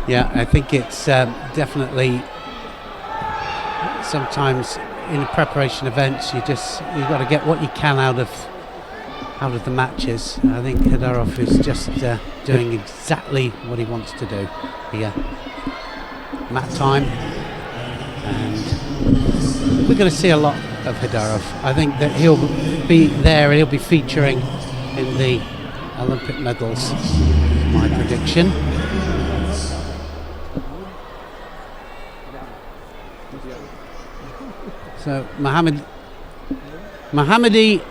Yeah, I think it's definitely sometimes in preparation events you've got to get what you can out of the matches. I think Hadarov is just doing exactly what he wants to do here. Mat time, and we're going to see a lot of Hadarov. I think that he'll be there and he'll be featuring in the Olympic medals, my prediction. So Mohammadi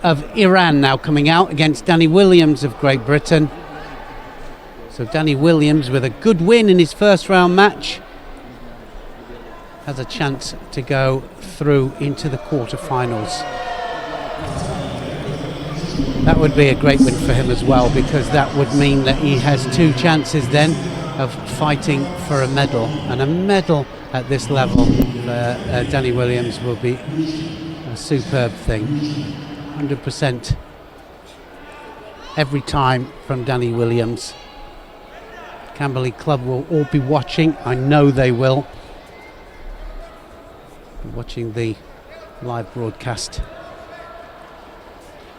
of Iran now coming out against Danny Williams of Great Britain. So Danny Williams, with a good win in his first round match, has a chance to go through into the quarterfinals. That would be a great win for him as well, because that would mean that he has 2 chances then of fighting for a medal, and a medal at this level for Danny Williams will be a superb thing. 100% every time from Danny Williams. Camberley Club will all be watching. I know they will. Watching the live broadcast,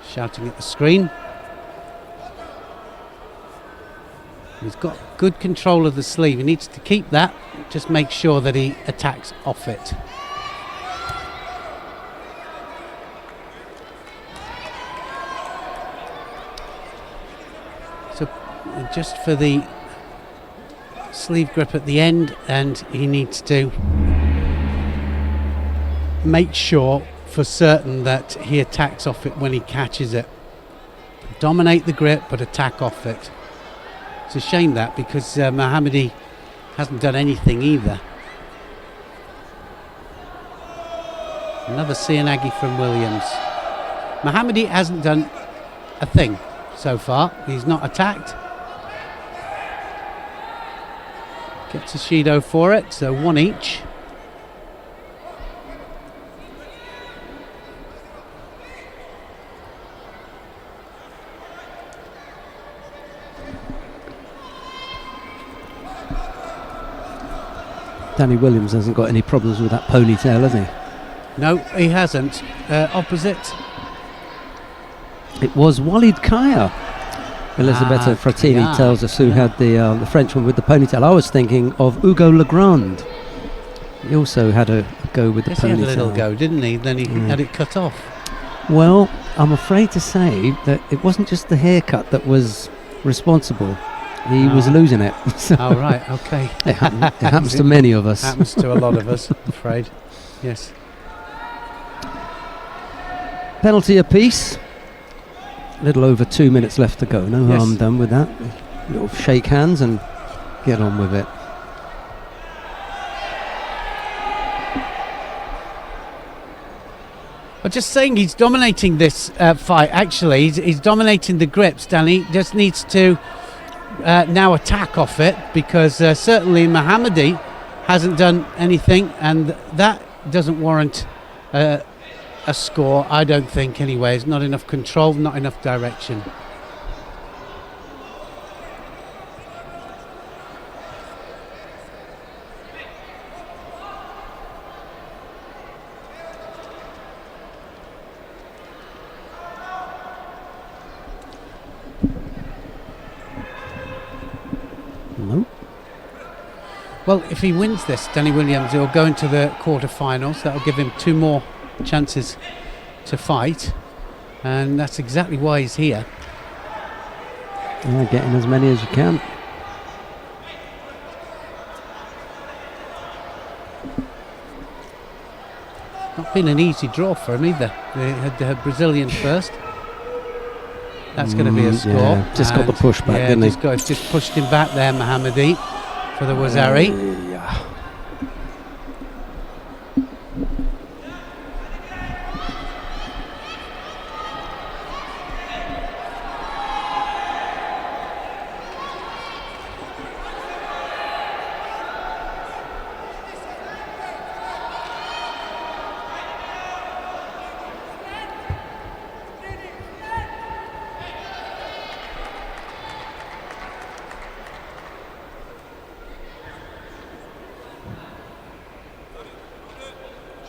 shouting at the screen. He's got good control of the sleeve. He needs to keep that. Just make sure that he attacks off it. So just for the sleeve grip at the end, and he needs to make sure for certain that he attacks off it when he catches it. Dominate the grip but attack off it. It's a shame that, because Mohammadi hasn't done anything either. Another Sianagi from Williams. Mohammadi hasn't done a thing so far. He's not attacked. Gets a Shido for it, so 1 each. Danny Williams hasn't got any problems with that ponytail, has he? No, he hasn't. Opposite. It was Walid Kaya. Elisabetta Frattini yeah, tells us who had the Frenchman with the ponytail. I was thinking of Hugo Legrand. He also had a go with the ponytail. He had a little go, didn't he? Then he had it cut off. Well, I'm afraid to say that it wasn't just the haircut that was responsible. He was losing it. So oh, right, okay. it happens to many of us. Happens to a lot of us, I'm afraid. Yes. Penalty apiece. A little over 2 minutes left to go. No harm done with that. Little shake hands and get on with it. I'm just saying, he's dominating this fight. Actually, he's dominating the grips. Danny just needs to now attack off it, because certainly Mohammadi hasn't done anything, and that doesn't warrant a score, I don't think. Anyway, it's not enough control, not enough direction. No. Well, if he wins this, Danny Williams, he'll go into the quarterfinals. That'll give him 2 more chances to fight, and that's exactly why he's here. Yeah, getting as many as you can. Not been an easy draw for him either. They had the Brazilian first. That's going to be a score. Yeah, just got the push back, didn't he? Just pushed him back there, Mohammadi, for the Wazari. Yeah.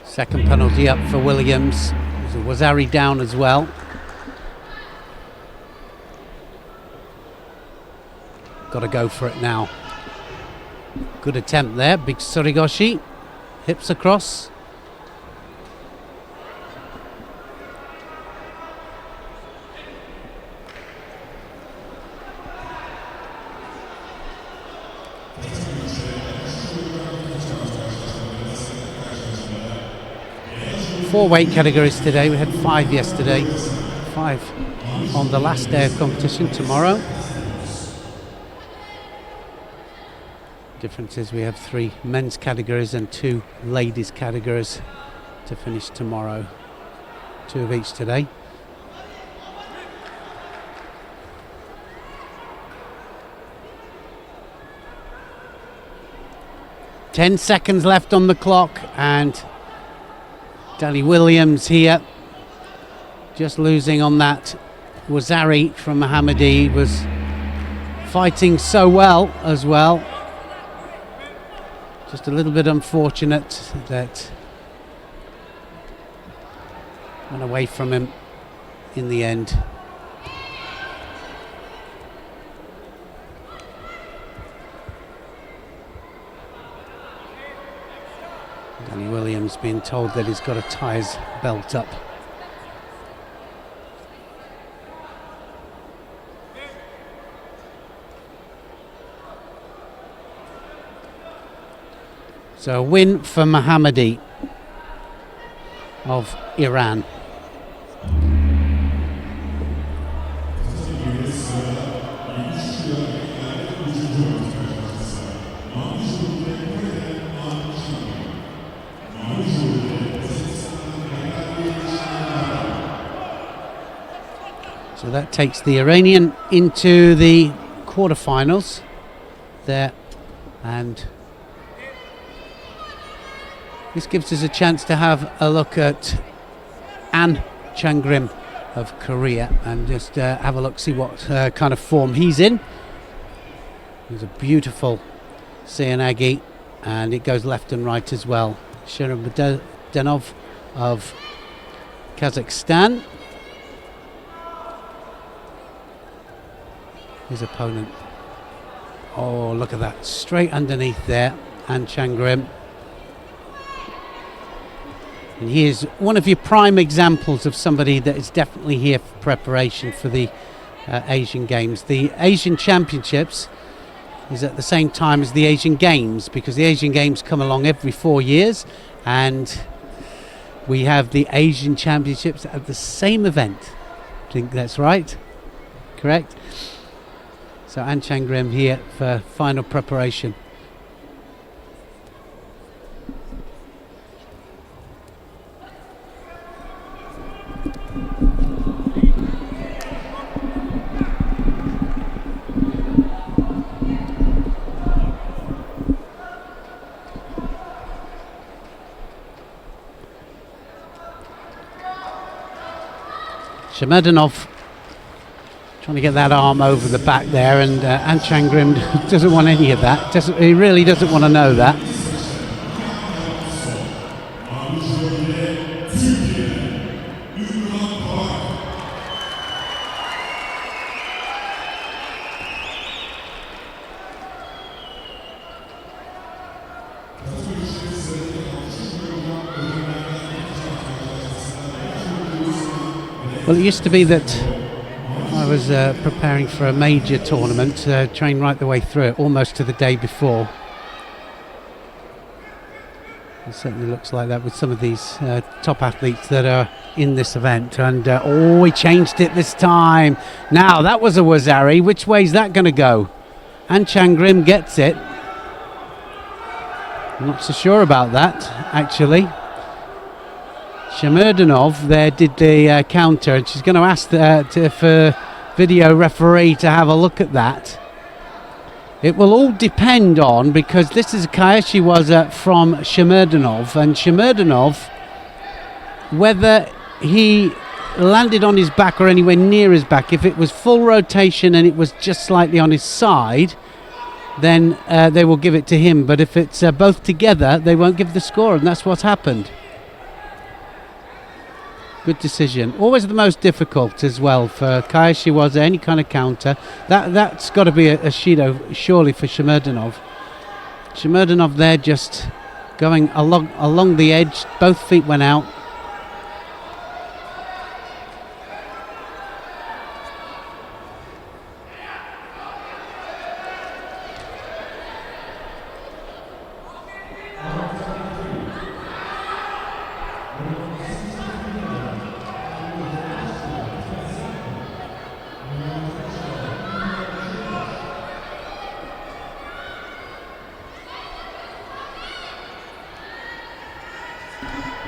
Second penalty up for Williams. There's a Wazari down as well. Got to go for it now. Good attempt there. Big Surigoshi. Hips across. 4 weight categories today. We had 5 yesterday, 5 on the last day of competition tomorrow. Difference is we have 3 men's categories and 2 ladies categories to finish tomorrow. 2 of each today. Ten seconds left on the clock, and Danny Williams here just losing on that. Wazari from Mohammadi was fighting so well as well. Just a little bit unfortunate that went away from him in the end. Danny Williams being told that he's got to tie his belt up. So a win for Mohammadi of Iran. So that takes the Iranian into the quarterfinals there, and this gives us a chance to have a look at An Changrim of Korea and just have a look, see what kind of form he's in. He's a beautiful Seonagi, and it goes left and right as well. Shiramadenov of Kazakhstan. His opponent. Oh, look at that. Straight underneath there, An Changrim. And he is one of your prime examples of somebody that is definitely here for preparation for the Asian Games. The Asian Championships is at the same time as the Asian Games, because the Asian Games come along every 4 years, and we have the Asian Championships at the same event. I think that's right. Correct? So An Changrim here for final preparation. Shamadanov trying to get that arm over the back there, and An Changrim doesn't want any of that. He really doesn't want to know that. Well, it used to be that I was preparing for a major tournament, trained right the way through it, almost to the day before. It certainly looks like that with some of these top athletes that are in this event. And oh, we changed it this time. Now, that was a Wazari. Which way is that going to go? An Changrim gets it. I'm not so sure about that, actually. Shamerdanov there did the counter, and she's going to ask for video referee to have a look at that. It will all depend on, because this is Kaeshi was from Shamerdanov, and Shamerdanov, whether he landed on his back or anywhere near his back, if it was full rotation and it was just slightly on his side, then they will give it to him. But if it's both together, they won't give the score, and that's what's happened. Good decision. Always the most difficult as well for Kaeshi was any kind of counter. That's got to be a Shido surely for Shamerdanov. Shamerdanov there just going along the edge. Both feet went out.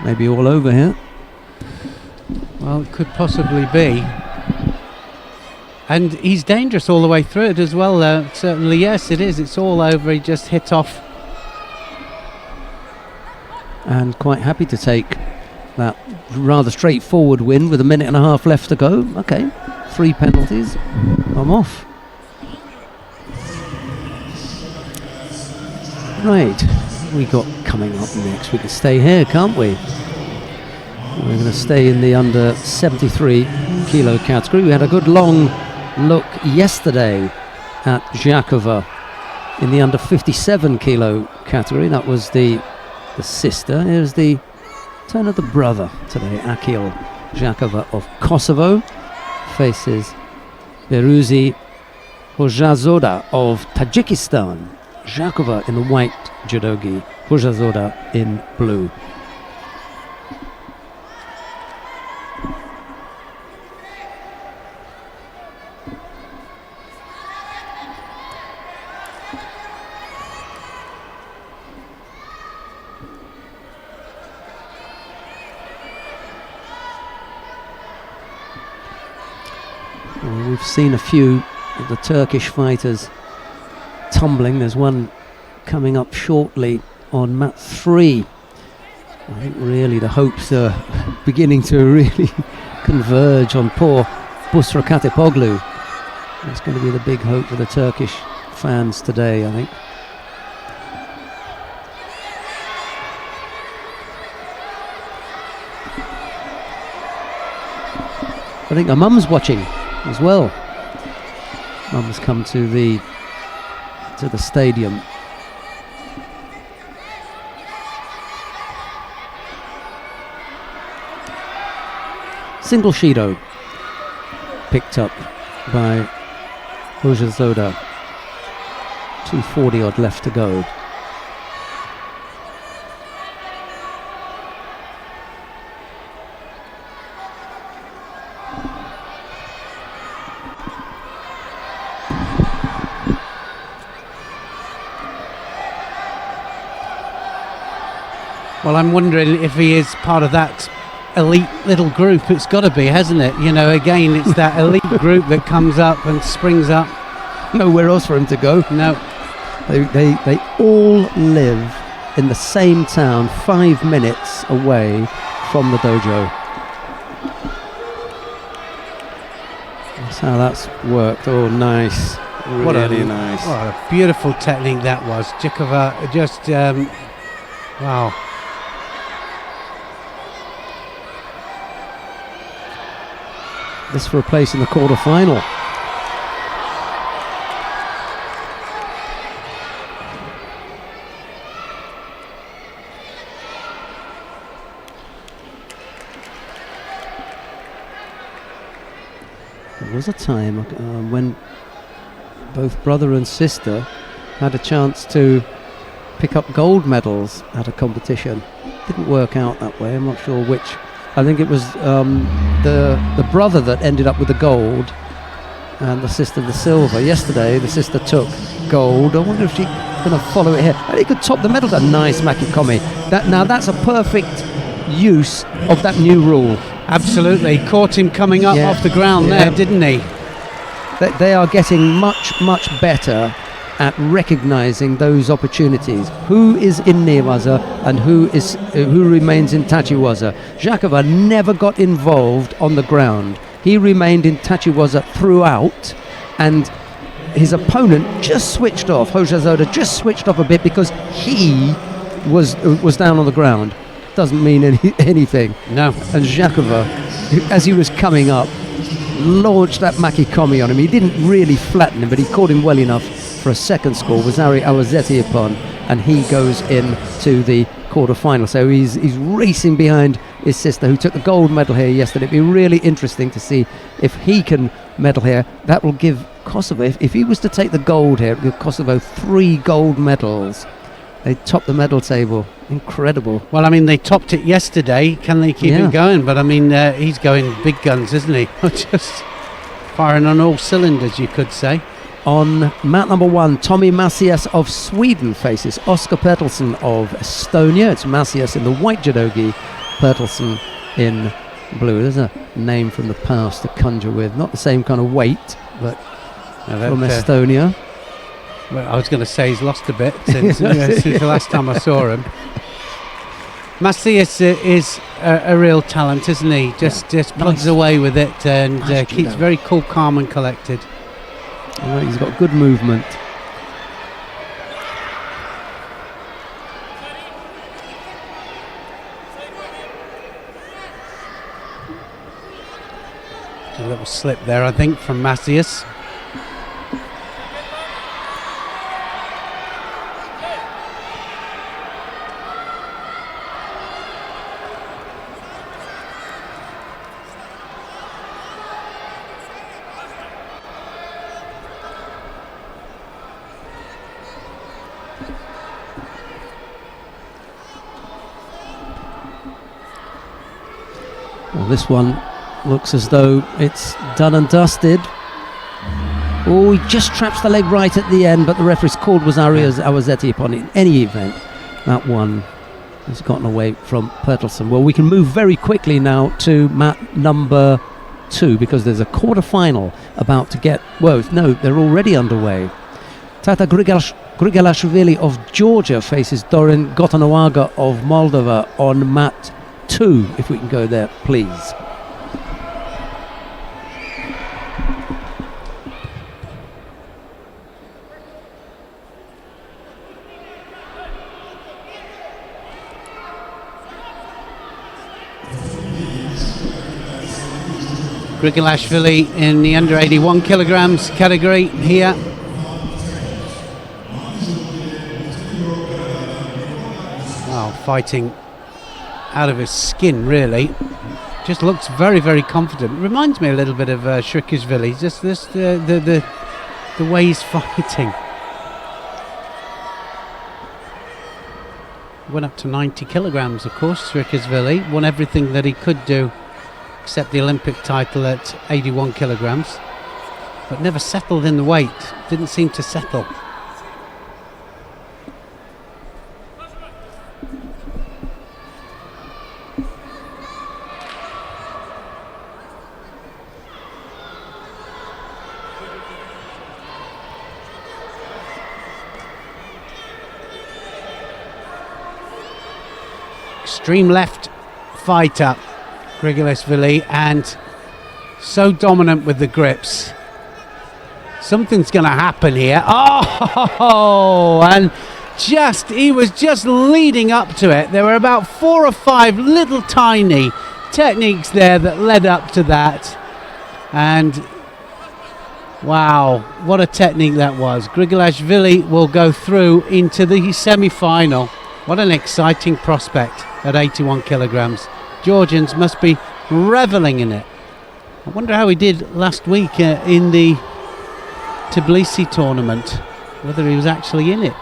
maybe all over here. Well, it could possibly be. And he's dangerous all the way through it as well. Certainly, yes, it is. It's all over. He just hit off. And quite happy to take that rather straightforward win with a minute and a half left to go. Okay, 3 penalties. I'm off. Right, we got coming up next. We can stay here, can't we? We're going to stay in the under 73 kilo category. We had a good long look yesterday at Zhakova in the under 57 kilo category. That was the sister. Here's the turn of the brother today. Akil Zhakova of Kosovo faces Beruzi Hojazoda of Tajikistan. Zhakova in the white judogi, Hojazoda in blue. Well, we've seen a few of the Turkish fighters tumbling. There's one coming up shortly on mat 3. I think really the hopes are beginning to really converge on poor Busra Katipoglu. That's going to be the big hope for the Turkish fans today, I think. I think her mum's watching as well. Mum's come to the stadium. Single Shido picked up by Hojazoda. 2:40 odd left to go. Well, I'm wondering if he is part of that elite little group. It's got to be, hasn't it? You know, again, it's that elite group that comes up and springs up. Nowhere else for him to go. No. They all live in the same town, 5 minutes away from the dojo. That's how that's worked. Oh, nice. Really nice. What a beautiful technique that was. Zhakova just, wow. This for a place in the quarterfinal. There was a time when both brother and sister had a chance to pick up gold medals at a competition. Didn't work out that way. I'm not sure which. I think it was the brother that ended up with the gold and the sister the silver. Yesterday the sister took gold. I wonder if she's going to follow it here. And he could top the medal. A nice Makikomi. Now that's a perfect use of that new rule. Absolutely. Caught him coming up off the ground there, didn't he? They are getting much better at recognizing those opportunities. Who is in Newaza and who remains in Tachiwaza. Zhakova never got involved on the ground. He remained in Tachiwaza throughout, and his opponent just switched off. Hojazoda just switched off a bit because he was down on the ground. Doesn't mean anything. No. And Zhakova, as he was coming up, launched that Makikomi on him. He didn't really flatten him, but he caught him well enough for a second score. Wazari Awazeti upon, and he goes into the quarterfinal. So he's racing behind his sister, who took the gold medal here yesterday. It'd be really interesting to see if he can medal here. That will give Kosovo, if he was to take the gold here, it would give Kosovo 3 gold medals. They topped the medal table. Incredible. Well, I mean, they topped it yesterday. Can they keep it going? But I mean, he's going big guns, isn't he? Just firing on all cylinders, you could say. On mat number 1, Tommy Macias of Sweden faces Oscar Pettersson of Estonia. It's Macias in the white judogi Bertelsen in blue. There's a name from the past to conjure with. Not the same kind of weight, but from Estonia. Well, I was going to say he's lost a bit since the last time I saw him. Macias is a real talent, isn't he? Just plugs away with it and keeps very cool, calm and collected. He's got good movement. A little slip there, I think, from Macias. Well, this one looks as though it's done and dusted. Oh, he just traps the leg right at the end, but the referee's called was Awazetti upon it. In any event, that one has gotten away from Bertelsen. Well, we can move very quickly now to mat number 2 because there's a quarter-final about to get... Well, no, they're already underway. Tata Grigalashvili of Georgia faces Dorin Gotanoaga of Moldova on mat 2, if we can go there, please. Grigalashvili in the under 81 kilograms category here. Wow, fighting out of his skin, really. Just looks very, very confident. Reminds me a little bit of Shrikashvili. Just the way he's fighting. Went up to 90 kilograms, of course. Shrikashvili won everything that he could do, except the Olympic title at 81 kilograms, but never settled in the weight. Didn't seem to settle. Extreme left fighter, Grigalashvili, and so dominant with the grips. Something's going to happen here. Oh, and he was just leading up to it. There were about 4 or 5 little tiny techniques there that led up to that. And wow, what a technique that was. Grigalashvili will go through into the semi-final. What an exciting prospect at 81 kilograms. Georgians must be reveling in it. I wonder how he did last week in the Tbilisi tournament, whether he was actually in it.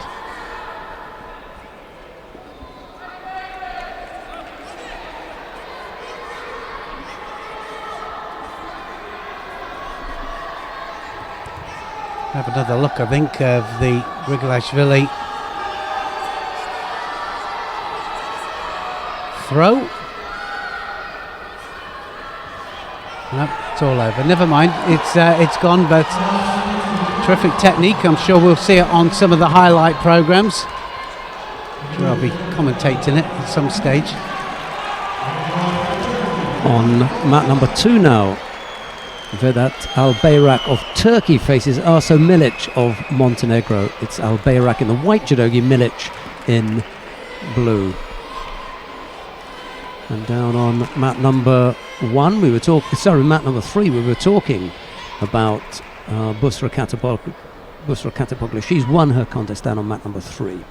Have another look, I think, of the Grigalashvili throw. Nope, it's all over. Never mind, it's gone, but terrific technique. I'm sure we'll see it on some of the highlight programs. I'm sure I'll be commentating it at some stage. On mat number 2 now, Vedat Albayrak of Turkey faces Arso Milic of Montenegro. It's Albayrak in the white judogi, Milic in blue. And down on mat number 1, mat number 3, we were talking about Busra Katapoglu. She's won her contest down on mat number 3.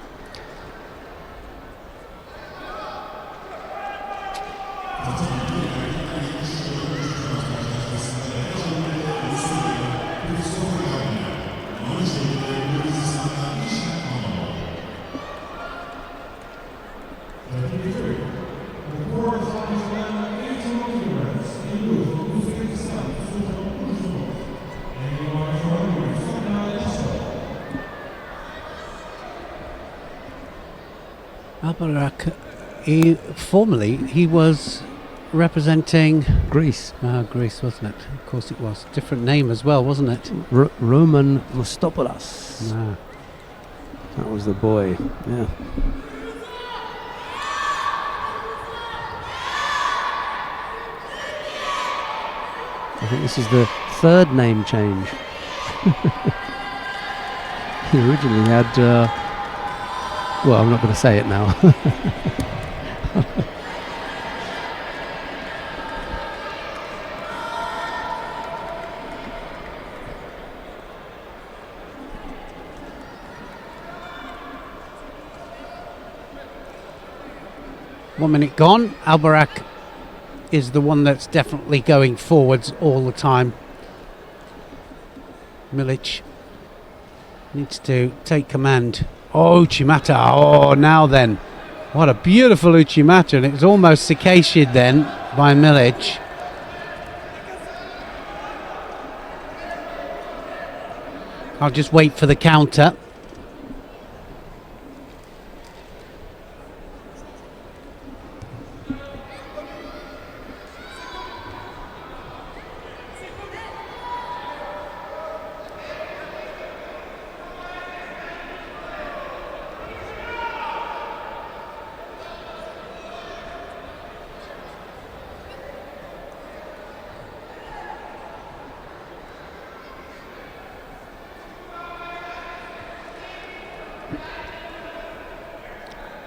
Albayrak Formerly he was representing Greece. Greece, wasn't it? Of course it was. Different name as well, wasn't it? Roman Mostopoulos. Ah. That was the boy. Yeah. I think this is the third name change. He originally had, well, I'm not going to say it now. 1 minute gone. Albarak is the one that's definitely going forwards all the time. Milic needs to take command. Oh, Uchimata. Oh, now then. What a beautiful Uchimata. And it was almost Sakashid then by Milic. I'll just wait for the counter.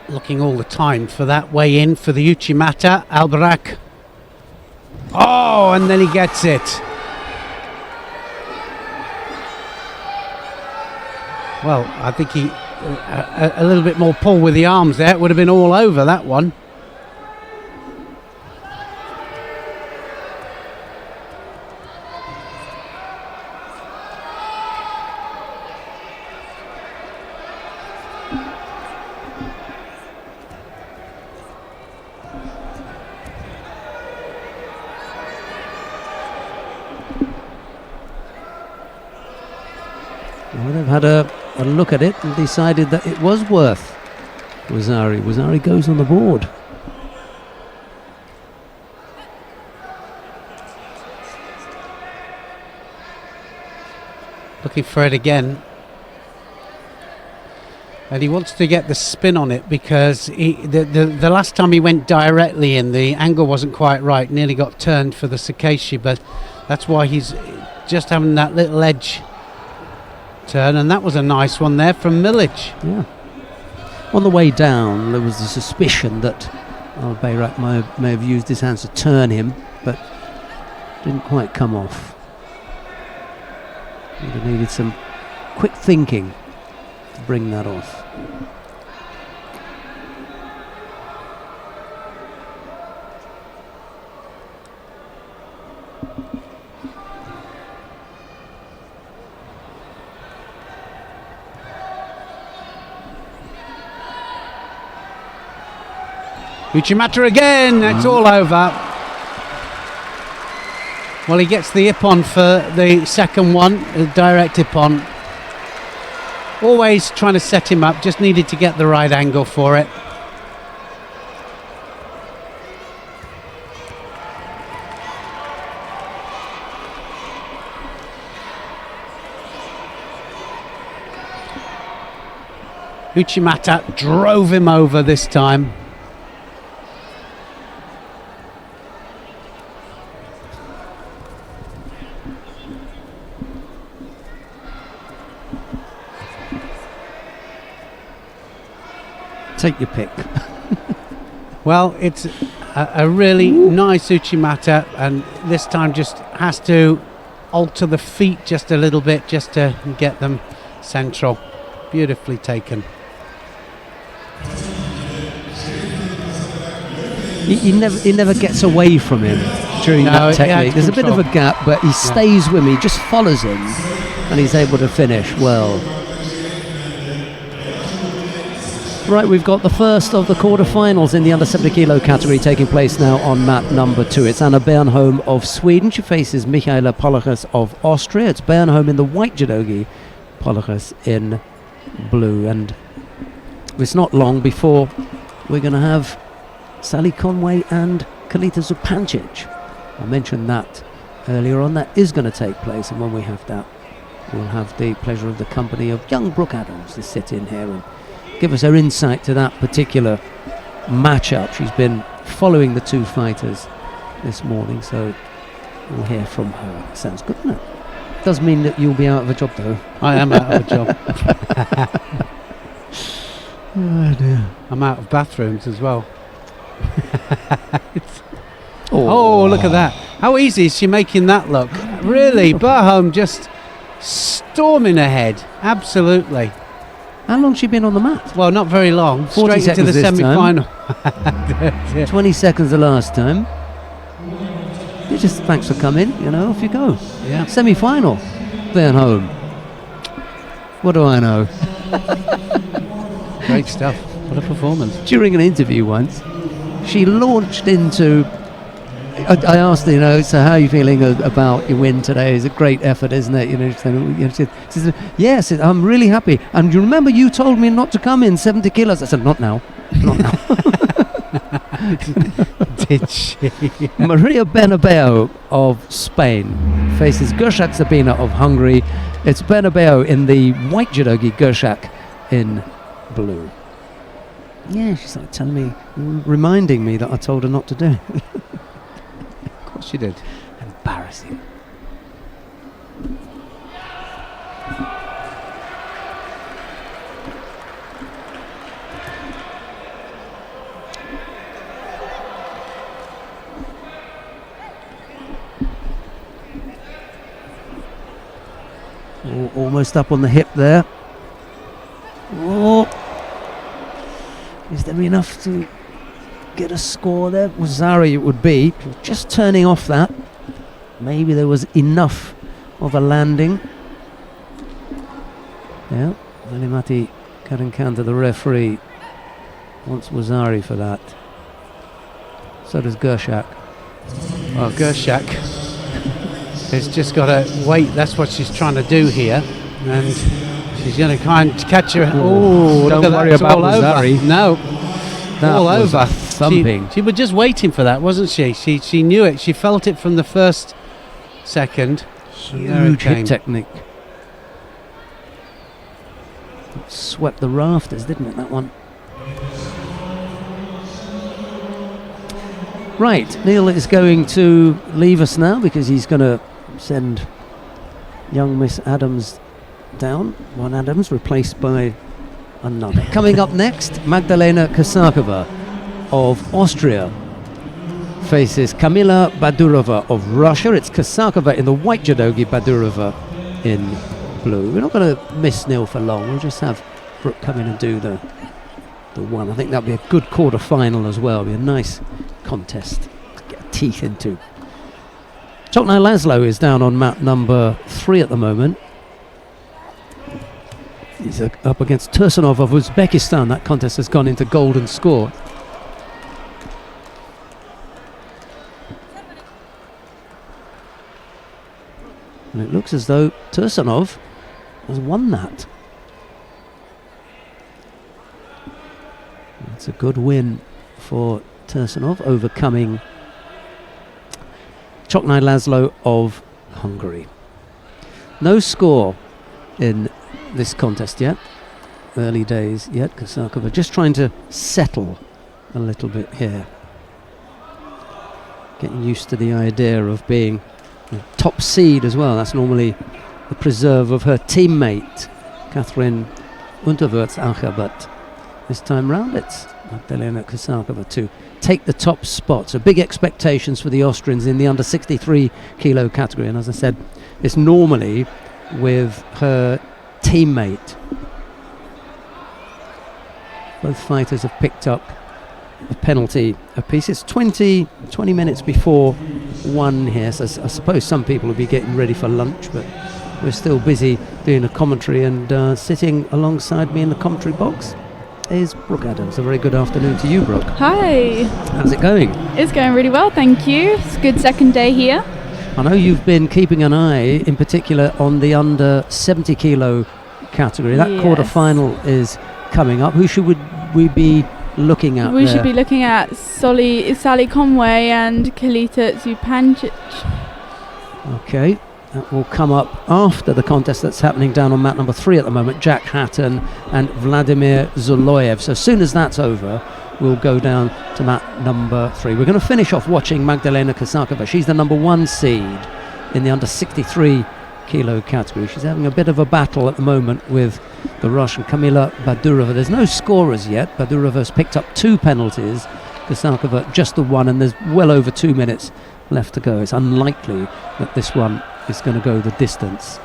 Looking all the time for that way in for the Uchimata. Albarak. Oh, and then he gets it. Well, I think he a little bit more pull with the arms there. It would have been all over that one. Well, they've had a look at it and decided that it was worth Wazari. Wazari goes on the board. Looking for it again. And he wants to get the spin on it because the last time he went directly in, the angle wasn't quite right. Nearly got turned for the Sakashi, but that's why he's just having that little edge turn, and that was a nice one there from Milic. Yeah. On the way down, there was the suspicion that Bayrak may have used his hands to turn him, but didn't quite come off. Would have needed some quick thinking to bring that off. Uchimata again, it's all over. Well, he gets the ippon for the second one, direct ippon. Always trying to set him up, just needed to get the right angle for it. Uchimata drove him over this time. Take your pick. Well, it's a really nice Uchimata, and this time just has to alter the feet just a little bit just to get them central. Beautifully taken. He never gets away from him during that technique. There's a bit of a gap, but he stays with me, he just follows him, and he's able to finish well. Right, we've got the first of the quarterfinals in the under 70 kilo category taking place now on mat number 2. It's Anna Bernholm of Sweden. She faces Michaela Polachas of Austria. It's Bernholm in the white judogi, Polachas in blue. And it's not long before we're going to have Sally Conway and Kalita Zupancic. I mentioned that earlier on. That is going to take place, and when we have that, we'll have the pleasure of the company of young Brooke Adams to sit in here and give us her insight to that particular matchup. She's been following the two fighters this morning, so we'll hear from her. Sounds good, doesn't it? Does mean that you'll be out of a job, though. I am out of a job. Oh dear. I'm out of bathrooms as well. Oh, look at that. How easy is she making that look? Really, Barholm just storming ahead. Absolutely. How long's she been on the mat? Well, not very long. 40 Straight into the seconds this time. semi-final. 20 seconds the last time. You just thanks for coming, off you go. Yeah. Semi-final. Then home. What do I know? Great stuff. What a performance. During an interview once, she launched into... I asked her, so how are you feeling about your win today? It's a great effort, isn't it? She said, yes, I'm really happy. And you remember you told me not to come in 70 kilos. I said, not now. Not now. Did she? Maria Bernabeu of Spain faces Gershak Sabina of Hungary. It's Bernabeu in the white judogi, Gershak in blue. Yeah, she started telling me, reminding me that I told her not to do it. Of course she did. Embarrassing. Almost up on the hip there. Oh. Is there enough to get a score there? Zari it would be. Just turning off that. Maybe there was enough of a landing. Yeah, Velimati Karankanta, the referee, wants Wazari for that. So does Gershak. Well, Gershak has just got to wait. That's what she's trying to do here. And she's going to try and catch her. Oh, don't worry about Wazari. No. That all was over. Thumping. She was just waiting for that, wasn't she? She knew it. She felt it from the first second. Huge hip technique. It swept the rafters, didn't it, that one? Right, Neil is going to leave us now because he's going to send young Miss Adams down. One Adams replaced by another. Coming up next, Magdalena Kasakova of Austria faces Kamila Badurova of Russia. It's Kasakova in the white judogi, Badurova in blue. We're not going to miss Neil for long. We'll just have Brooke come in and do the one. I think that'll be a good quarter final as well. It'll be a nice contest to get teeth into. Choknai Laszlo is down on mat number 3 at the moment. He's up against Tursunov of Uzbekistan. That contest has gone into golden score. And it looks as though Tursunov has won that. It's a good win for Tursunov, overcoming Choknai Laszlo of Hungary. No score in this contest yet. Early days yet. Kasakova just trying to settle a little bit here. Getting used to the idea of being top seed as well. That's normally the preserve of her teammate Catherine Unterwurz-Acher, but this time round it's Magdalena Kasakova to take the top spot. So big expectations for the Austrians in the under 63 kilo category, and as I said, it's normally with her teammate. Both fighters have picked up a penalty apiece. It's 20 minutes before 1 here, so I suppose some people will be getting ready for lunch, but we're still busy doing a commentary, and sitting alongside me in the commentary box is Brooke Adams. A very good afternoon to you, Brooke. Hi. How's it going? It's going really well, thank you. It's a good second day here. I know you've been keeping an eye in particular on the under 70 kilo category. That Yes. quarter final is coming up. Who should we be looking at We there? should be looking at Sally Conway and Kalita Zupancic. Okay, that will come up after the contest that's happening down on mat number 3 at the moment. Jack Hatton and Vladimir Zoloyev. So as soon as that's over, we'll go down to mat number 3. We're going to finish off watching Magdalena Kosakova. She's the number 1 seed in the under 63 kilo category. She's having a bit of a battle at the moment with the Russian Kamila Badurova. There's no scorers yet. Badurova's picked up 2 penalties, Kosakova just the 1, and there's well over 2 minutes left to go. It's unlikely that this one is going to go the distance.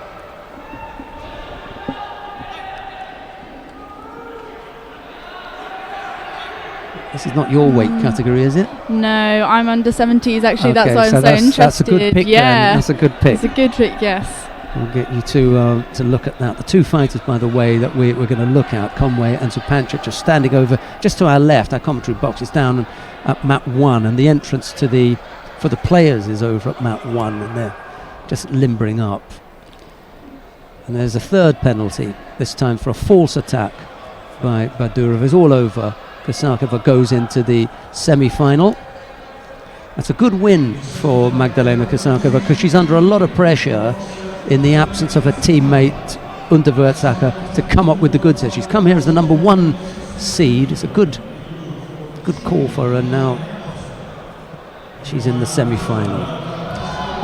This is not your weight category, is it? No, I'm under 70s actually. Okay, that's why so I'm so interested. That's a good pick. Yeah, then. That's a good pick. it's a good pick. Yes. We'll get you to look at that. The 2 fighters, by the way, that we're going to look at, Conway and Zupancic, are standing over just to our left. Our commentary box is down at mat 1, and the entrance for the players is over at mat 1, and they're just limbering up. And there's a 3rd penalty, this time for a false attack by Badurova. It's all over. Kosakova goes into the semi-final. That's a good win for Magdalena Kosakova because she's under a lot of pressure in the absence of her teammate Unterwurzacher to come up with the goods here. She's come here as the number 1 seed. It's a good call for her, and now she's in the semi-final.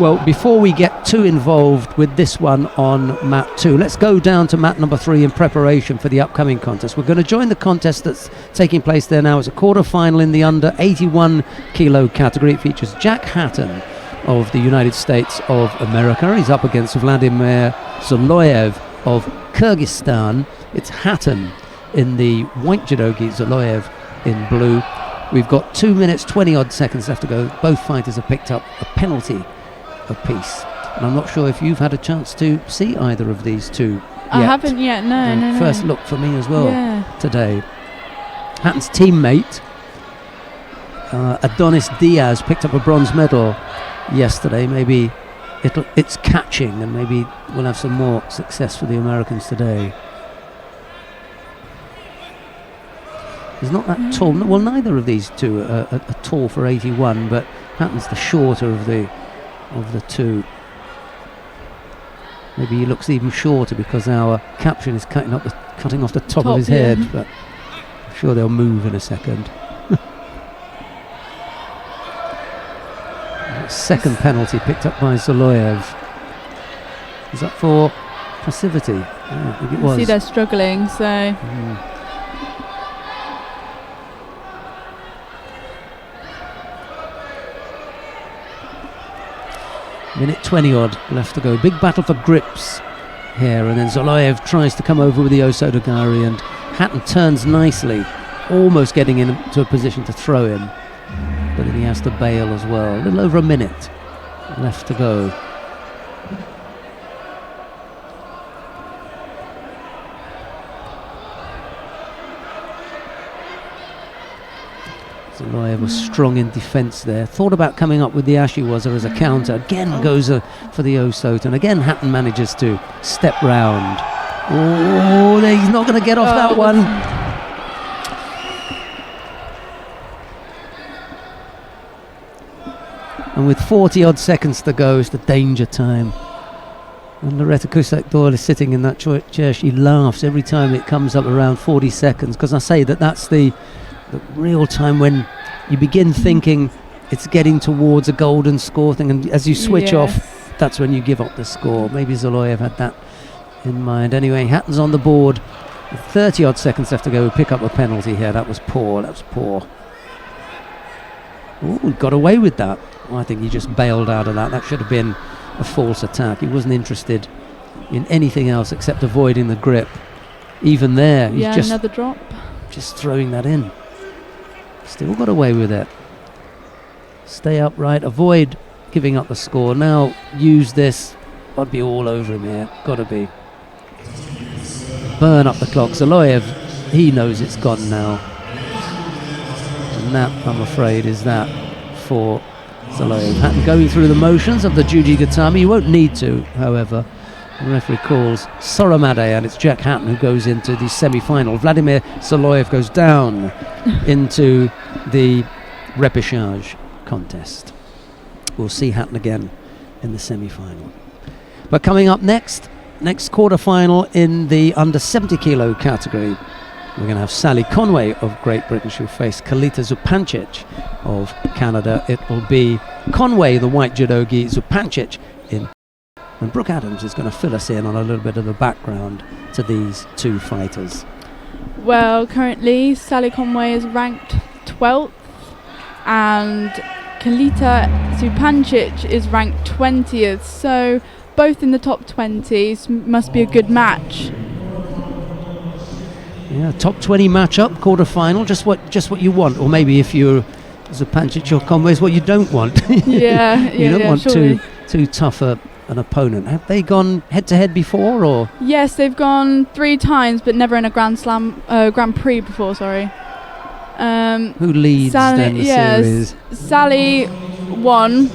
Well, before we get too involved with this one on mat 2, let's go down to mat number 3 in preparation for the upcoming contest. We're going to join the contest that's taking place there now. It's a quarter-final in the under 81 kilo category. It features Jack Hatton of the United States of America. He's up against Vladimir Zoloyev of Kyrgyzstan. It's Hatton in the white judogi, Zoloyev in blue. We've got 2 minutes 20 odd seconds left to go. Both fighters have picked up a penalty apiece, and I'm not sure if you've had a chance to see either of these two yet. I haven't yet. No. First look for me as well. Yeah. Today. Hatton's teammate Adonis Diaz picked up a bronze medal yesterday. Maybe it's catching, and maybe we'll have some more success for the Americans today. He's not that tall. Well, neither of these two are tall for 81, but Hatton's the shorter of the two. Maybe he looks even shorter because our caption is cutting off the top of his head, but I'm sure they'll move in a second. Second penalty picked up by Zoloyev. Is that for passivity? I think it was. See, they're struggling, so. Minute 20 odd left to go. Big battle for grips here, and then Zoloyev tries to come over with the Osodogari, and Hatton turns nicely, almost getting into a position to throw him, but then he has to bail as well. A little over a minute left to go. Zoloyev was strong in defence there. Thought about coming up with the Ashiwaza as a counter. Again goes for the Osot, and again Hatton manages to step round. Oh, he's not going to get off that one. And with 40 odd seconds to go, it's the danger time. And Loretta Kusak-Doyle is sitting in that chair. She laughs every time it comes up around 40 seconds, because I say that's the real time when you begin thinking it's getting towards a golden score thing, and as you switch off, that's when you give up the score. Maybe Zoloyev had that in mind. Anyway, Hatton's on the board with 30 odd seconds left to go. Pick up a penalty here. That was poor. Ooh, got away with that. I think he just bailed out of that. That should have been a false attack. He wasn't interested in anything else except avoiding the grip. Even there, he's just another drop. Just throwing that in. Still got away with it. Stay upright, avoid giving up the score. Now use this. I'd be all over him here. Gotta be. Burn up the clock. Zoloyev, he knows it's gone now. And that, I'm afraid, is that for Zoloyev. Hatton going through the motions of the Juji Gatami. You won't need to, however, The referee calls Soramade, and it's Jack Hatton who goes into the semi-final. Vladimir Soloyev goes down into the repechage contest. We'll see Hatton again in the semi-final. But coming up next quarter-final in the under 70 kilo category, we're going to have Sally Conway of Great Britain. She'll face Kalita Zupancic of Canada. It will be Conway, the white judogi, Zupancic in. And Brooke Adams is going to fill us in on a little bit of the background to these two fighters. Well, currently Sally Conway is ranked 12th and Kalita Zupancic is ranked 20th, so both in the top 20s. Must be a good match. Yeah, top 20 matchup, quarter-final, just what you want. Or maybe if you're Zupancic or Conway, is what you don't want. You don't want too tough an opponent. Have they gone head-to-head before, or? Yes, they've gone 3 times, but never in a Grand Prix before. Sorry. Who leads then the series? Sally won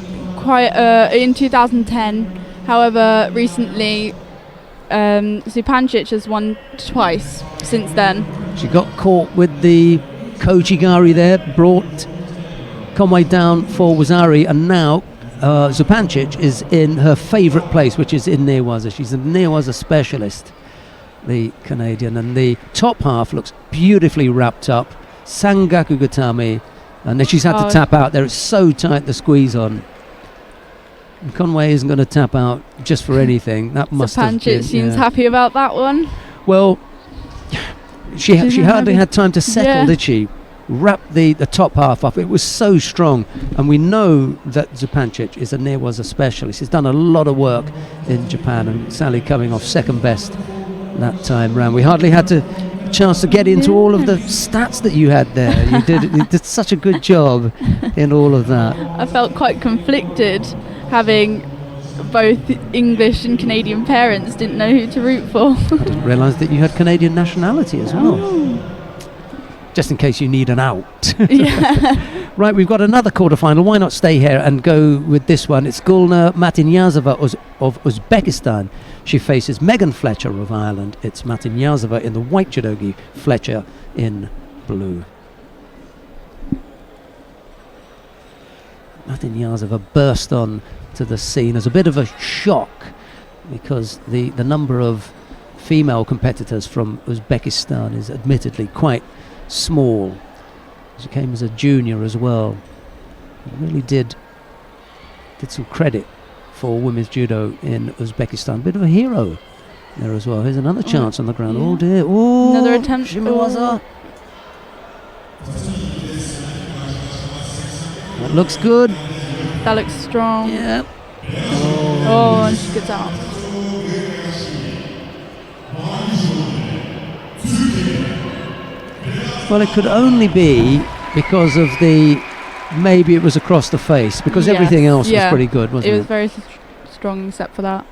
in 2010. However, recently Zupancic has won twice since then. She got caught with the Kochigari there, brought Conway down for Wazari, and now Zupancic is in her favourite place, which is in Newaza. She's a Newaza specialist, the Canadian, and the top half looks beautifully wrapped up. Sangaku Gatami, and then she's had to tap out there. It's so tight, the squeeze on. And Conway isn't going to tap out just for anything. That must have been. Zupancic seems happy about that one. Well, she hardly had time to settle, did she? Wrap the top half up. It was so strong, and we know that Zupancic is a Newaza specialist. He's done a lot of work in Japan, and Sally coming off second best that time round. We hardly had a chance to get into all of the stats that you had there. You did such a good job in all of that. I felt quite conflicted having both English and Canadian parents. Didn't know who to root for. I didn't realise that you had Canadian nationality as well. Just in case you need an out. Yeah. Right, we've got another quarterfinal. Why not stay here and go with this one? It's Gulna Matinyazova of Uzbekistan. She faces Megan Fletcher of Ireland. It's Matinyazova in the white judogi, Fletcher in blue. Matinyazova burst on to the scene as a bit of a shock, because the number of female competitors from Uzbekistan is admittedly quite small. She came as a junior as well. Really did some credit for women's judo in Uzbekistan. Bit of a hero there as well. Here's another chance on the ground. Oh dear. Oh, another attempt. Shimiwaza. That looks good. That looks strong. Yeah. Oh, and she gets out. Well, it could only be because of maybe it was across the face, because everything else was pretty good, wasn't it? It was very strong except for that.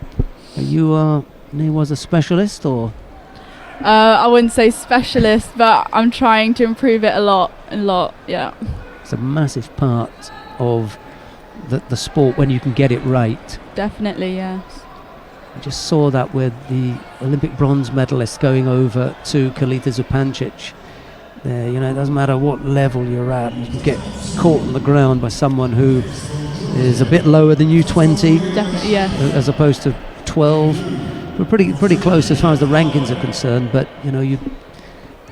Are you was a specialist, or? I wouldn't say specialist, but I'm trying to improve it a lot, yeah. It's a massive part of the sport when you can get it right. Definitely, yes. I just saw that with the Olympic bronze medalist going over to Kalita Zupancic. There, it doesn't matter what level you're at, you can get caught on the ground by someone who is a bit lower than you, 20. Definitely, yeah. As opposed to 12. We're pretty close as far as the rankings are concerned, but you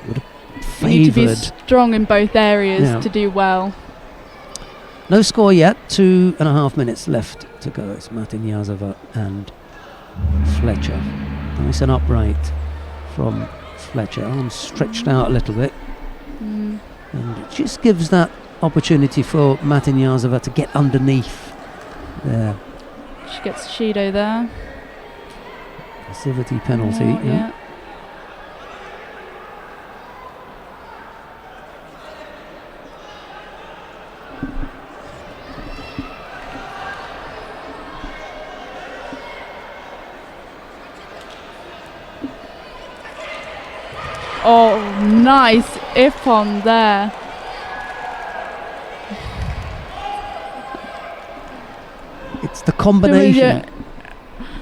would have favoured. You need to be strong in both areas to do well. No score yet. 2.5 minutes left to go. It's Matinyazova and Fletcher. Nice and upright from Fletcher. Arms stretched out a little bit. And it just gives that opportunity for Matinyazova to get underneath there. She gets Shido there. Passivity penalty. Yeah. Oh, nice ippon there. It's the combination.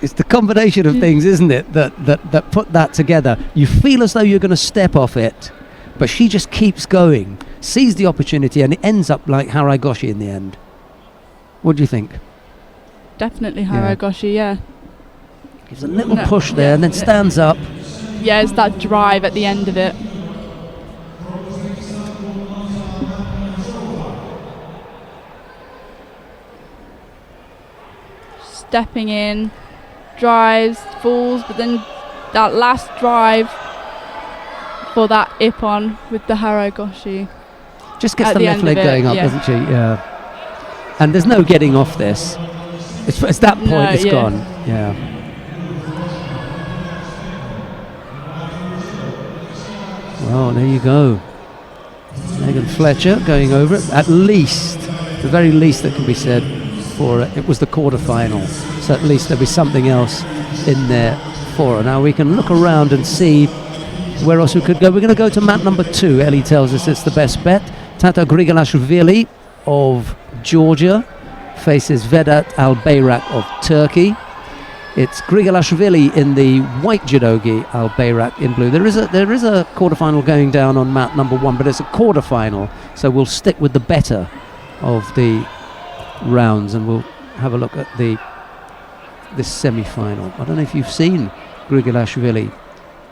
It's the combination of things, isn't it, that put that together. You feel as though you're going to step off it, but she just keeps going, sees the opportunity, and it ends up like Haragoshi in the end. What do you think? Definitely Haragoshi, yeah. Gives a little push there and then stands up. Yeah, it's that drive at the end of it. Stepping in, drives, falls, but then that last drive for that ippon with the Haragoshi. Just gets the left leg going up, doesn't she? Yeah. And there's no getting off this. It's that point, it's gone. Yeah. Well, there you go. Megan Fletcher going over it. At least, the very least that can be said for it was the quarterfinal. So at least there'll be something else in there for her. Now we can look around and see where else we could go. We're going to go to mat number 2. Ellie tells us it's the best bet. Tata Grigolashvili of Georgia faces Vedat Albayrak of Turkey. It's Grigolashvili in the white judogi, Albayrak in blue. There is a quarterfinal going down on mat number 1, but it's a quarterfinal, so we'll stick with the better of the rounds, and we'll have a look at this semi-final. I don't know if you've seen Grigolashvili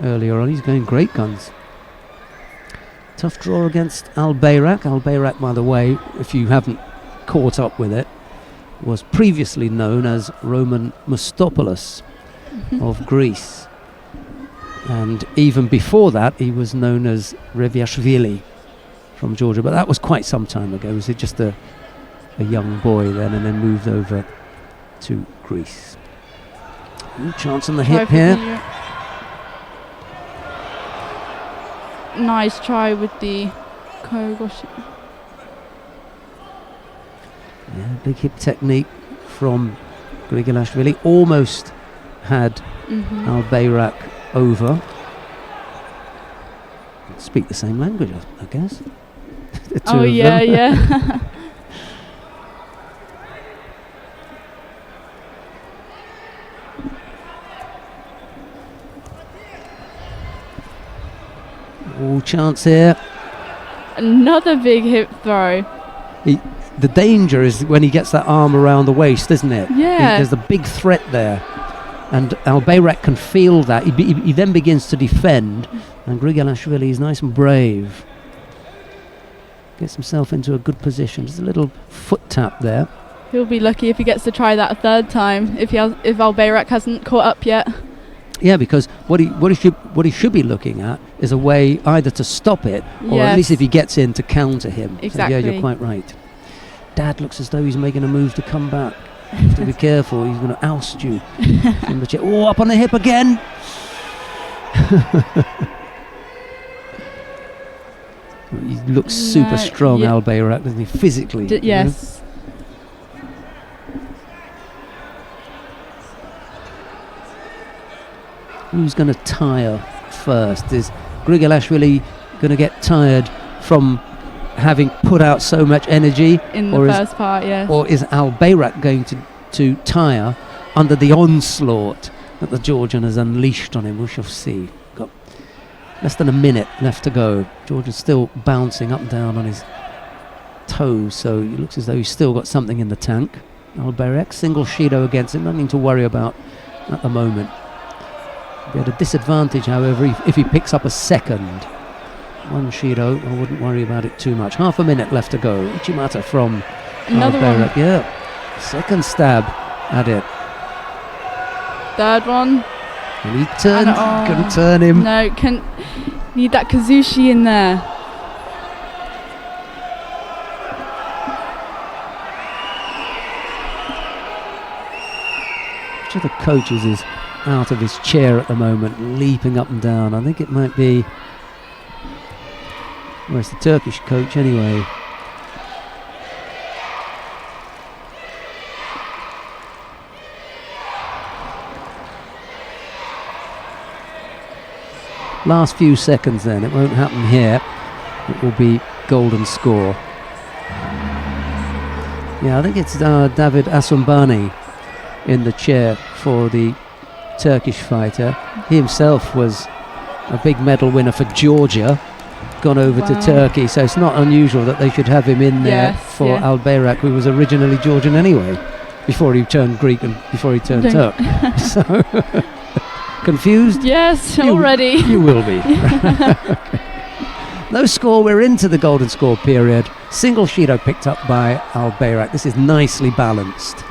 earlier on. He's going great guns. Tough draw against Albayrak. Albayrak, by the way, if you haven't caught up with it, was previously known as Roman Mustopoulos of Greece. And even before that, he was known as Reviashvili from Georgia. But that was quite some time ago. Was it just a young boy then, and then moved over to Greece? Ooh, chance on the hip here. Nice try with the Kogoshi. Yeah, big hip technique from Grigolashvili. Almost had Albayrak over. Speak the same language, I guess. Oh yeah, yeah. All chance here. Another big hip throw. The danger is when he gets that arm around the waist, isn't it? Yeah. There's a big threat there. And Albayrak can feel that. He then begins to defend. And Grigolashvili is nice and brave. Gets himself into a good position. Just a little foot tap there. He'll be lucky if he gets to try that a third time, if Albayrak hasn't caught up yet. Yeah, because what he should be looking at is a way either to stop it, or at least if he gets in, to counter him. Exactly. So yeah, you're quite right. Dad looks as though he's making a move to come back. You have to be careful, he's going to oust you from the chair. Oh, up on the hip again! He looks super strong, Albayrak, doesn't he, physically? Yes. Who's going to tire first? Is Grigolashvili going to get tired from having put out so much energy in the first part? Yes. Or is Albayrak going to tire under the onslaught that the Georgian has unleashed on him? We shall see. Got less than a minute left to go. Georgian's still bouncing up and down on his toes, so it looks as though he's still got something in the tank. Albayrak, single Shido against him, nothing to worry about at the moment. Be at a disadvantage, however, if he picks up a second. One Shido, I wouldn't worry about it too much. Half a minute left to go. Uchimata from another Albayrak. one. Yeah, second stab at it. Third one. And he turned. Couldn't turn him. No, need that Kazushi in there. Which of the coaches is out of his chair at the moment, leaping up and down? I think it might be. Well, it's the Turkish coach anyway. Last few seconds then, it won't happen here. It will be golden score. Yeah, I think it's David Asumbani in the chair for the Turkish fighter. He himself was a big medal winner for Georgia, gone over to Turkey, so it's not unusual that they should have him in there for Al Bayrak, who was originally Georgian anyway, before he turned Greek and before he turned Turk. So, confused? Yes, already. You will be. No score, we're into the golden score period. Single Shido picked up by Al Bayrak. This is nicely balanced.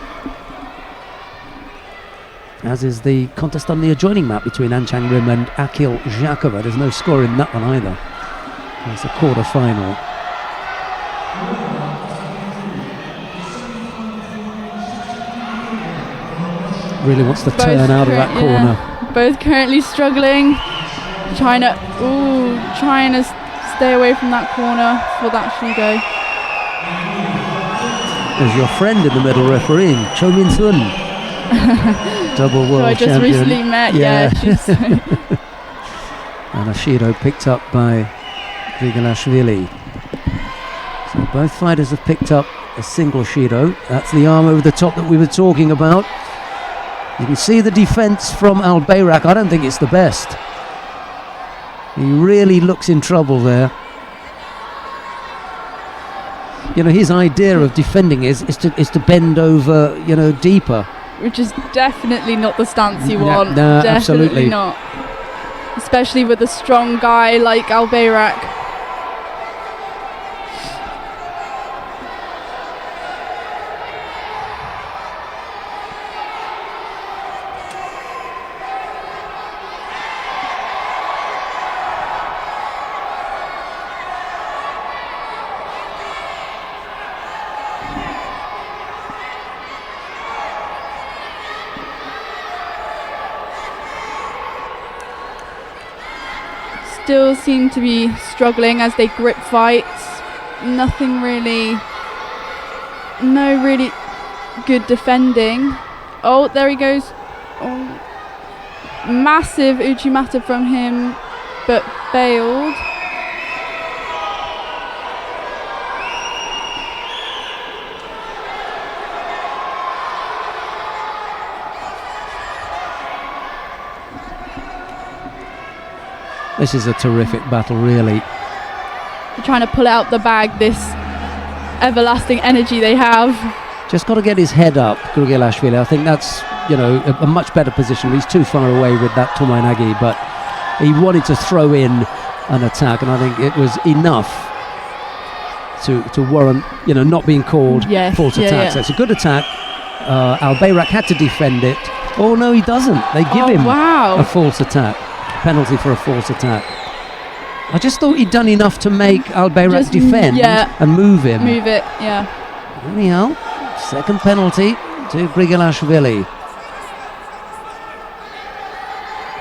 As is the contest on the adjoining map between An Chang-rim and Akil Zhakova. There's no score in that one either. It's a quarter-final. Really wants to turn out of that corner. Both currently struggling. Trying to stay away from that corner for that Shido. There's your friend in the middle refereeing, Cho Min-sun. Double world who I just champion. recently met. She's and a Shido picked up by Grigolashvili. So both fighters have picked up a single Shido. That's the arm over the top that we were talking about. You can see the defense from Al Bayrak. I don't think it's the best. He really looks in trouble there. You know, his idea of defending is to bend over, deeper. Which is definitely not the stance you want. No, definitely absolutely not. Especially with a strong guy like Al Bayrak. Still seem to be struggling as they grip fights. No really good defending. Oh, there he goes. Oh. Massive Uchimata from him, but bailed. This is a terrific battle, really. They're trying to pull out the bag, this everlasting energy they have. Just got to get his head up, Grigolashvili. I think that's, a much better position. He's too far away with that Tomainagi, but he wanted to throw in an attack, and I think it was enough to warrant, not being called false attack. So it's a good attack. Al Bayrak had to defend it. Oh, no, he doesn't. They give him a false attack. Penalty for a false attack. I just thought he'd done enough to make Al Bayrak defend and move him. Move it, Anyhow, second penalty to Grigolashvili.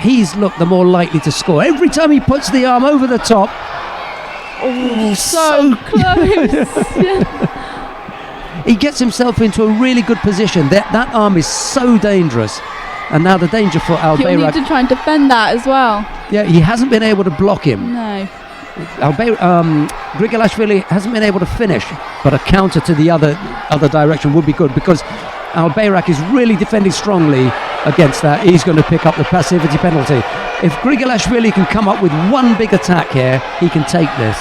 He's looked the more likely to score. Every time he puts the arm over the top. Oh, so close. He gets himself into a really good position. That arm is so dangerous. And now the danger for Al Bayrak. He'll need to try and defend that as well. Yeah, he hasn't been able to block him. No. Grigolashvili hasn't been able to finish, but a counter to the other direction would be good, because Al Bayrak is really defending strongly against that. He's going to pick up the passivity penalty. If Grigolashvili can come up with one big attack here, he can take this.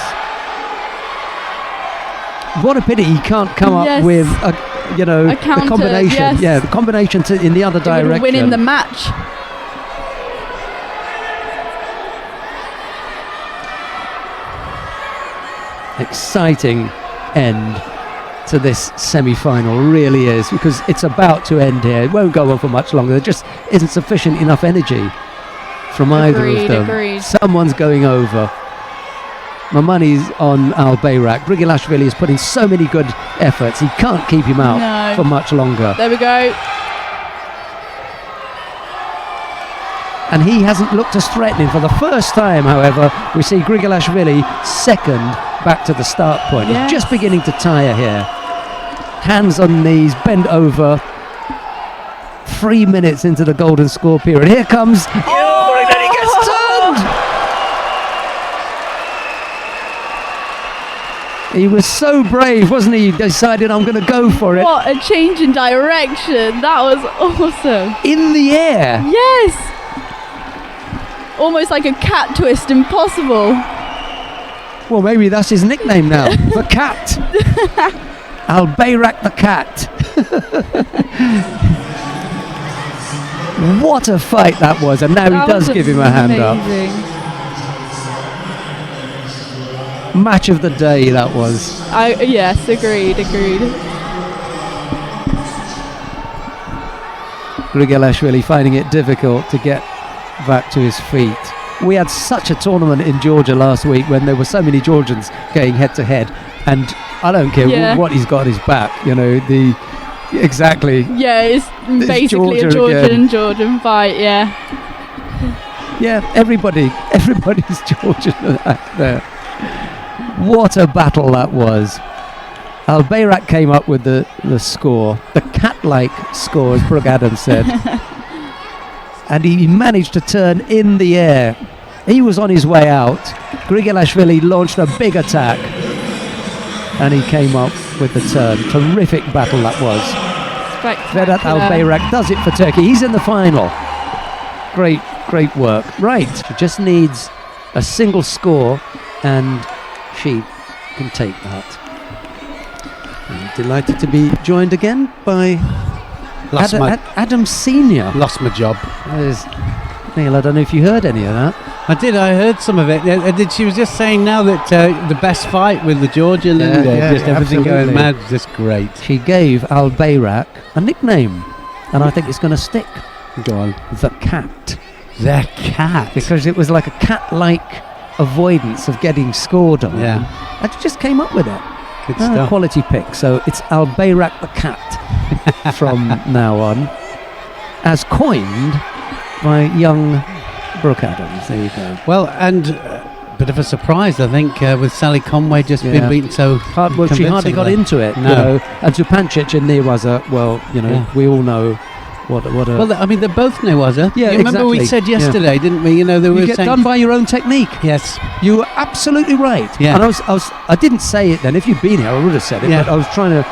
What a pity he can't come up with a counter, the combination. Yeah, the combination in the other direction. Win in the match. Exciting end to this semi-final, really is, because it's about to end here. It won't go on for much longer. There just isn't sufficient enough energy from either of them. Agreed. Someone's going over. My money's on Al Bayrak. Grigolashvili is putting so many good efforts. He can't keep him out for much longer. There we go. And he hasn't looked as threatening. For the first time, however, we see Grigolashvili second back to the start point. He's just beginning to tire here. Hands on knees, bent over. 3 minutes into the golden score period. Here comes... Oh, and then he gets turned! He was so brave, wasn't he? He decided, I'm going to go for it. What a change in direction. That was awesome. In the air. Yes. Almost like a cat twist, impossible. Well, maybe that's his nickname now. The Cat. Al-Bayrak the Cat. What a fight that was. And now That he does was give him a hand up. amazing. Match of the day, that was. Yes, agreed. Grigaliashvili finding it difficult to get back to his feet. We had such a tournament in Georgia last week when there were so many Georgians going head to head, and I don't care what he's got on his back, exactly. Yeah, it's basically Georgia a Georgian fight, yeah. Yeah, everybody's Georgian there. What a battle that was. Al-Bayrak came up with the score, the cat-like score, as Brooke Adams said. And he managed to turn in the air. He was on his way out. Grigaliashvili launched a big attack, and he came up with the turn. Terrific battle that was. Vedat Al-Bayrak does it for Turkey. He's in the final. Great work. Right, she just needs a single score, and she can take that. I'm delighted to be joined again by Adam Senior. Lost my job. Neil, I don't know if you heard any of that. I did. I heard some of it. She was just saying now that the best fight with the Georgian and just everything absolutely. going mad. Just great. She gave Al-Bayrak a nickname, and I think it's going to stick. Go on. The Cat. The Cat. Because it was like a cat-like avoidance of getting scored on. Yeah. I just came up with it. Good stuff. Quality pick. So it's Al-Bayrak the Cat from now on, as coined by young Brooke Adams. There you go. Well, and a bit of a surprise, I think, with Sally Conway just being beaten so she hardly got into it. No. And Zupancic and Newaza, we all know what a... Well, I mean, they're both Newaza. Yeah, you remember we said yesterday, didn't we? They were you get saying done by your own technique. Yes. You were absolutely right. Yeah. And I didn't say it then. If you'd been here, I would have said it. Yeah. But I was trying to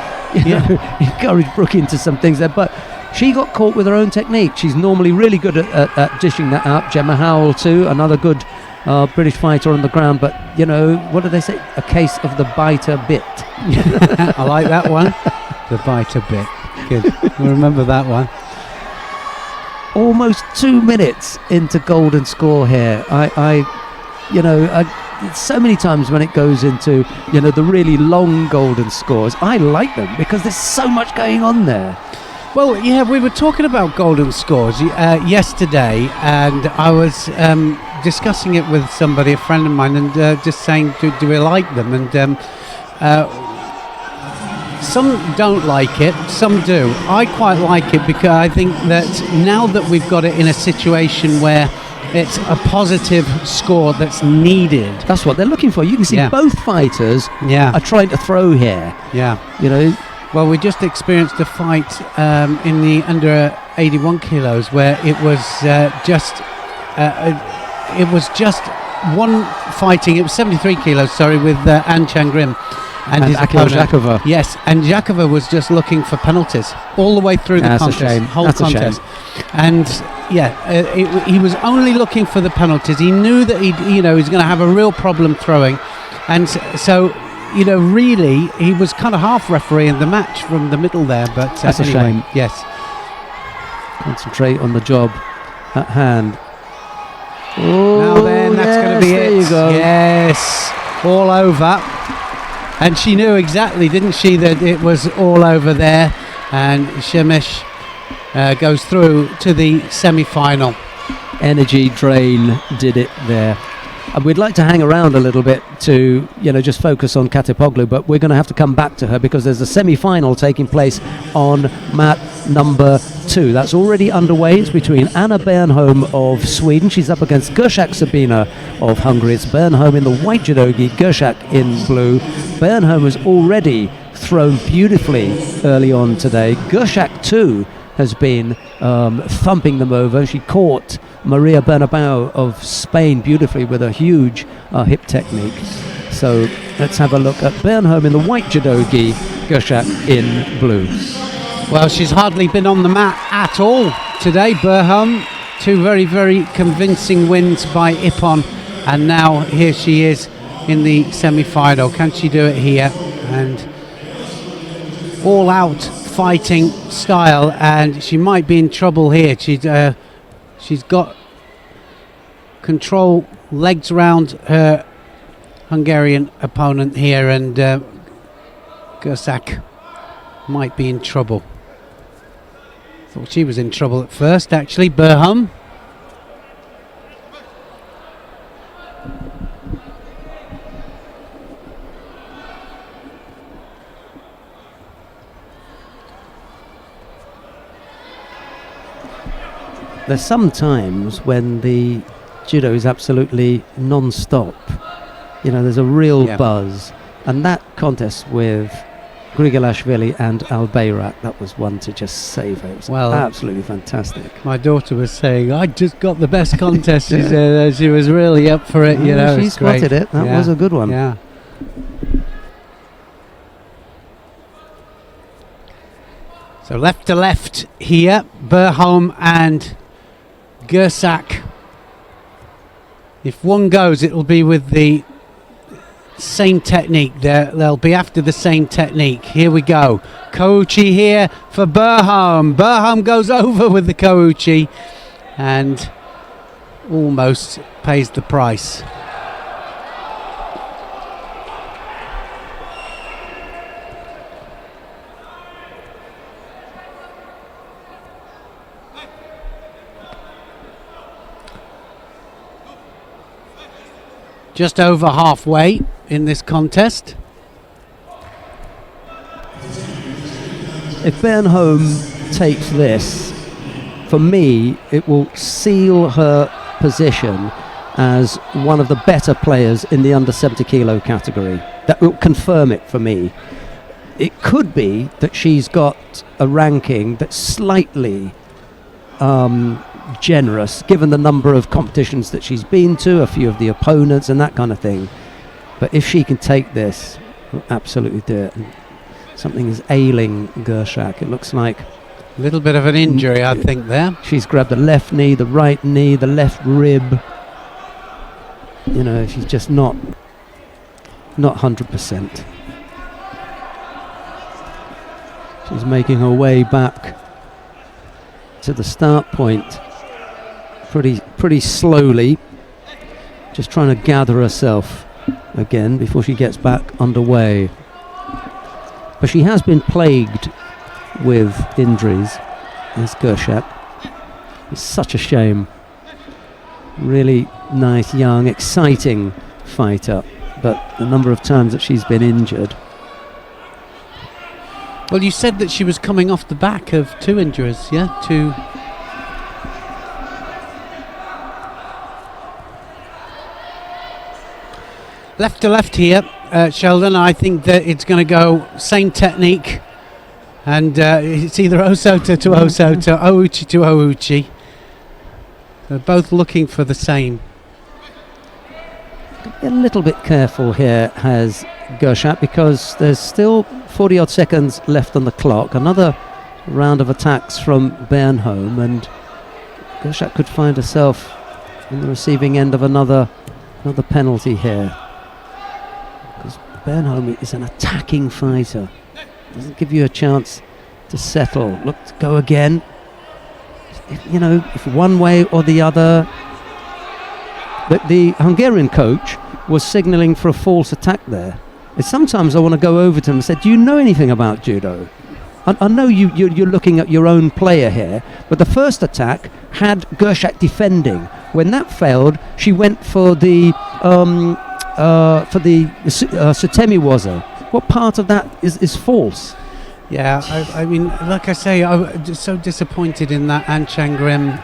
encourage Brooke into some things there. But she got caught with her own technique. She's normally really good at dishing that out. Gemma Howell too, another good British fighter on the ground. But, what do they say? A case of the biter bit. I like that one. The biter bit. Good. We'll remember that one. Almost 2 minutes into golden score here. So many times when it goes into the really long golden scores, I like them because there's so much going on there. Well, yeah, we were talking about golden scores yesterday, and I was discussing it with somebody, a friend of mine, and just saying, do we like them? And some don't like it, some do. I quite like it because I think that now that we've got it in a situation where it's a positive score that's needed. That's what they're looking for. You can see both fighters are trying to throw here. Yeah. Well, we just experienced a fight in the under 81 kilos where it was just one fighting. It was 73 kilos, with Ann Changrim and his opponent. Zhakova. Yes, and Zhakova was just looking for penalties all the way through the contest, whole contest. And he was only looking for the penalties. He knew that he's going to have a real problem throwing, and so really he was kind of half refereeing the match from the middle there. But that's a shame. Yes, concentrate on the job at hand. Now then, that's going to be it. There you go. Yes, all over. And she knew exactly, didn't she, that it was all over there. And Shemesh goes through to the semi-final. Energy drain did it there. And we'd like to hang around a little bit to, just focus on Katipoglu, but we're going to have to come back to her because there's a semi-final taking place on mat number 2. That's already underway. It's between Anna Bernholm of Sweden. She's up against Gershak Sabina of Hungary. It's Bernholm in the white judogi, Gershak in blue. Bernholm has already thrown beautifully early on today. Gershak too has been thumping them over. She caught Maria Bernabeu of Spain beautifully with a huge hip technique. So let's have a look at Bernholm in the white judogi, Gershak in blue. Well, she's hardly been on the mat at all today, Bernholm. 2 very, very convincing wins by Ippon, and now here she is in the semi-final. Can she do it here? And all-out fighting style, and she might be in trouble here. She's got control, legs round her Hungarian opponent here, and Gersak might be in trouble. Thought she was in trouble at first, actually, Bernholm. There's some times when the judo is absolutely non-stop. You know, there's a real buzz. And that contest with Grigolashvili and Albayrak, that was one to just savour. It was absolutely fantastic. My daughter was saying, I just got the best contest. She was really up for it. You know, she spotted it. That was a good one. Yeah. So left to left here, Bernholm and Gersak. If one goes, it'll be with the same technique. They'll be after the same technique. Here we go. Kouchi here for Bernholm. Bernholm goes over with the Kouchi and almost pays the price. Just over halfway in this contest. If Bernholm takes this, for me, it will seal her position as one of the better players in the under 70 kilo category. That will confirm it for me. It could be that she's got a ranking that's slightly generous, given the number of competitions that she's been to, a few of the opponents and that kind of thing. But if she can take this, we'll absolutely do it. And something is ailing Gershak. It looks like a little bit of an injury, I think, there. She's grabbed the left knee, the right knee, the left rib. You know, she's just not 100%. She's making her way back to the start point pretty slowly, just trying to gather herself again before she gets back underway. But she has been plagued with injuries, as Gershak. It's such a shame. Really nice, young, exciting fighter, but the number of times that she's been injured. Well, you said that she was coming off the back of 2 injuries, yeah? 2. Left to left here, Sheldon. I think that it's going to go same technique, and it's either Osota to Osota, Ouchi to Ouchi. They're both looking for the same. Be a little bit careful here, has Gershak, because there's still 40 odd seconds left on the clock. Another round of attacks from Bernholm, and Gershak could find herself on the receiving end of another penalty here. Because Bernholm is an attacking fighter. Doesn't give you a chance to settle. Look, to go again. If one way or the other. But the Hungarian coach was signalling for a false attack there. And sometimes I want to go over to him and say, do you know anything about judo? I know you're looking at your own player here, but the first attack had Gershak defending. When that failed, she went for the Sutemi waza. What part of that is false? Yeah, I mean, like I say, I was just so disappointed in that Anchangrim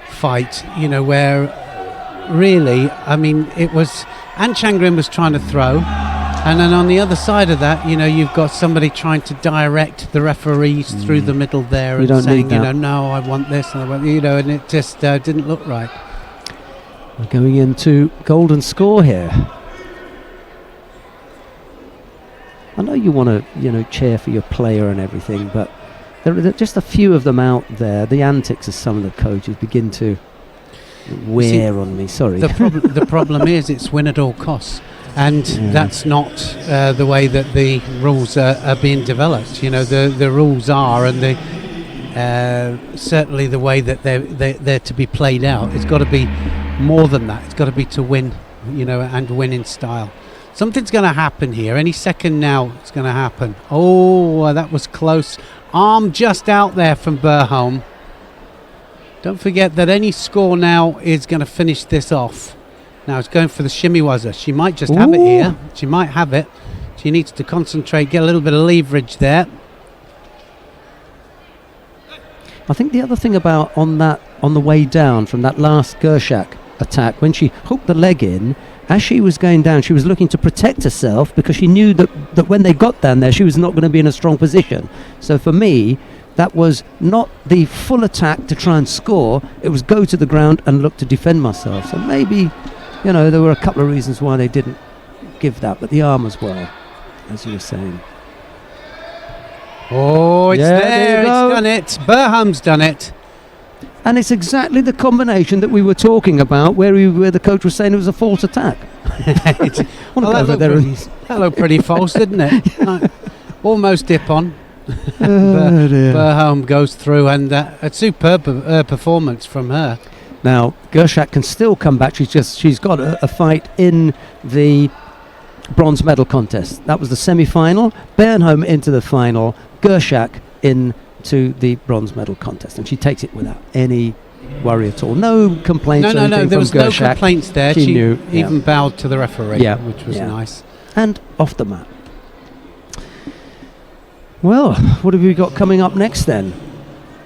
fight, where really, I mean, it was Anchangrim was trying to throw, and then on the other side of that, you've got somebody trying to direct the referees through the middle there and saying, no, I want this, and I want, and it just didn't look right. We're going into golden score here. I know you want to, cheer for your player and everything, but there are just a few of them out there. The antics of some of the coaches begin to wear on me. Sorry. The problem is it's win at all costs. And that's not the way that the rules are being developed. The rules are, and certainly the way that they're to be played out. It's got to be more than that. It's got to be to win, and win in style. Something's going to happen here. Any second now, it's going to happen. Oh, that was close. Arm just out there from Berholm. Don't forget that any score now is going to finish this off. Now it's going for the shimiwaza. She might just have it here. She might have it. She needs to concentrate, get a little bit of leverage there. I think the other thing about on the way down from that last Gershak attack, when she hooked the leg in, as she was going down, she was looking to protect herself because she knew that when they got down there, she was not going to be in a strong position. So for me, that was not the full attack to try and score. It was go to the ground and look to defend myself. So maybe, there were a couple of reasons why they didn't give that, but the arm as well, as you were saying. Oh, it's there. It's done it. Berham's done it. And it's exactly the combination that we were talking about where the coach was saying it was a false attack. That looked pretty false, didn't it? Almost dip on. Berholm goes through, and a superb performance from her. Now, Gershak can still come back. She's got a fight in the bronze medal contest. That was the semi-final. Berholm into the final. Gershak into the bronze medal contest, and she takes it without any worry at all. No complaints. No. There was Gershak. No complaints there. She knew, even bowed to the referee, which was nice. And off the mat. Well, what have we got coming up next then?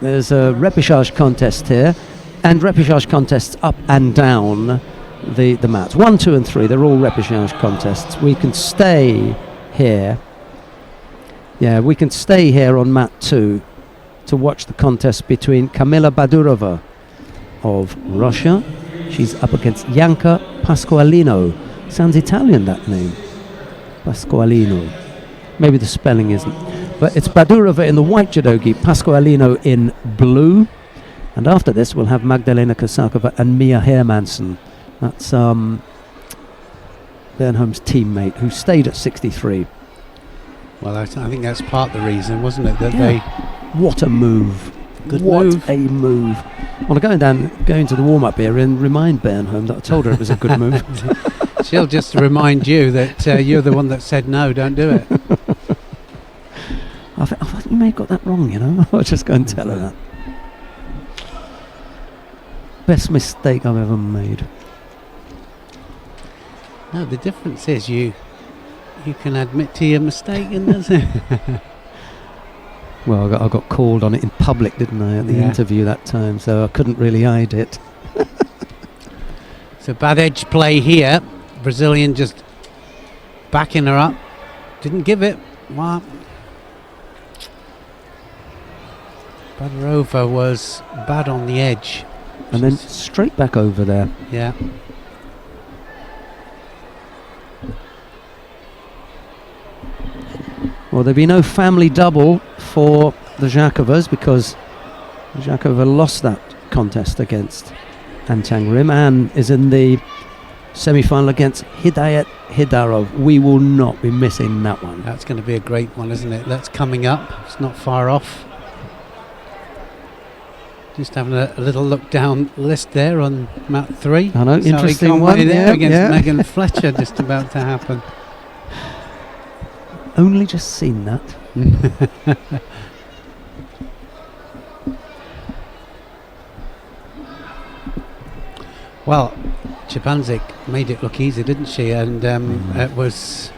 There's a repechage contest here, and repechage contests up and down the mats. 1, 2 and 3, they're all repechage contests. We can stay here. Yeah, we can stay here on mat 2 to watch the contest between Kamila Badurova of Russia. She's up against Janka Pasqualino. Sounds Italian, that name. Pasqualino. Maybe the spelling isn't. But it's Badurova in the white judogi, Pasqualino in blue. And after this, we'll have Magdalena Kosakova and Mia Hermansen. That's Bernholm's teammate, who stayed at 63. Well, I think that's part of the reason, wasn't it? That What a move. Good what move. A move. Well, I'm going to the warm-up here and remind Bernholm that I told her it was a good move. She'll just remind you that you're the one that said no, don't do it. I thought you may have got that wrong, I'll just go and tell her that. Best mistake I've ever made. No, the difference is you can admit to your mistake, isn't it? Well, I got called on it in public, didn't I, at the interview that time, so I couldn't really hide it. So bad edge play here. Brazilian just backing her up. Didn't give it. Wow. Badurova was bad on the edge. And then straight back over there. Yeah. Well, there'll be no family double for the Zhakovas because Zhakova lost that contest against Ann Chang-rim. Ann is in the semi-final against Hidayat Hidarov. We will not be missing that one. That's going to be a great one, isn't it? That's coming up. It's not far off. Just having a little look down list there on mat 3. I know, interesting one there against Megan Fletcher, just about to happen. Only just seen that. Well, Chepanzik made it look easy, didn't she? And it was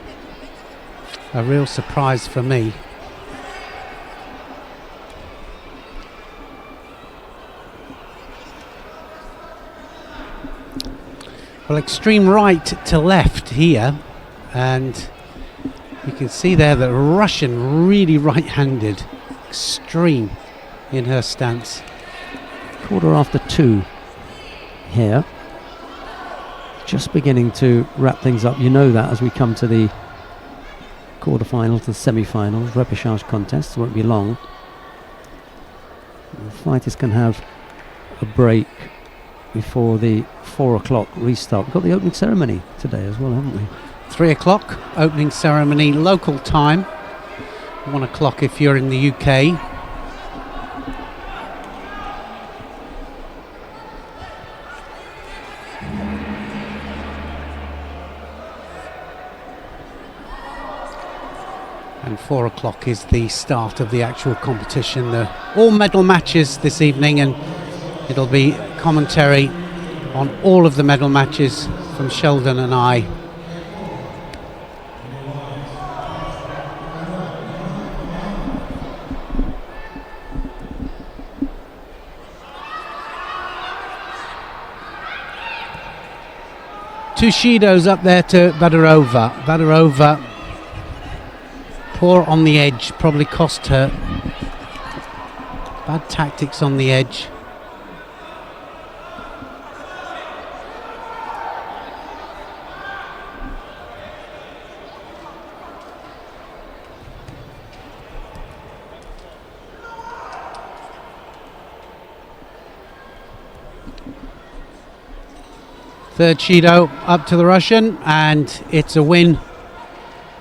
a real surprise for me. Well, extreme right to left here, and you can see there that Russian really right-handed, extreme in her stance. 2:15 here. Just beginning to wrap things up. You know that as we come to the quarterfinal to the semi-finals, repechage contests, won't be long. The fighters can have a break before the 4 o'clock restart. We've got the opening ceremony today as well, haven't we? 3 o'clock, opening ceremony, local time. 1 o'clock if you're in the UK. And 4 o'clock is the start of the actual competition. All medal matches this evening, and it'll be commentary on all of the medal matches from Sheldon and I. Two Shidos up there to Badarova. Badarova, poor on the edge, probably cost her. Bad tactics on the edge. Third Shido up to the Russian, and it's a win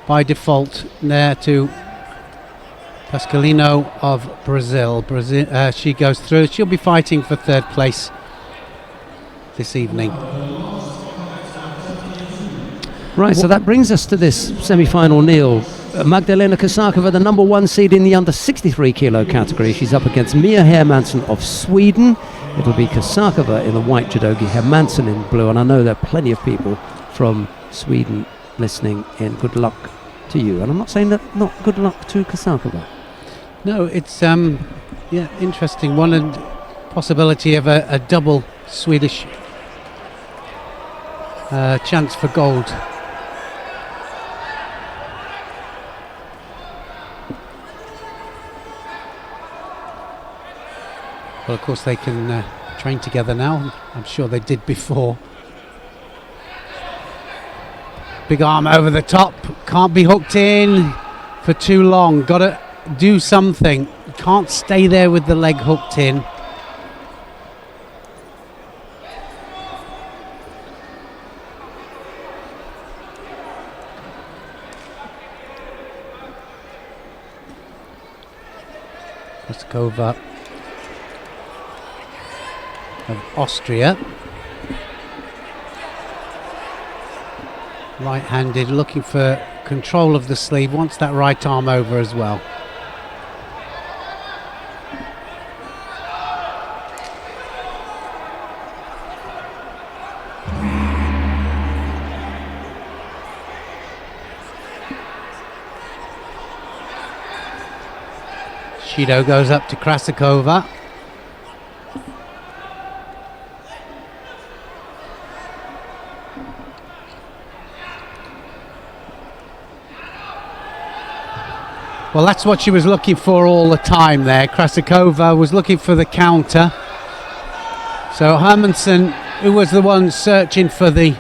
by default there to Pascalino of Brazil. She goes through. She'll be fighting for third place this evening. Right, so that brings us to this semi-final, Neil. Magdalena Kosakova, the number 1 seed in the under 63 kilo category. She's up against Mia Hermansson of Sweden. It'll be Kosakova in the white judogi, Hermansson in blue, and I know there are plenty of people from Sweden listening in. Good luck to you. And I'm not saying that not good luck to Kosakova. No, it's interesting one, and possibility of a double Swedish chance for gold. Well, of course they can train together now. I'm sure they did before. Big arm over the top. Can't be hooked in for too long. Got to do something. Can't stay there with the leg hooked in. Kosakova of Austria. Right-handed, looking for control of the sleeve, wants that right arm over as well. Shido goes up to Krasakova. Well, that's what she was looking for all the time there. Krasakova was looking for the counter. So Hermansson, who was the one searching for the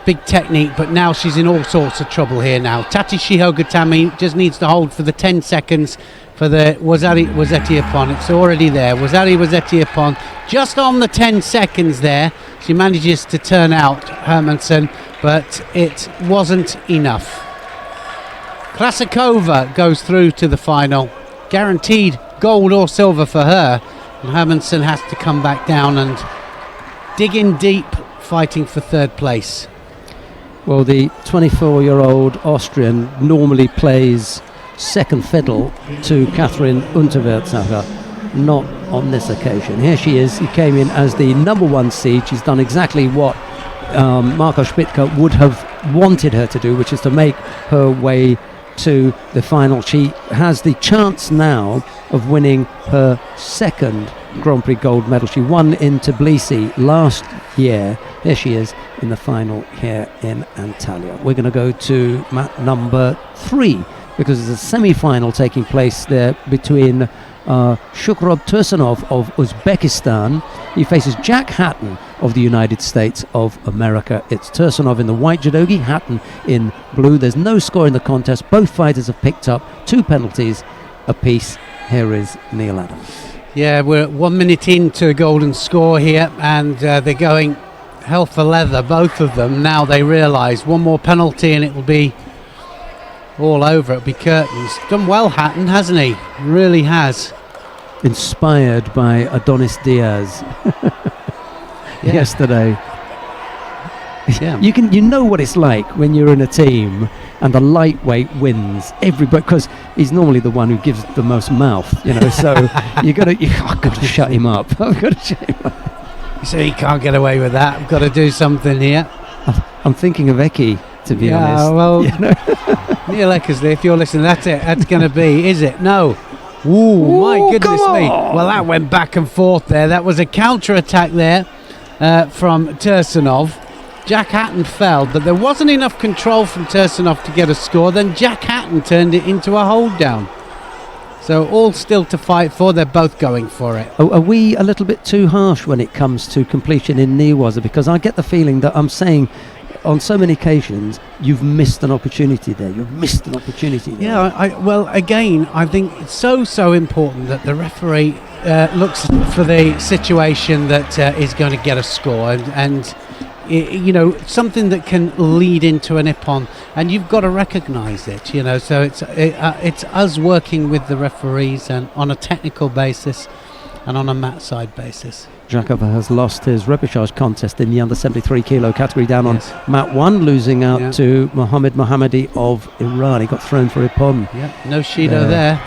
big technique, but now she's in all sorts of trouble here now. Tati Shihogatami just needs to hold for the 10 seconds for the Wazeti upon. It's already there. Wazeti upon. Just on the 10 seconds there, she manages to turn out Hermansson, but it wasn't enough. Krasakova goes through to the final. Guaranteed gold or silver for her. And Hermansson has to come back down and dig in deep, fighting for third place. Well, the 24-year-old Austrian normally plays second fiddle to Catherine Unterwertsacher. Not on this occasion. Here she is. She came in as the number 1 seed. She's done exactly what Marko Špitka would have wanted her to do, which is to make her way to the final. She has the chance now of winning her second Grand Prix gold medal. She won in Tbilisi last year. There she is in the final here in Antalya. We're going to go to mat number 3 because there's a semi-final taking place there between Shukrob Tursunov of Uzbekistan. He faces Jack Hatton of the United States of America. It's Tursunov in the white judogi, Hatton in blue. There's no score in the contest. Both fighters have picked up 2 penalties apiece. Here is Neil Adams. Yeah, we're 1 minute into the golden score here, and they're going hell for leather, both of them. Now they realise one more penalty and it will be all over. It'll be curtains. Done well, Hatton, hasn't he? Really has. Inspired by Adonis Diaz yesterday. Yeah. You know what it's like when you're in a team and the lightweight wins everybody, because he's normally the one who gives the most mouth, so I've got to shut him up. I've got to shut him up. So he can't get away with that. I've got to do something here. I'm thinking of Eki, to be honest. Well, Neil Eckersley, if you're listening, that's it. That's going to be, is it? No. Ooh, my goodness me. Well, that went back and forth there. That was a counter-attack there from Tursunov. Jack Hatton fell, but there wasn't enough control from Tursunov to get a score. Then Jack Hatton turned it into a hold down. So all still to fight for. They're both going for it. Are we a little bit too harsh when it comes to completion in Newaza? Because I get the feeling that I'm saying on so many occasions, you've missed an opportunity there. You've missed an opportunity there. Yeah, well, again, I think it's so important that the referee looks for the situation that is going to get a score, and something that can lead into an ippon, and you've got to recognise it. So it's us working with the referees and on a technical basis and on a mat side basis. Jakova has lost his repechage contest in the under 73 kilo category down on mat 1, losing out to Mohammed Mohammadi of Iran. He got thrown for ippon. Yeah, no Shido there.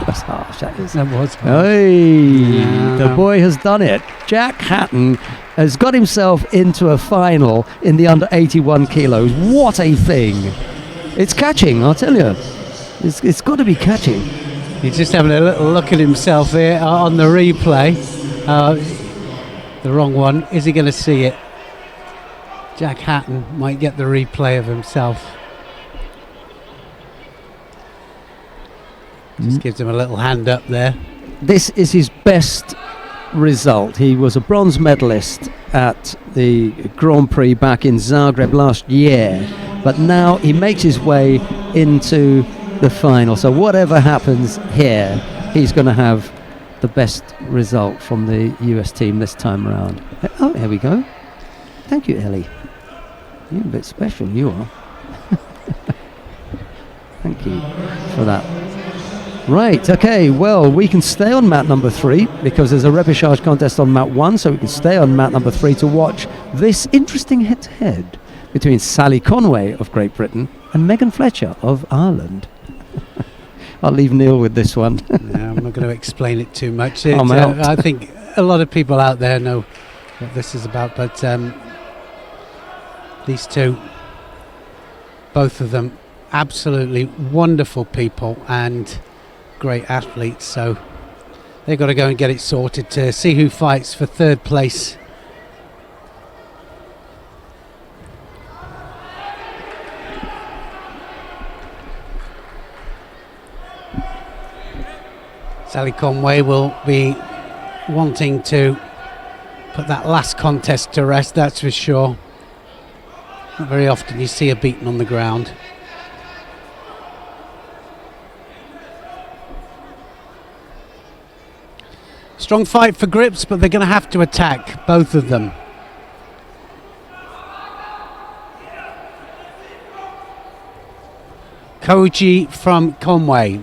That's harsh, that is. That was harsh. Hey, the boy has done it. Jack Hatton has got himself into a final in the under 81 kilos. What a thing. It's catching, I'll tell you. It's got to be catching. He's just having a little look at himself here on the replay. The wrong one. Is he going to see it? Jack Hatton might get the replay of himself. Just gives him a little hand up there. This is his best result. He was a bronze medalist at the Grand Prix back in Zagreb last year, but now he makes his way into the final. So whatever happens here, he's going to have the best result from the US team this time around. Oh, here we go. Thank you, Ellie. You're a bit special, you are. Thank you for that. Right, okay, well, we can stay on mat number 3 because there's a repechage contest on mat 1, so we can stay on mat number 3 to watch this interesting head-to-head between Sally Conway of Great Britain and Megan Fletcher of Ireland. I'll leave Neil with this one. No, I'm not going to explain it too much. I think a lot of people out there know what this is about, but these two, both of them, absolutely wonderful people and great athletes, so they've got to go and get it sorted to see who fights for third place. Sally Conway will be wanting to put that last contest to rest, that's for sure. Not very often you see her beaten on the ground. Strong fight for grips, but they're going to have to attack, both of them. Koji from Conway.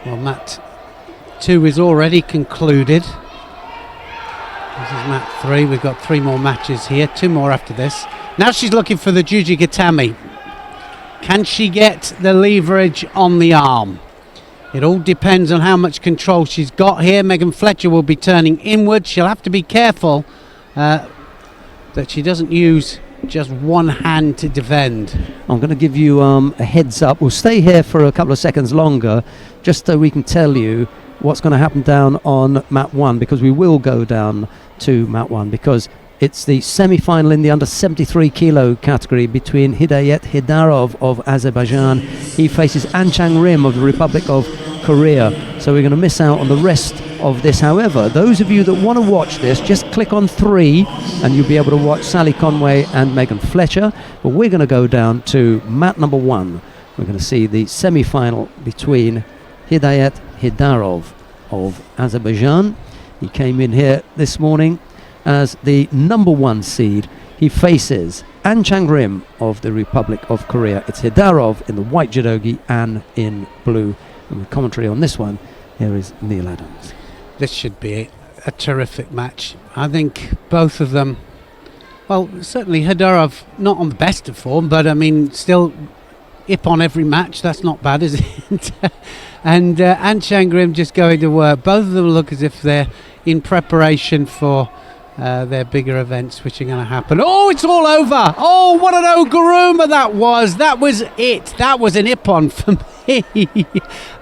Well, mat 2 is already concluded. This is mat 3. We've got 3 more matches here, 2 more after this. Now she's looking for the Juji Gatami. Can she get the leverage on the arm? It all depends on how much control she's got here. Megan Fletcher will be turning inward. She'll have to be careful that she doesn't use just one hand to defend. I'm going to give you a heads up. We'll stay here for a couple of seconds longer just so we can tell you what's going to happen down on mat 1, because we will go down to mat 1, because it's the semi-final in the under 73 kilo category between Hidayet Hidarov of Azerbaijan. He faces An Chang-rim of the Republic of Korea. So we're going to miss out on the rest of this. However, those of you that want to watch this, just click on 3 and you'll be able to watch Sally Conway and Megan Fletcher. But we're going to go down to mat number 1. We're going to see the semi-final between Hidayet Hidarov of Azerbaijan. He came in here this morning as the number 1 seed. He faces An Chang-rim of the Republic of Korea. It's Hidarov in the white judogi and in blue. And the commentary on this one, here is Neil Adams. This should be a terrific match. I think both of them, well, certainly Hidarov not on the best of form, but I mean still on every match. That's not bad, is it? And An Chang-rim just going to work. Both of them look as if they're in preparation for their bigger events which are going to happen. Oh, it's all over. Oh, what an Oguruma that was. That was it. That was an Ippon for me.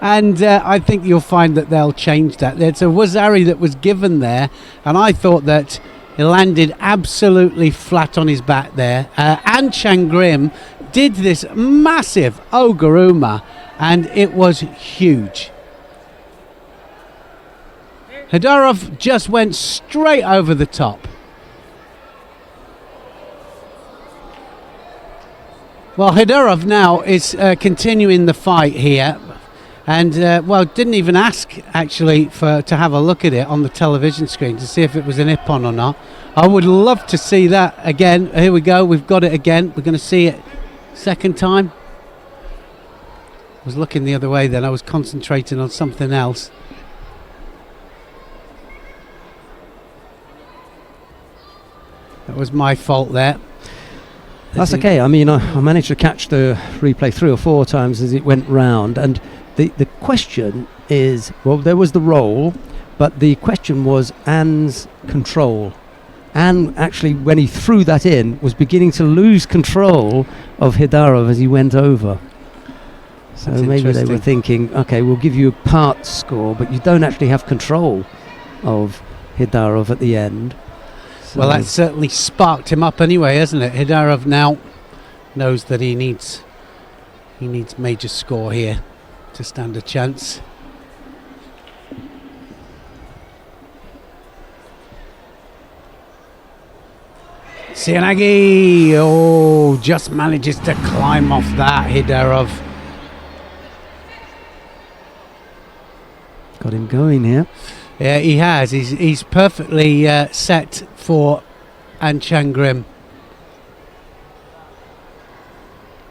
And I think you'll find that they'll change that. There's a Wazari that was given there, and I thought that he landed absolutely flat on his back there. An Chang-rim did this massive Oguruma, and it was huge. Hidarov just went straight over the top. Well, Hidarov now is continuing the fight here, and didn't even ask actually to have a look at it on the television screen to see if it was an Ippon or not. I would love to see that again. Here we go, we've got it again. We're going to see it second time. I was looking the other way then, I was concentrating on something else. That was my fault there. That's okay. I mean, I managed to catch the replay 3 or 4 times as it went round, and the question is, well, there was the roll, but the question was Anne's control. Anne actually, when he threw that in, was beginning to lose control of Hidarov as he went over. So That's maybe they were thinking, okay, we'll give you a part score, but you don't actually have control of Hidarov at the end. So well, that certainly sparked him up anyway, hasn't it? Hidarov now knows that he needs major score here to stand a chance. Sianagi, oh, just manages to climb off that. Hidarov got him going here. Yeah, he has. He's perfectly set for An Chang-rim.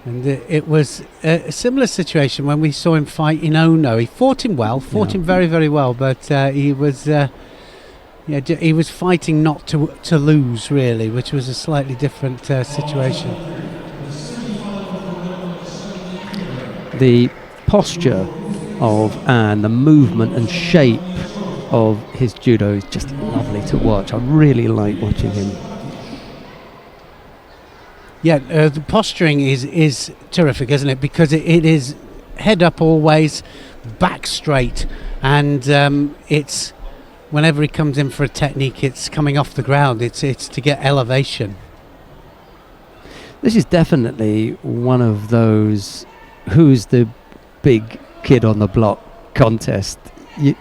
And it was a similar situation when we saw him fight in Ono. He fought him well, him very, very well, but he was fighting not to lose, really, which was a slightly different situation. The posture of Anne, the movement and shape of his judo is just lovely to watch. I really like watching him. Yeah, the posturing is terrific, isn't it? Because it is head up always, back straight, and it's whenever he comes in for a technique, it's coming off the ground. It's to get elevation. This is definitely one of those who's the big kid on the block contest,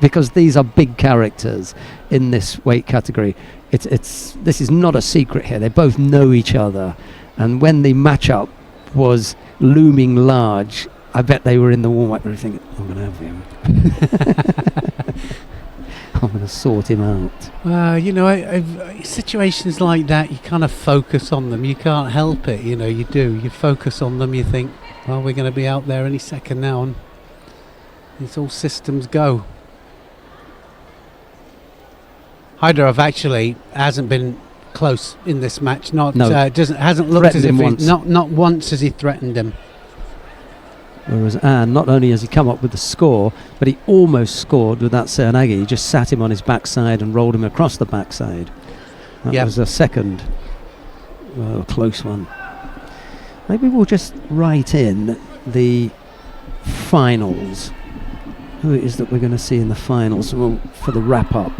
because these are big characters in this weight category. This is not a secret here. They both know each other, and when the matchup was looming large, I bet they were in the warm-up room thinking, I'm going to have him. I'm going to sort him out. Situations like that, you kind of focus on them. You can't help it, you do. You focus on them, you think, well, we're going to be out there any second now, and it's all systems go. Hidarov actually hasn't been close in this match. Hasn't looked as if not once has he threatened him. Whereas Anne, not only has he come up with the score, but he almost scored with that Seoinage. He just sat him on his backside and rolled him across the backside. That was a second close one. Maybe we'll just write in the finals who it is that we're going to see in the finals for the wrap-up.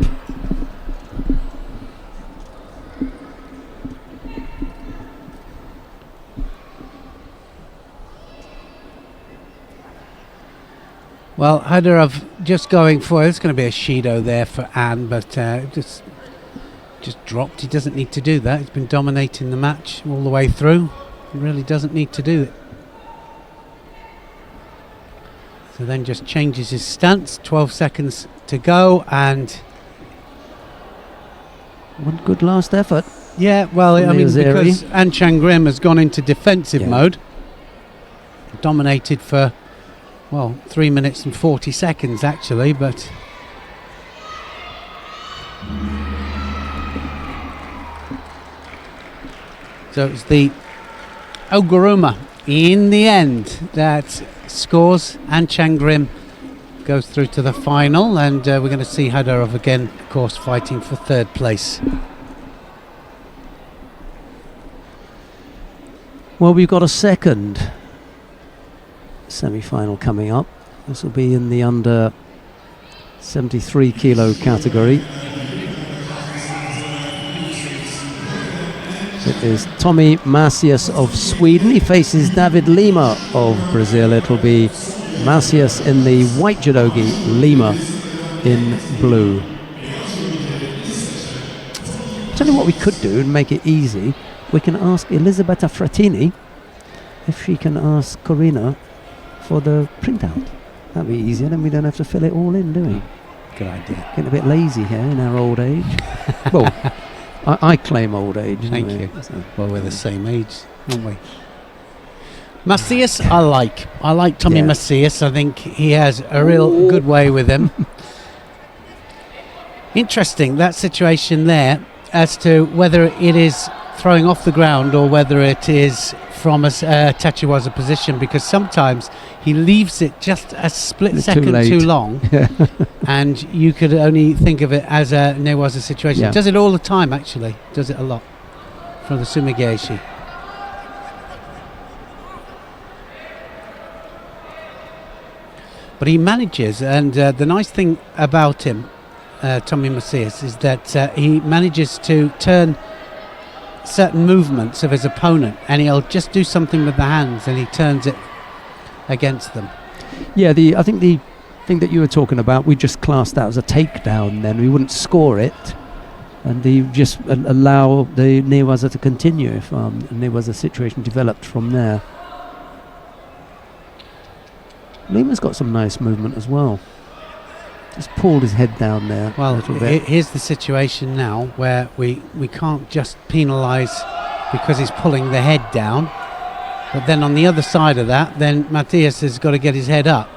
Well, Hadarov just going for, it's going to be a Shido there for Anne, but just dropped. He doesn't need to do that. He's been dominating the match all the way through. He really doesn't need to do it. So then just changes his stance. 12 seconds to go, and one good last effort. Yeah, well, I mean, Azeri. because Anshan Grim has gone into defensive mode, dominated for, well, 3 minutes and 40 seconds actually, but so it's the Oguruma in the end that scores. Anshan Grim goes through to the final, and we're going to see Hadarov again, of course, fighting for third place. Well, we've got a second semi-final coming up. This will be in the under 73 kilo category. It is Tommy Macias of Sweden. He faces David Lima of Brazil. It'll be Macias in the white judogi, Lima in blue. Tell you what we could do and make it easy. We can ask Elisabetta Frattini if she can ask Corina for the printout. That'd be easier, then we don't have to fill it all in, do we? Good idea. Getting a bit lazy here in our old age. Well, I claim old age. Thank anyway. you. So, well, we're the same age, aren't we? Macias, I like Tommy Macias. I think he has a real good way with him. Interesting, that situation there, as to whether it is throwing off the ground or whether it is from a Tachiwaza position, because sometimes he leaves it just a split second too long, and you could only think of it as a Newaza situation. He does it all the time, actually. Does it a lot from the Sumigeshi. But he manages, and the nice thing about him, Tommy Macias, is that he manages to turn certain movements of his opponent, and he'll just do something with the hands and he turns it against them. Yeah, I think the thing that you were talking about, we just classed that as a takedown. Then we wouldn't score it, and you just allow the Newaza to continue if a Newaza situation developed from there. Lima's got some nice movement as well. Just pulled his head down there. Well, a little bit. Here's the situation now where we can't just penalise because he's pulling the head down, but then on the other side of that, then Matthias has got to get his head up.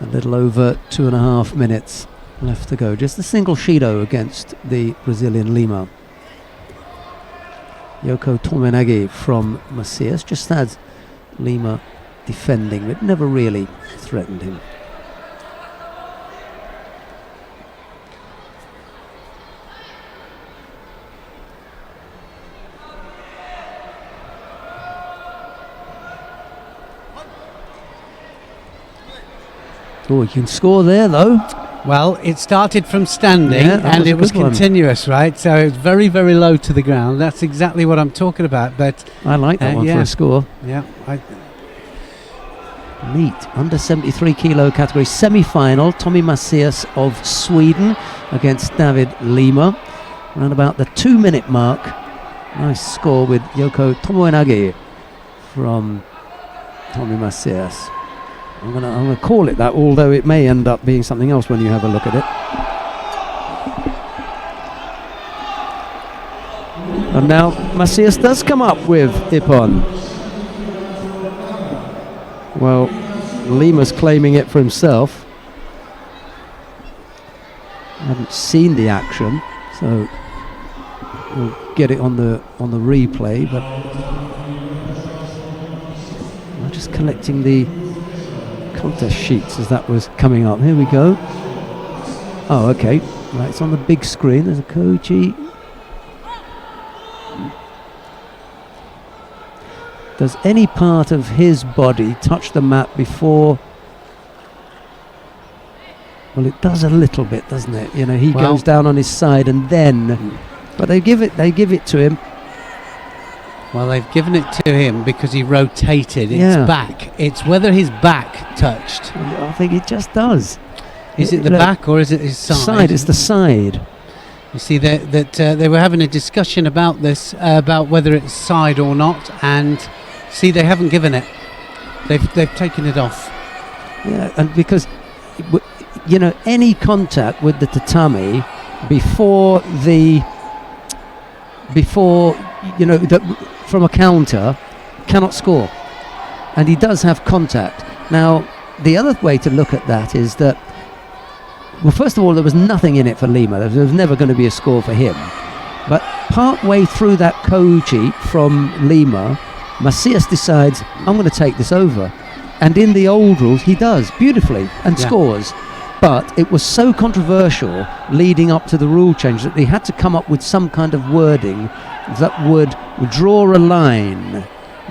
A little over 2.5 minutes left to go. Just a single Shido against the Brazilian Lima. Yoko Tomenagi from Macias just had Lima defending, but never really threatened him. Oh, he can score there though. Well, it started from standing and it was continuous, right? So it was very, very low to the ground. That's exactly what I'm talking about. But I like that one for a score. Yeah. Neat. Under 73 kilo category semi-final. Tommy Macias of Sweden against David Lima. Around about the 2-minute mark. Nice score with Yoko Tomoenagi from Tommy Macias. I'm gonna call it that, although it may end up being something else when you have a look at it. And now Macias does come up with Ippon. Well, Lima's claiming it for himself. I haven't seen the action, so we'll get it on the replay. But I'm just collecting the contest sheets as that was coming up. Here we go. Oh, okay. Right, it's on the big screen. There's a Koichi. Does any part of his body touch the mat before? Well, it does a little bit, doesn't it? You know, he goes down on his side and then, but they give it to him. Well, they've given it to him because he rotated his back. It's whether his back touched. I think it just does. Is it the back or is it his side? It's the side. You see that they were having a discussion about this, about whether it's side or not, and see, they haven't given it. They've taken it off. Yeah, and because you know, any contact with the tatami before you know, from a counter cannot score, and he does have contact. Now, the other way to look at that is that, well, first of all, there was nothing in it for Lima. There was never going to be a score for him. But part way through that Koichi from Lima, Macias decides, I'm going to take this over. And in the old rules, he does beautifully and scores. But it was so controversial leading up to the rule change that they had to come up with some kind of wording that would draw a line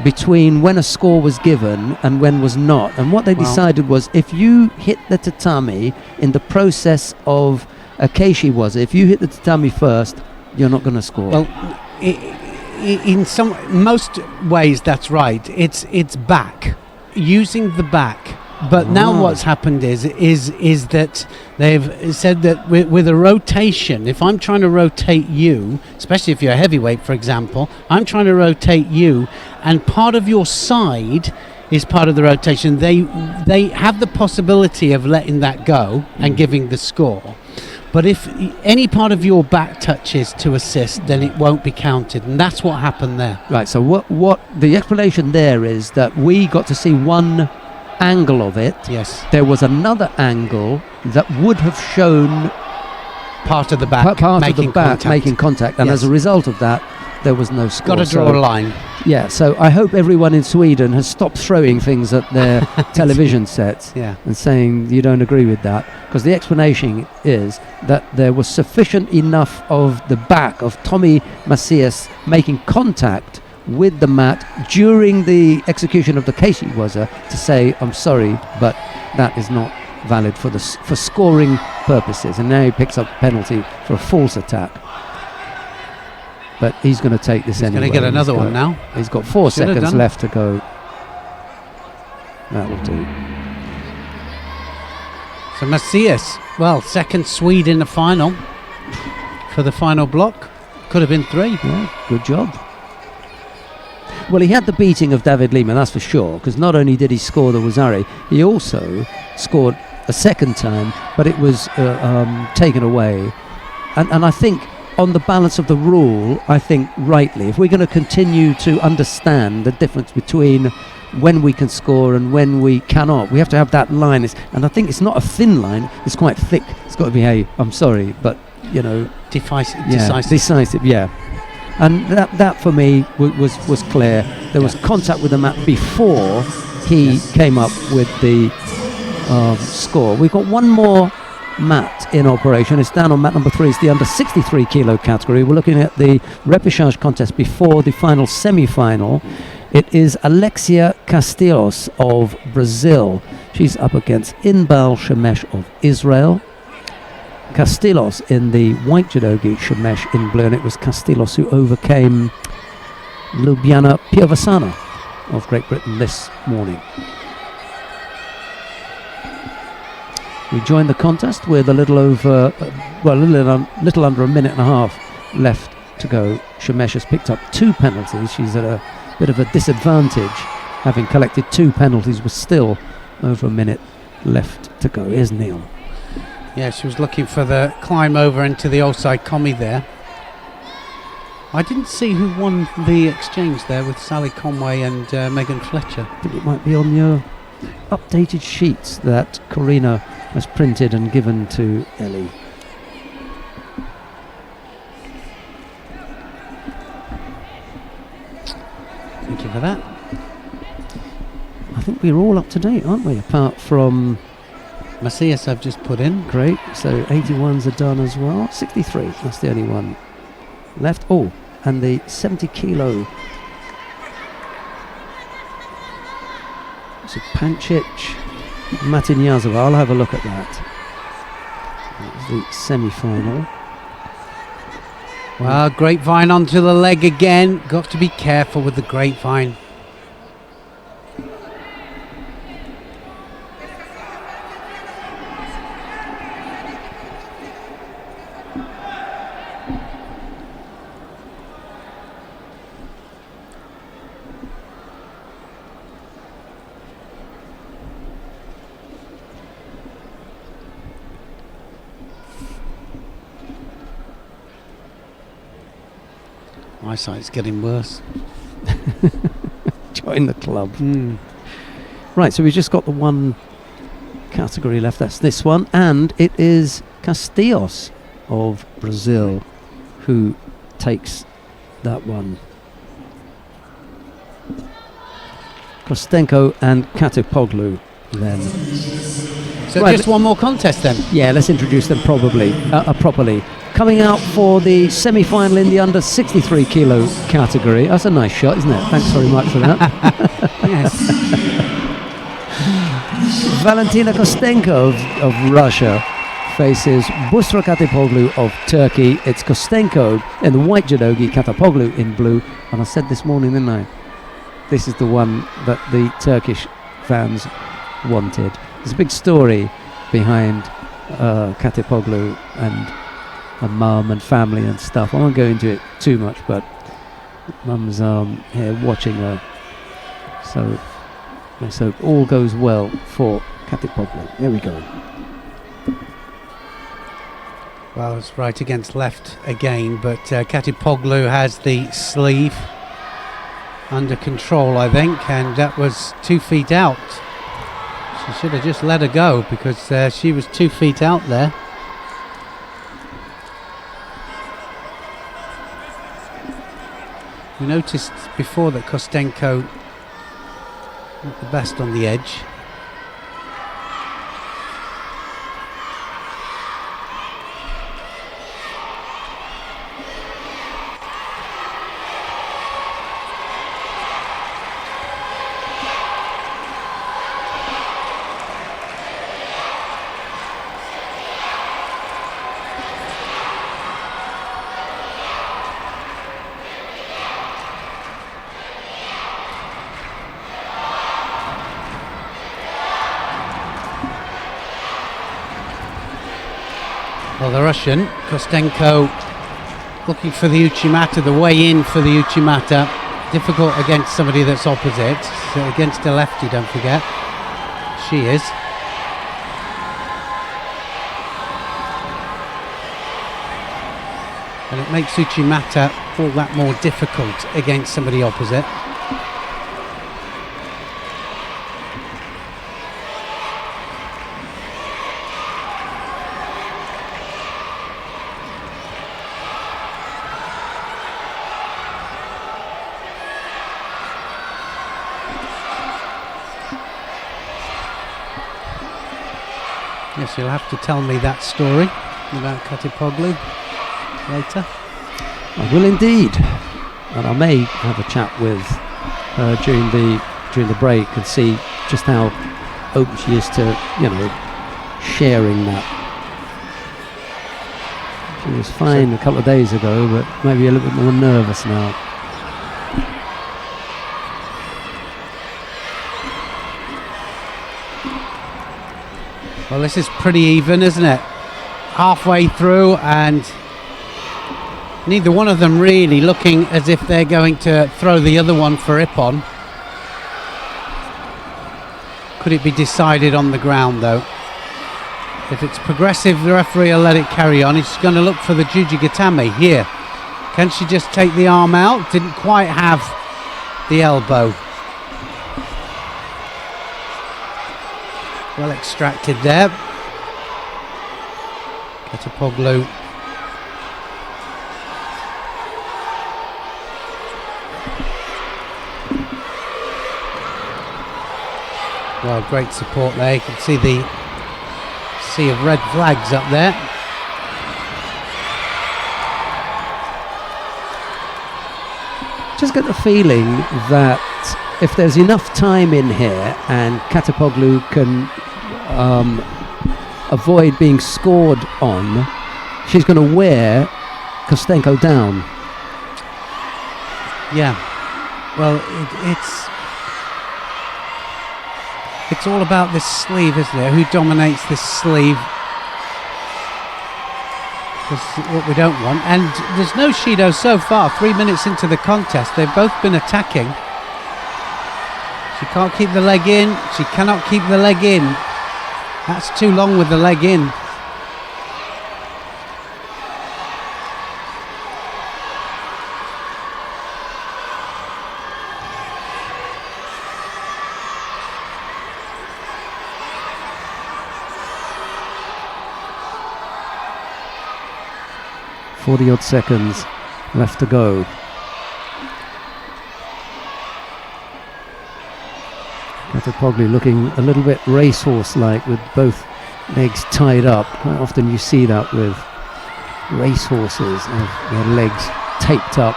between when a score was given and when was not. And what they decided was, if you hit the tatami in the process of a keishi, if you hit the tatami first, you're not going to score. Well, in most ways that's right. It's back, using the back. But now what's happened is that they've said that with a rotation, if I'm trying to rotate you, especially if you're a heavyweight, for example, I'm trying to rotate you, and part of your side is part of the rotation, they have the possibility of letting that go and giving the score. But if any part of your back touches to assist, then it won't be counted, and that's what happened there. Right, so what the explanation there is that we got to see one angle of it. Yes. There was another angle that would have shown part of the back, making contact, and as a result of that, there was no score. Got to draw a line. Yeah, so I hope everyone in Sweden has stopped throwing things at their television sets and saying you don't agree with that, because the explanation is that there was sufficient enough of the back of Tommy Macias making contact with the mat during the execution of the keishi waza to say, I'm sorry, but that is not valid for scoring purposes. And now he picks up a penalty for a false attack. But he's going to take this anyway. He's going to get another one now. He's got 4 seconds left to go. That will do. So Macias, well, second Swede in the final for the final block. Could have been 3. Yeah, good job. Well, he had the beating of David Lima, that's for sure, because not only did he score the Wazari, he also scored a second time, but it was taken away. And I think on the balance of the rule, I think rightly, if we're going to continue to understand the difference between when we can score and when we cannot, we have to have that line. And I think it's not a thin line, it's quite thick. It's got to be, hey, I'm sorry, but, you know... Decisive, yeah. And that for me was clear. There was contact with the mat before he came up with the score. We've got one more mat in operation. It's down on mat number 3. It's the under 63 kilo category. We're looking at the repechage contest before the final semi-final. It is Alexia Castillos of Brazil. She's up against Inbal Shemesh of Israel. Castillos in the white judogi, Shemesh in blue, and it was Castillos who overcame Ljubljana Piovasana of Great Britain this morning. We joined the contest with a little under a minute and a half left to go. Shemesh has picked up 2 penalties. She's at a bit of a disadvantage, having collected 2 penalties with still over a minute left to go. Here's Neil. Yeah, she was looking for the climb over into the outside commi there. I didn't see who won the exchange there with Sally Conway and Megan Fletcher. I think it might be on your updated sheets that Corina has printed and given to Ellie. Thank you for that. I think we're all up to date, aren't we? Apart from Macias I've just put in. Great. So 81s are done as well. 63. That's the only one left. Oh, and the 70 kilo. So Pancic, Matinyazova. I'll have a look at that. That was the semi-final. Well, grapevine onto the leg again. Got to be careful with the grapevine. My sight's getting worse. Join the club. Right, so we've just got the one category left. That's this one, and it is Castillos of Brazil who takes that one. Kostenko and Katipoglu then. So Right, just one more contest then. Yeah, let's introduce them properly. Coming out for the semi-final in the under 63 kilo category. That's a nice shot, isn't it? Thanks very much for that. Yes. Valentina Kostenko of Russia faces Busra Katipoglu of Turkey. It's Kostenko in the white judogi, Katipoglu in blue. And I said this morning, didn't I? This is the one that the Turkish fans wanted. There's a big story behind Katipoglu and her mum and family and stuff. I won't go into it too much, but mum's here watching her. So let's hope all goes well for Katipoglu. Here we go. Well, it's right against left again, but Katipoglu has the sleeve under control, I think, and that was 2 feet out. She should have just let her go because she was 2 feet out there. We noticed before that Kostenko not the best on the edge. Well, the Russian, Kostenko, looking for the Uchimata, the way in for the Uchimata. Difficult against somebody that's opposite. So against a lefty, don't forget. She is. And it makes Uchimata all that more difficult against somebody opposite. Yes, you'll have to tell me that story about Katipoglu later. I will indeed, and I may have a chat with her during the break and see just how open she is to, sharing that. She was fine a couple of days ago, but maybe a little bit more nervous now. Well, this is pretty even, isn't it? Halfway through, and neither one of them really looking as if they're going to throw the other one for Ippon. Could it be decided on the ground, though? If it's progressive, the referee will let it carry on. He's going to look for the Jujigatame here. Can she just take the arm out? Didn't quite have the elbow. Well extracted there. Katipoglu. Well, great support there. You can see the sea of red flags up there. Just get the feeling that if there's enough time in here and Katapoglu can avoid being scored on, she's going to wear Kostenko down. Yeah, well, it's all about this sleeve, isn't it? Who dominates this sleeve? That's what we don't want. And there's no Shido so far. 3 minutes into the contest, they've both been attacking. She can't keep the leg in. She cannot keep the leg in. That's too long with the leg in. Forty-odd seconds left to go. Katapoglu looking a little bit racehorse-like with both legs tied up. Quite often you see that with racehorses, their legs taped up.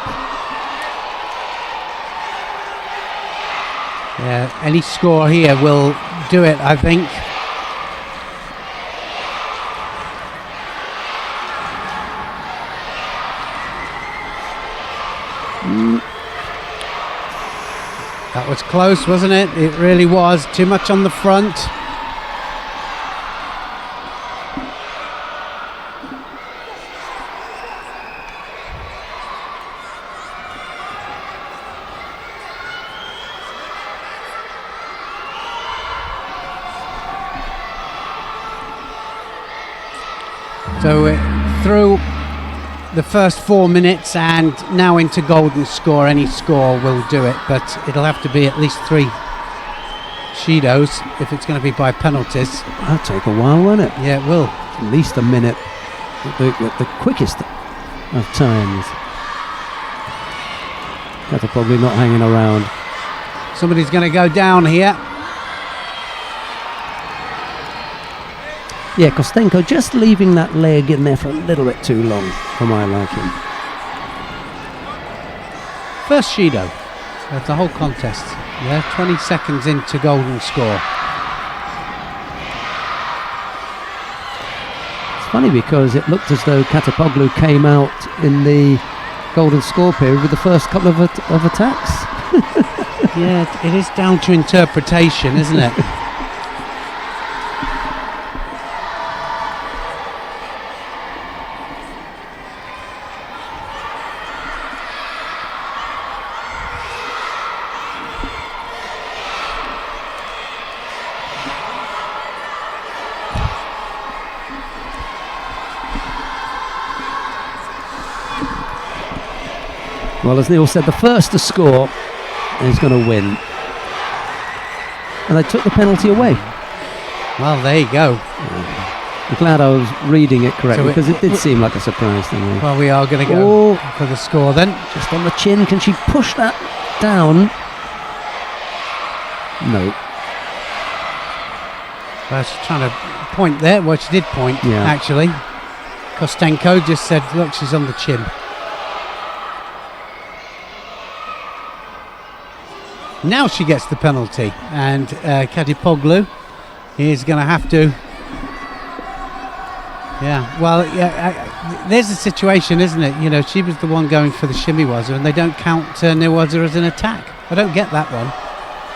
Yeah, any score here will do it, I think. That was close, wasn't it? It really was. Too much on the front. So we're through the first 4 minutes and now into golden score. Any score will do it, but it'll have to be at least 3 Shidos if it's going to be by penalties. That'll take a while, won't it? Yeah, it will. At least a minute. The quickest of times. Katapoglu not hanging around. Somebody's going to go down here. Yeah, Kostenko just leaving that leg in there for a little bit too long for my liking. First Shido of the whole contest. Yeah, 20 seconds into golden score. It's funny because it looked as though Katapoglu came out in the golden score period with the first couple of attacks. Yeah, it is down to interpretation, isn't it? Well, as Neil said, the first to score is going to win. And they took the penalty away. Well, there you go. I'm glad I was reading it correctly, So because it did seem like a surprise to me. Well, we are going to go for the score then. Just on the chin. Can she push that down? No. Well, she's trying to point there. Well, she did point, Yeah. actually. Kostenko just said, look, she's on the chin. Now she gets the penalty, and Katapoglu is going to have to. Yeah, well, there's a situation, isn't it? You know, she was the one going for the shimmy waza, and they don't count Newaza as an attack. I don't get that one.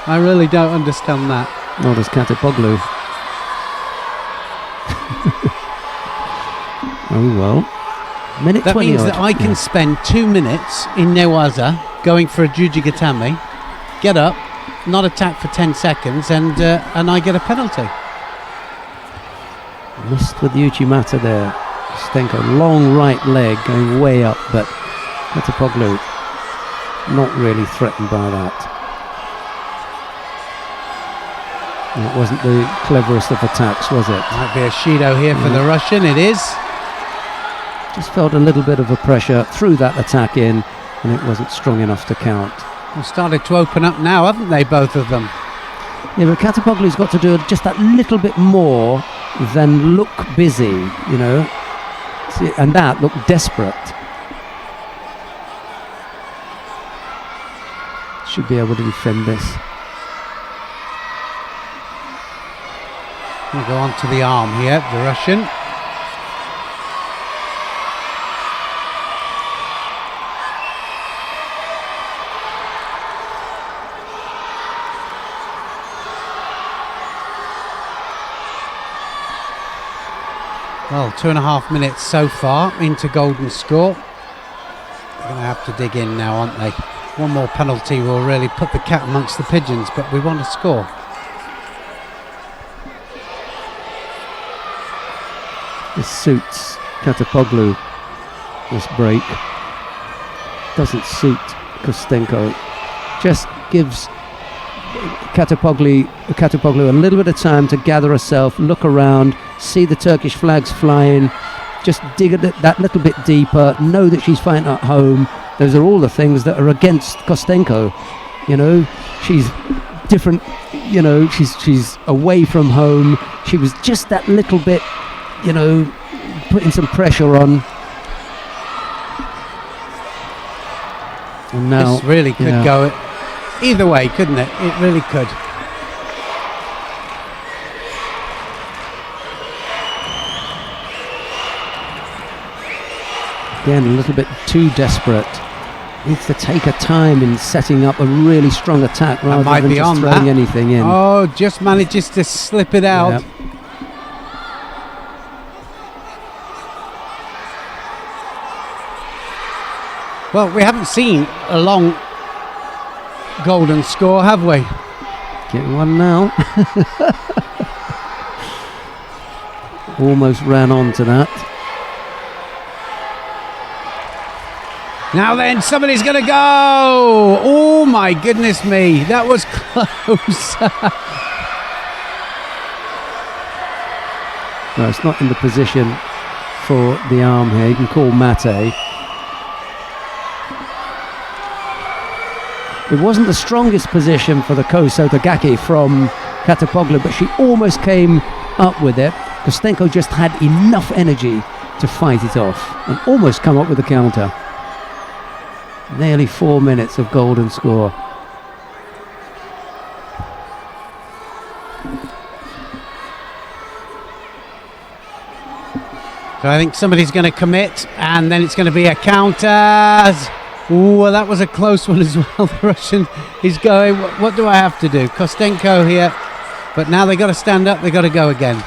I really don't understand that. Nor does Katapoglu. Oh well. Minute That 20 means odd. that I can spend 2 minutes in Newaza going for a Jujigatame, get up, not attack for 10 seconds, and I get a penalty. Missed with the Uchimata there. Stenko, long right leg going way up, but Katapoglu not really threatened by that. And it wasn't the cleverest of attacks, was it? Might be a Shido here for the Russian. It is. Just felt a little bit of a pressure, threw that attack in, and it wasn't strong enough to count. Well, started to open up now, haven't they, both of them? Yeah, but Katapoglu's got to do just that little bit more than look busy, you know. See, and that looked desperate. Should be able to defend this. Going to go on to the arm here, the Russian. Well, 2.5 minutes so far into golden score. They're going to have to dig in now, aren't they? One more penalty will really put the cat amongst the pigeons, but we want to score. This suits Katapoglu, this break. Doesn't suit Kostenko. Just gives Katapoglu a little bit of time to gather herself, look around, see the Turkish flags flying, just dig that little bit deeper, know that she's fighting at home. Those are all the things that are against Kostenko. You know, she's different, you know, she's away from home. She was just that little bit, you know, putting some pressure on. And now this really could go either way, couldn't it? It really could. Again, a little bit too desperate. Needs to take her time in setting up a really strong attack rather than just throwing anything in. Oh, just manages to slip it out. Yep. Well, we haven't seen a long golden score, have we? Getting one now. Almost ran on to that. Now then, somebody's going to go. Oh my goodness me, that was close. No, it's not in the position for the arm here. You can call Mate. It wasn't the strongest position for the Koso Tagaki from Katapoglu, but she almost came up with it. Kostenko just had enough energy to fight it off and almost come up with a counter. Nearly 4 minutes of golden score. So I think somebody's going to commit, and then it's going to be a counter. Ooh, well, that was a close one as well. The Russian is going, what do I have to do? Kostenko here, but now they've got to stand up, they've got to go again.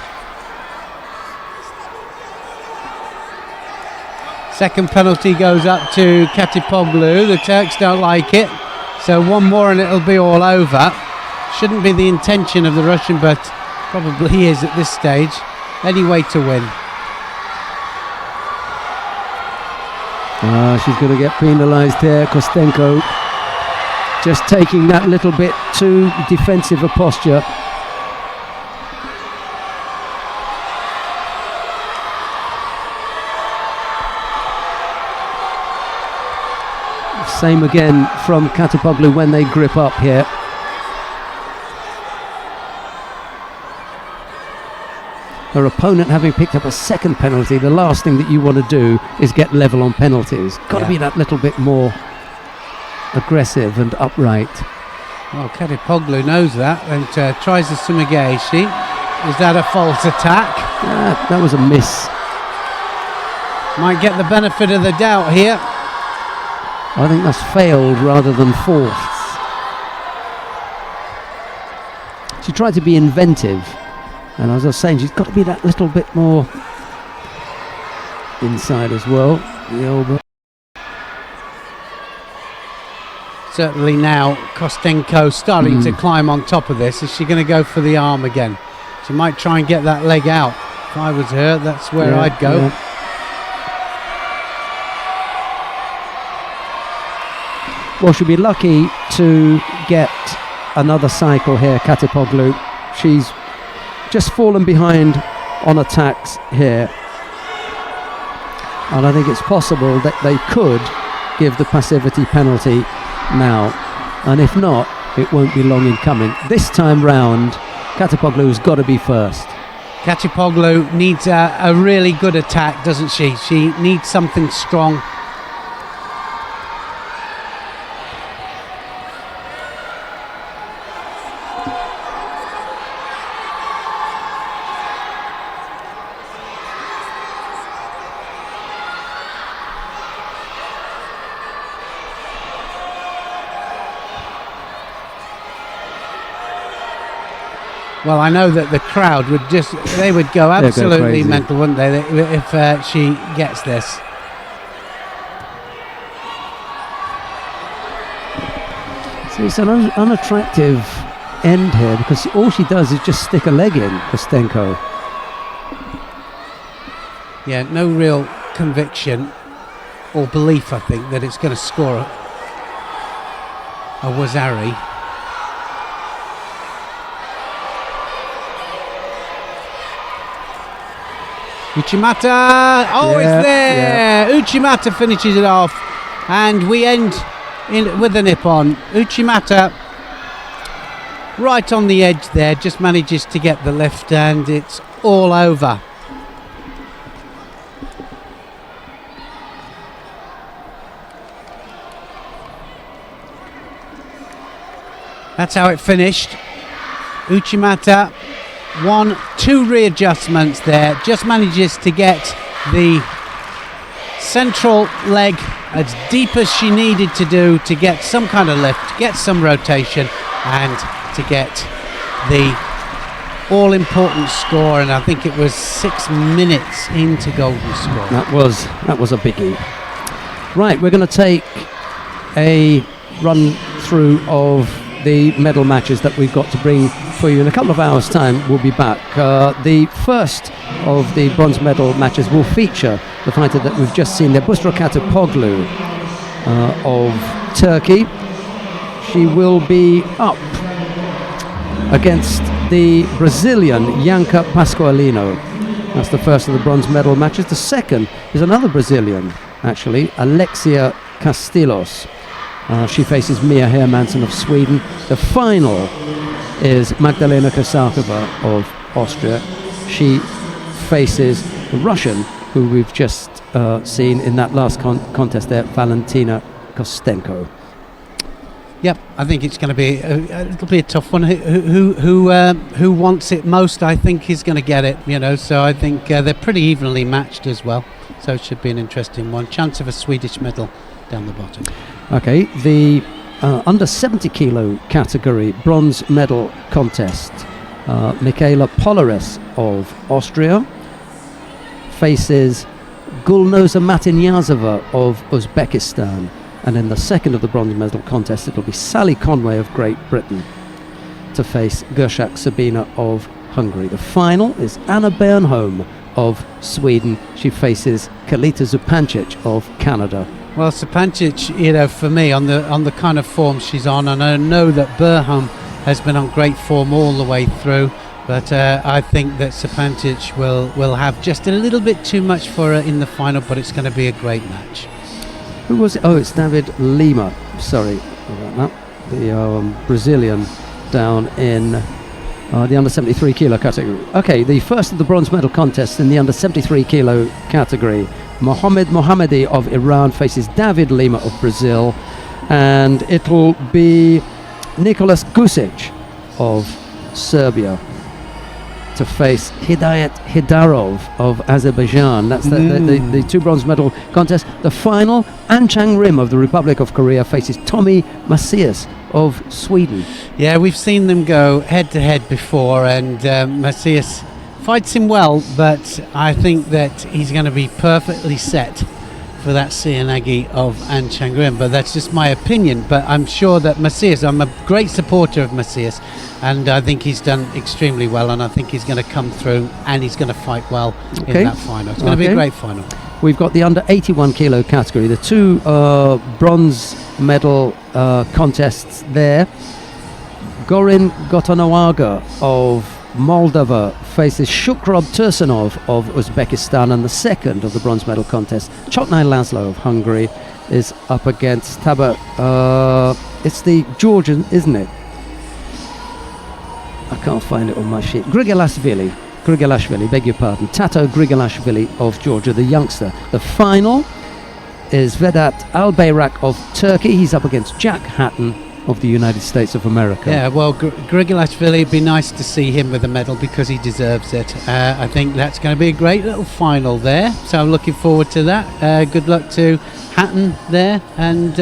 Second penalty goes up to Katapoglu. The Turks don't like it, so one more and it'll be all over. Shouldn't be the intention of the Russian, but probably is at this stage. Any way to win. She's going to get penalised here. Kostenko just taking that little bit too defensive a posture. Same again from Katapoglu when they grip up here. Her opponent having picked up a second penalty, the last thing that you want to do is get level on penalties. Got to be that little bit more aggressive and upright. Well, Katapoglu knows that and tries the sumigaeshi. Is that a false attack? That was a miss. Might get the benefit of the doubt here. I think that's failed rather than forced. She tried to be inventive. And as I was saying, she's got to be that little bit more inside as well. The elbow. Certainly now Kostenko starting to climb on top of this. Is she going to go for the arm again? She might try and get that leg out. If I was her, that's where I'd go. Yeah. Well, she'll be lucky to get another cycle here, Katapoglu. She's just fallen behind on attacks here, and I think it's possible that they could give the passivity penalty now, and if not, it won't be long in coming. This time round, Katapoglu's got to be first. Katipoglu needs a really good attack, doesn't she? She needs something strong. Well, I know that the crowd would they would go absolutely mental, wouldn't they, if she gets this. So it's an unattractive end here, because all she does is just stick a leg in, Kostenko. Yeah, no real conviction or belief, I think, that it's going to score a Wazari. Uchimata, it's there! Yeah. Uchimata finishes it off, and we end with a nip-on. Uchimata, right on the edge there, just manages to get the lift, and it's all over. That's how it finished. Uchimata, 1-2 readjustments there, just manages to get the central leg as deep as she needed to do to get some kind of lift, get some rotation, and to get the all-important score. And I think it was 6 minutes into golden score. That was a biggie. Right, we're going to take a run through of the medal matches that we've got to bring for you in a couple of hours' time. We'll be back. The first of the bronze medal matches will feature the fighter that we've just seen there, Busra Katipoglu of Turkey. She will be up against the Brazilian Yanka Pasqualino. That's the first of the bronze medal matches. The second is another Brazilian, actually, Alexia Castillos. She faces Mia Hermansson of Sweden. The final is Magdalena Kosakova of Austria. She faces the Russian, who we've just seen in that last contest there, Valentina Kostenko. Yep, I think it's going to be it'll be a tough one. Who wants it most, I think, is going to get it. So I think they're pretty evenly matched as well. So it should be an interesting one. Chance of a Swedish medal down the bottom. Okay, the under 70 kilo category bronze medal contest. Michaela Polares of Austria faces Gulnoza Matinyazova of Uzbekistan. And in the second of the bronze medal contest, it'll be Sally Conway of Great Britain to face Gershak Sabina of Hungary. The final is Anna Bernholm of Sweden. She faces Kalita Zupancic of Canada. Well, Zupancic, for me, on the kind of form she's on, and I know that Bernholm has been on great form all the way through, but I think that Zupancic will have just a little bit too much for her in the final, but it's going to be a great match. Who was it? Oh, it's David Lima. Sorry about that. The Brazilian down in the under 73 kilo category. Okay, the first of the bronze medal contests in the under 73 kilo category. Mohamed Mohammadi of Iran faces David Lima of Brazil, and it'll be Nicholas Gusic of Serbia to face Hidayat Hidarov of Azerbaijan. That's the two bronze medal contests. The final, An Chang-rim of the Republic of Korea faces Tommy Macias of Sweden. Yeah, we've seen them go head-to-head before, and Macias fights him well, but I think that he's going to be perfectly set for that Seoinage of An Chang-rim. But that's just my opinion. But I'm sure that Macias, I'm a great supporter of Macias, and I think he's done extremely well, and I think he's going to come through and he's going to fight well in that final. It's going to be a great final. We've got the under 81 kilo category, the two bronze medal contests there. Gorin Gotonowaga of Moldova faces Shukrov Tursunov of Uzbekistan, and the second of the bronze medal contest, Choknai Laszlo of Hungary, is up against it's the Georgian, isn't it? I can't find it on my sheet. Grigolasvili Grigolashvili, beg your pardon, Tato Grigolashvili of Georgia, the youngster. The final is Vedat Albayrak of Turkey. He's up against Jack Hatton of the United States of America. Yeah, well, Grigolashvili, it'd be nice to see him with a medal because he deserves it. I think that's going to be a great little final there, so I'm looking forward to that. Good luck to Hatton there, and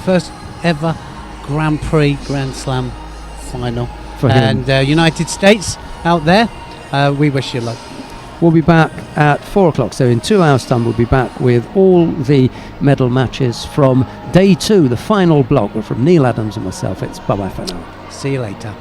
first ever Grand Prix Grand Slam final For him. And United States out there, we wish you luck. We'll be back at 4 o'clock, so in 2 hours' time we'll be back with all the medal matches from day 2, the final block. From Neil Adams and myself, it's bye-bye for now. See you later.